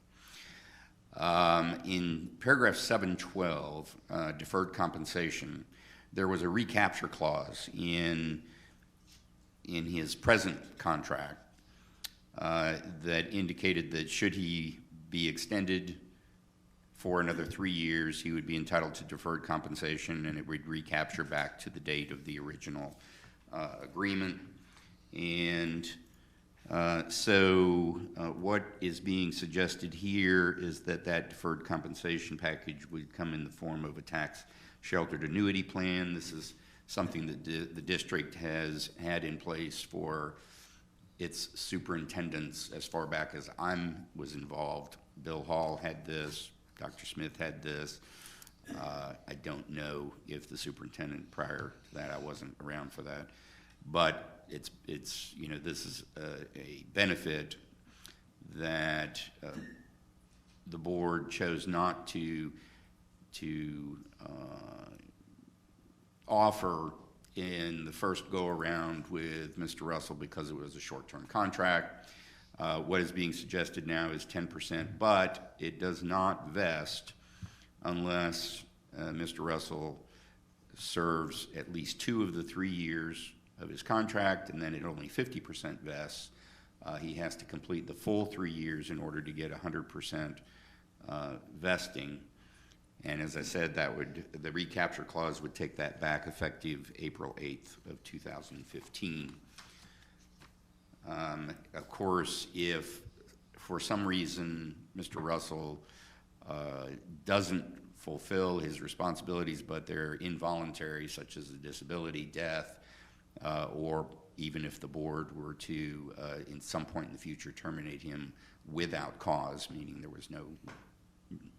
In paragraph 712, deferred compensation, there was a recapture clause in his present contract that indicated that should he be extended for another 3 years, he would be entitled to deferred compensation, and it would recapture back to the date of the original agreement. And so what is being suggested here is that that deferred compensation package would come in the form of a tax-sheltered annuity plan. This is something that the district has had in place for its superintendents as far back as I was involved. Bill Hall had this, Dr. Smith had this. I don't know if the superintendent prior to that, I wasn't around for that, but it's you know, this is a benefit that the board chose not to offer in the first go around with Mr. Russell because it was a short-term contract. What is being suggested now is 10%, but it does not vest unless Mr. Russell serves at least 2 of the 3 years of his contract, and then it only 50% vests. He has to complete the full 3 years in order to get 100% vesting. And as I said, the recapture clause would take that back effective April 8th of 2015. Of course, if for some reason Mr. Russell doesn't fulfill his responsibilities, but they're involuntary, such as a disability, death, or even if the board were to, in some point in the future, terminate him without cause, meaning there was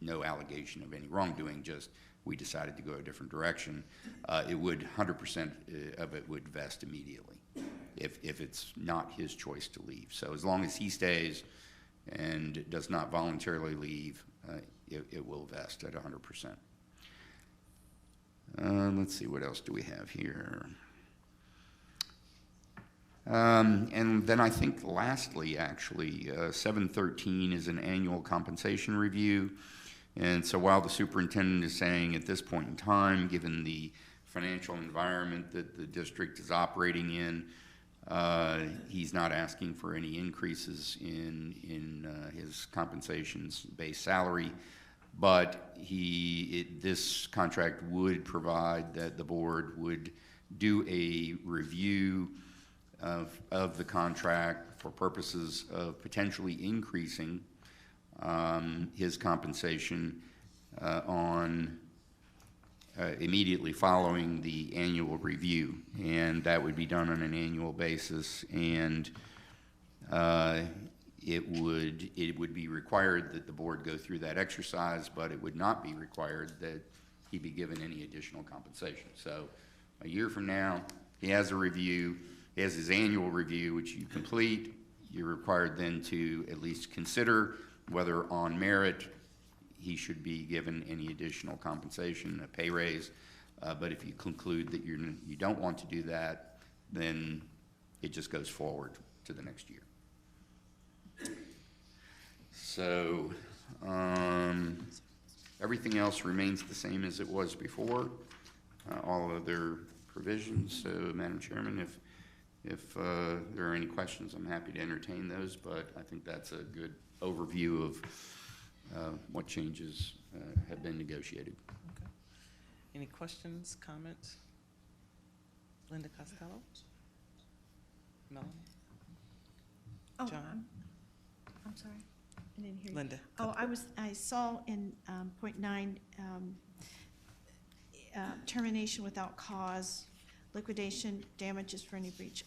no allegation of any wrongdoing, just we decided to go a different direction, it would 100% of it would vest immediately if it's not his choice to leave. So as long as he stays and does not voluntarily leave, it will vest at 100%. Let's see, what else do we have here? And then I think lastly, actually, 713 is an annual compensation review. And so while the superintendent is saying at this point in time, given the financial environment that the district is operating in, he's not asking for any increases in his compensation's base salary, but this contract would provide that the board would do a review of the contract for purposes of potentially increasing his compensation immediately following the annual review, and that would be done on an annual basis, and it would be required that the board go through that exercise, but it would not be required that he be given any additional compensation. So a year from now, he has a review. He has his annual review, which you complete. You're required then to at least consider whether on merit he should be given any additional compensation, a pay raise. But if you conclude that you don't want to do that, then it just goes forward to the next year. So everything else remains the same as it was before, all other provisions. So, Madam Chairman, if there are any questions, I'm happy to entertain those, but I think that's a good overview of what changes have been negotiated.
Okay. Any questions, comments? Linda Costello? Melanie?
Oh,
John?
I'm sorry. I didn't hear you.
Linda.
Oh, I saw in point 9, termination without cause, liquidation, damages for any breach.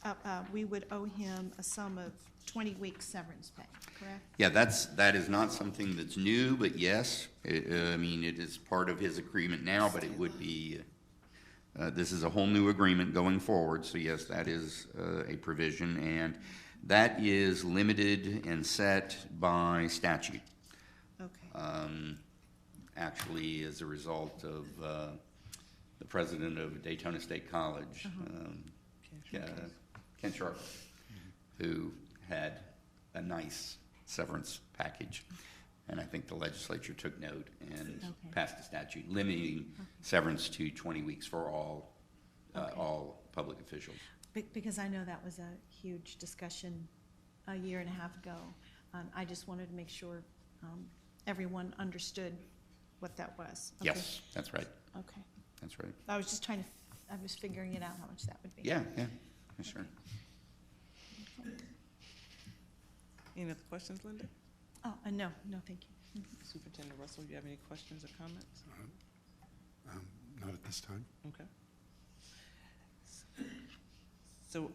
We would owe him a sum of 20 weeks severance pay, correct?
Yeah, that is not something that's new, but yes, I mean, it is part of his agreement now, but it would be, this is a whole new agreement going forward, so yes, that is a provision, and That is limited and set by statute.
Okay.
Actually, as a result of the president of Daytona State College, Ken Sharp, who had a nice severance package. And I think the legislature took note and passed a statute limiting severance to 20 weeks for all public officials.
Because I know that was a huge discussion a year and a half ago. I just wanted to make sure everyone understood what that was. Okay.
Yes, that's right.
Okay.
That's right.
I was just I was figuring it out how much that would be.
Yeah, sure.
Okay.
Any other questions, Linda?
Oh, no, thank you.
Superintendent Russell, you have any questions or comments?
Not at this time.
Okay. So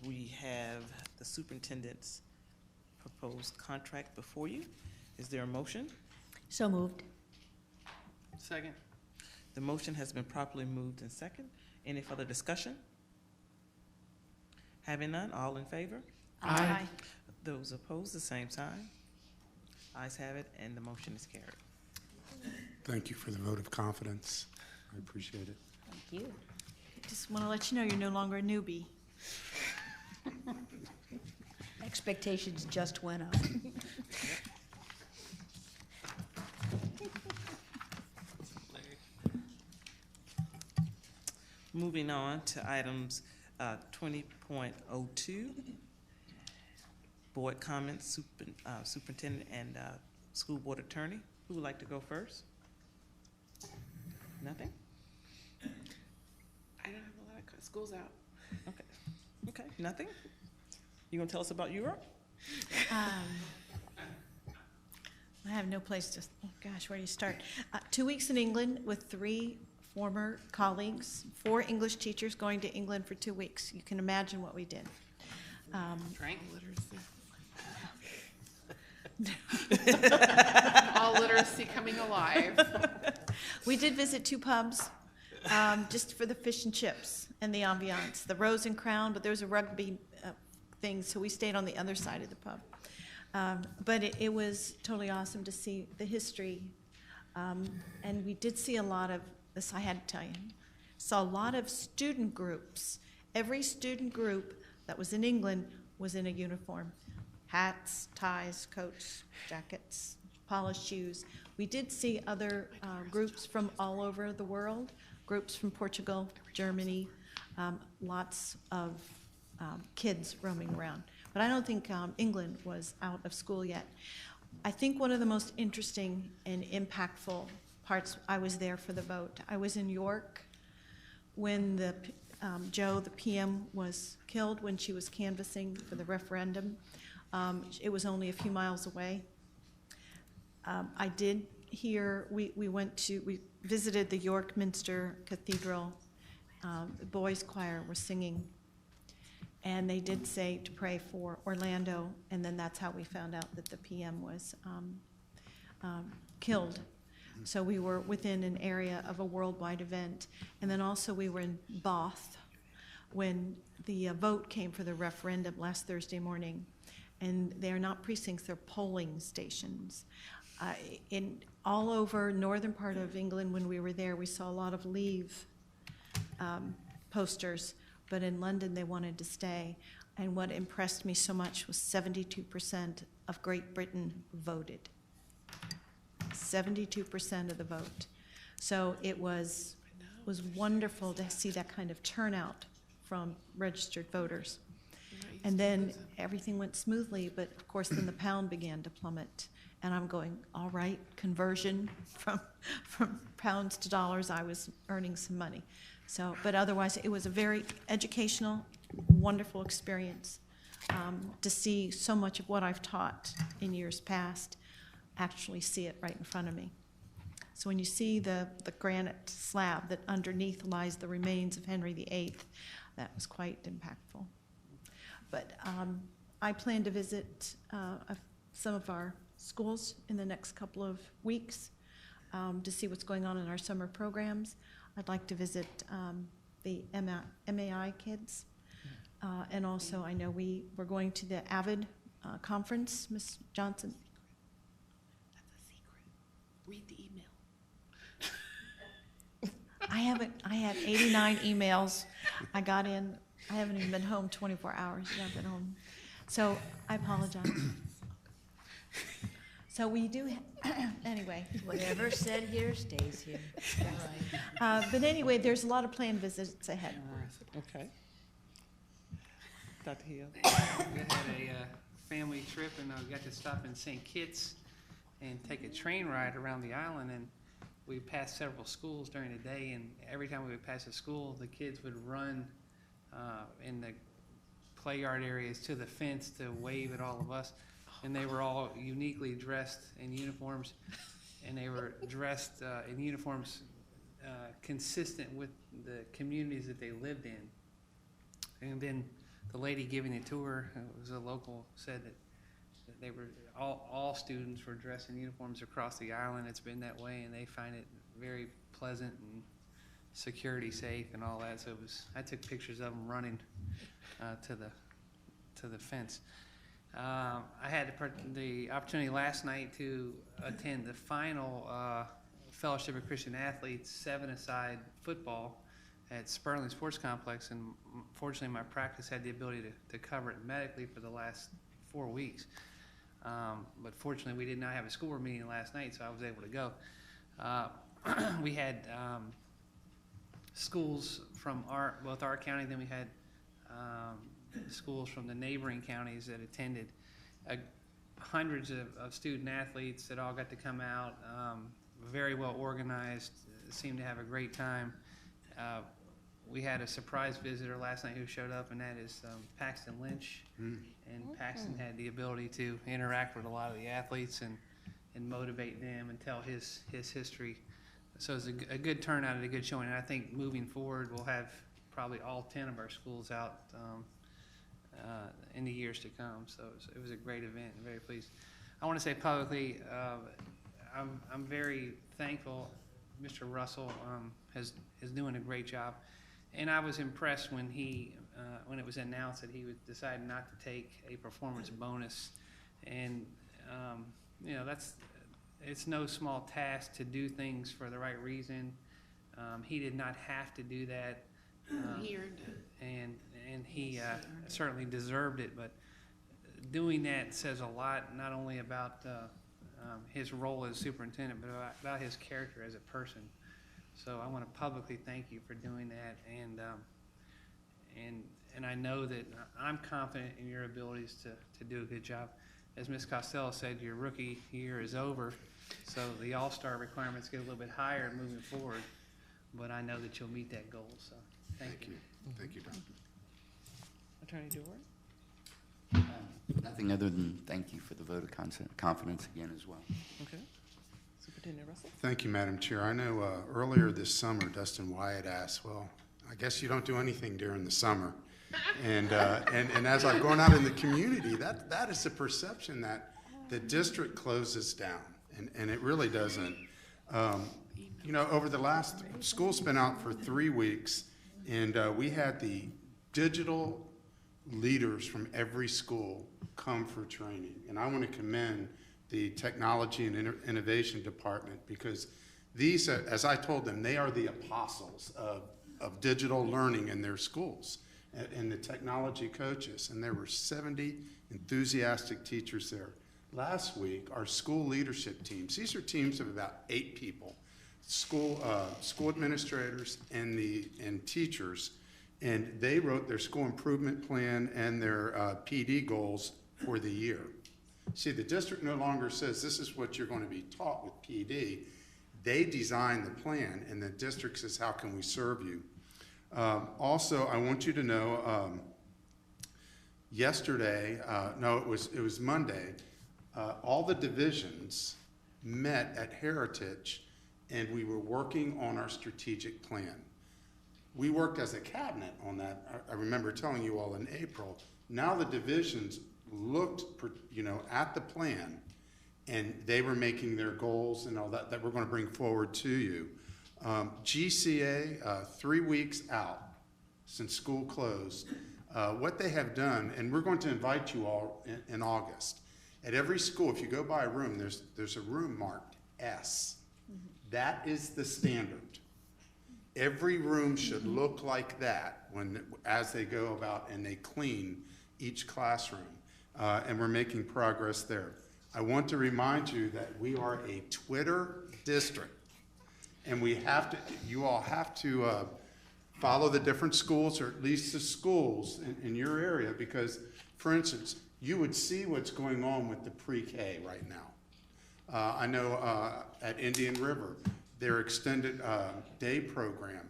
we have the superintendent's proposed contract before you. Is there a motion?
So moved.
Second.
The motion has been properly moved and second. Any further discussion? Having none, all in favor?
Aye.
Those opposed, the same sign. Ayes have it, and the motion is carried.
Thank you for the vote of confidence. I appreciate it.
Thank you.
Just want to let you know you're no longer a newbie.
Expectations just went up.
Moving on to items 20.02, board comments, superintendent and school board attorney. Who would like to go first? Nothing?
I don't have a lot of schools out.
Okay, nothing? You gonna tell us about Europe?
I have no place to, oh gosh, where do you start? 2 weeks in England with 3 former colleagues, 4 English teachers going to England for 2 weeks. You can imagine what we did.
Triangle literacy. All literacy coming alive.
We did visit 2 pubs, just for the fish and chips and the ambiance. The Rose and Crown, but there was a rugby thing, so we stayed on the other side of the pub. But it was totally awesome to see the history. And we did see a lot of, this I had to tell you, saw a lot of student groups. Every student group that was in England was in a uniform. Hats, ties, coats, jackets, polished shoes. We did see other groups from all over the world, groups from Portugal, Germany, lots of kids roaming around. But I don't think England was out of school yet. I think one of the most interesting and impactful parts, I was there for the vote. I was in York when the Jo, the PM, was killed when she was canvassing for the referendum. It was only a few miles away. I did hear, we visited the York Minster Cathedral. The boys' choir were singing. And they did say to pray for Orlando, and then that's how we found out that the PM was killed. So we were within an area of a worldwide event. And then also we were in Bath when the vote came for the referendum last Thursday morning. And they're not precincts, they're polling stations. In all over northern part of England when we were there, we saw a lot of leave posters. But in London, they wanted to stay. And what impressed me so much was 72% of Great Britain voted. 72% of the vote. So it was wonderful to see that kind of turnout from registered voters. And then everything went smoothly, but of course then the pound began to plummet. And I'm going, all right, conversion from pounds to dollars, I was earning some money. So, but otherwise, it was a very educational, wonderful experience to see so much of what I've taught in years past, actually see it right in front of me. So when you see the granite slab that underneath lies the remains of Henry VIII, that was quite impactful. But I plan to visit some of our schools in the next couple of weeks to see what's going on in our summer programs. I'd like to visit the MAI kids. And also, I know we're going to the AVID conference, Ms. Johnson.
That's a secret. Read the email.
I had 89 emails. I got in, I haven't even been home 24 hours. Yeah, I've been home. So I apologize. So we do, anyway.
Whatever said here stays here.
But anyway, there's a lot of planned visits ahead.
Okay. Dr. Hill.
We had a family trip, and we got to stop in St. Kitts and take a train ride around the island, and we passed several schools during the day, and every time we would pass a school, the kids would run in the play yard areas to the fence to wave at all of us, and they were all uniquely dressed in uniforms, and they were dressed in uniforms consistent with the communities that they lived in. And then the lady giving the tour, who was a local, said that they were all students were dressed in uniforms across the island. It's been that way, and they find it very pleasant and security safe and all that. So I took pictures of them running to the fence. I had the opportunity last night to attend the final Fellowship of Christian Athletes 7-a-side football at Sperling Sports Complex, and fortunately my practice had the ability to cover it medically for the last 4 weeks. But fortunately we did not have a school board meeting last night, so I was able to go. We had schools from both our county, then we had schools from the neighboring counties that attended. Hundreds of student athletes that all got to come out, very well organized, seemed to have a great time. We had a surprise visitor last night who showed up, and that is Paxton Lynch. And Paxton had the ability to interact with a lot of the athletes and motivate them and tell his history. So it was a good turnout and a good showing. And I think moving forward, we'll have probably all 10 of our schools out in the years to come. So it was a great event. I'm very pleased. I want to say publicly, I'm very thankful. Mr. Russell is doing a great job. And I was impressed when when it was announced that he would decide not to take a performance bonus. And it's no small task to do things for the right reason. He did not have to do that.
He earned it.
And he certainly deserved it. But doing that says a lot, not only about his role as superintendent, but about his character as a person. So I want to publicly thank you for doing that, and I know that I'm confident in your abilities to do a good job. As Ms. Costello said, your rookie year is over, so the all-star requirements get a little bit higher moving forward, but I know that you'll meet that goal, so thank you.
Thank you, Doctor.
Attorney Dewar?
Nothing other than thank you for the vote of confidence again as well.
Okay. Superintendent Russell?
Thank you, Madam Chair. I know earlier this summer, Dustin Wyatt asked, well, I guess you don't do anything during the summer. And as I've gone out in the community, that is the perception that the district closes down, and it really doesn't. Over the last, school's been out for 3 weeks, and we had the digital leaders from every school come for training. And I want to commend the Technology and Innovation Department, because these, as I told them, they are the apostles of digital learning in their schools, and the technology coaches. And there were 70 enthusiastic teachers there. Last week, our school leadership teams, these are teams of about 8 people, school administrators and teachers, and they wrote their school improvement plan and their PD goals for the year. See, the district no longer says this is what you're going to be taught with PD. They design the plan, and the district says, how can we serve you? Also, I want you to know, yesterday, it was Monday, all the divisions met at Heritage, and we were working on our strategic plan. We worked as a cabinet on that. I remember telling you all in April. Now the divisions looked, at the plan, and they were making their goals and all that we're going to bring forward to you. GCA, 3 weeks out since school closed, What they have done, and we're going to invite you all in August. At every school, if you go by a room, there's a room marked S. That is the standard. Every room should look like that as they go about and they clean each classroom. And we're making progress there. I want to remind you that we are a Twitter district. And you all have to follow the different schools, or at least the schools in your area, because, for instance, you would see what's going on with the pre-K right now. I know at Indian River, their extended day program,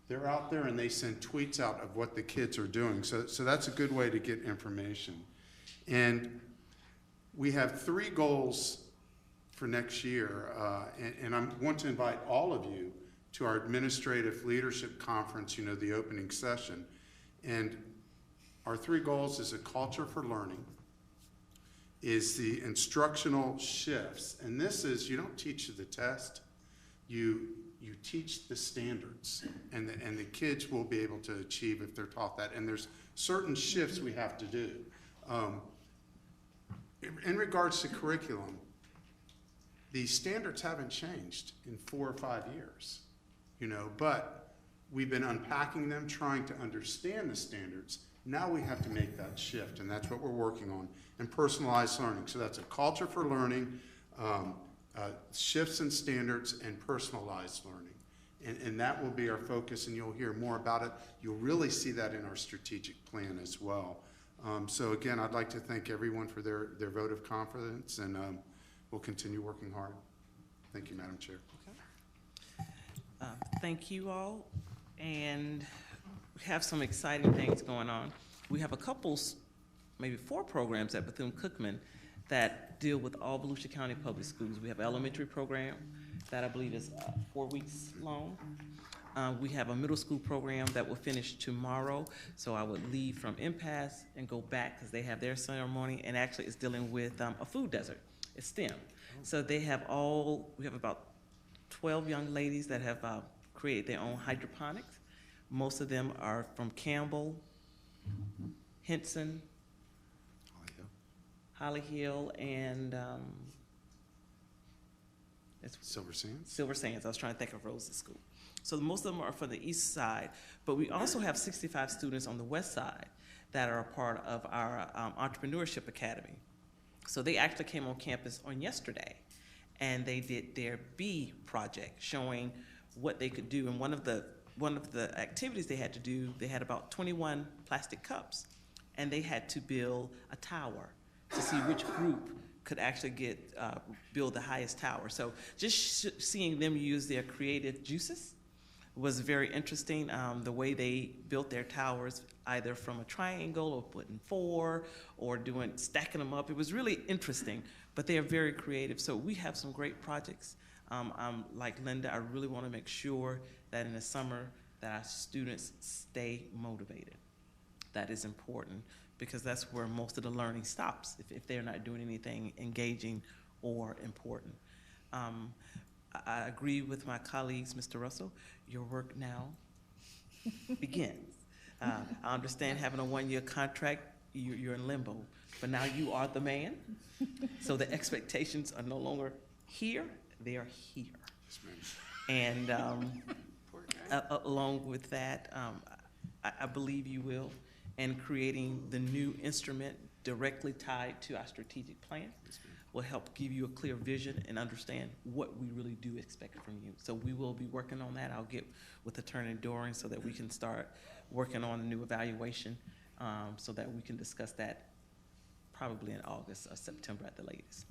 they're out there and they send tweets out of what the kids are doing. So that's a good way to get information. And we have 3 goals for next year, and I want to invite all of you to our administrative leadership conference, the opening session. And our 3 goals is a culture for learning, is the instructional shifts. And this is, you don't teach the test, you teach the standards, and the kids will be able to achieve if they're taught that. And there's certain shifts we have to do. In regards to curriculum, the standards haven't changed in 4 or 5 years, but we've been unpacking them, trying to understand the standards. Now we have to make that shift, and that's what we're working on, and personalized learning. So that's a culture for learning, shifts in standards, and personalized learning. And that will be our focus, and you'll hear more about it. You'll really see that in our strategic plan as well. So again, I'd like to thank everyone for their vote of confidence, and we'll continue working hard. Thank you, Madam Chair.
Thank you all, and we have some exciting things going on. We have a couple, maybe 4 programs at Bethune-Cookman that deal with all Volusia County Public Schools. We have an elementary program that I believe is 4 weeks long. We have a middle school program that will finish tomorrow, so I would leave from Impasse and go back because they have their ceremony, and actually it's dealing with a food desert. It's STEM. So we have about 12 young ladies that have created their own hydroponics. Most of them are from Campbell, Henson, Holly Hill, and
Silver Sands?
Silver Sands. I was trying to think of Rose's school. So most of them are from the east side, but we also have 65 students on the west side that are a part of our Entrepreneurship Academy. So they actually came on campus on yesterday, and they did their B project showing what they could do. And one of the activities they had to do, they had about 21 plastic cups, and they had to build a tower to see which group could actually build the highest tower. So just seeing them use their creative juices was very interesting. The way they built their towers, either from a triangle or putting 4 or stacking them up. It was really interesting, but they are very creative. So we have some great projects. Like Linda, I really want to make sure that in the summer that our students stay motivated. That is important because that's where most of the learning stops if they're not doing anything engaging or important. I agree with my colleagues, Mr. Russell, your work now begins. I understand having a 1-year contract, you're in limbo, but now you are the man, so the expectations are no longer here, they are here. And along with that, I believe you will, and creating the new instrument directly tied to our strategic plan will help give you a clear vision and understand what we really do expect from you. So we will be working on that. I'll get with Attorney Doring so that we can start working on a new evaluation so that we can discuss that probably in August or September at the latest.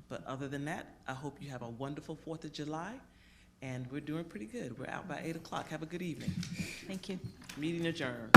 But other than that, I hope you have a wonderful 4th of July, and we're doing pretty good. We're out by 8 o'clock. Have a good evening.
Thank you.
Meeting adjourned.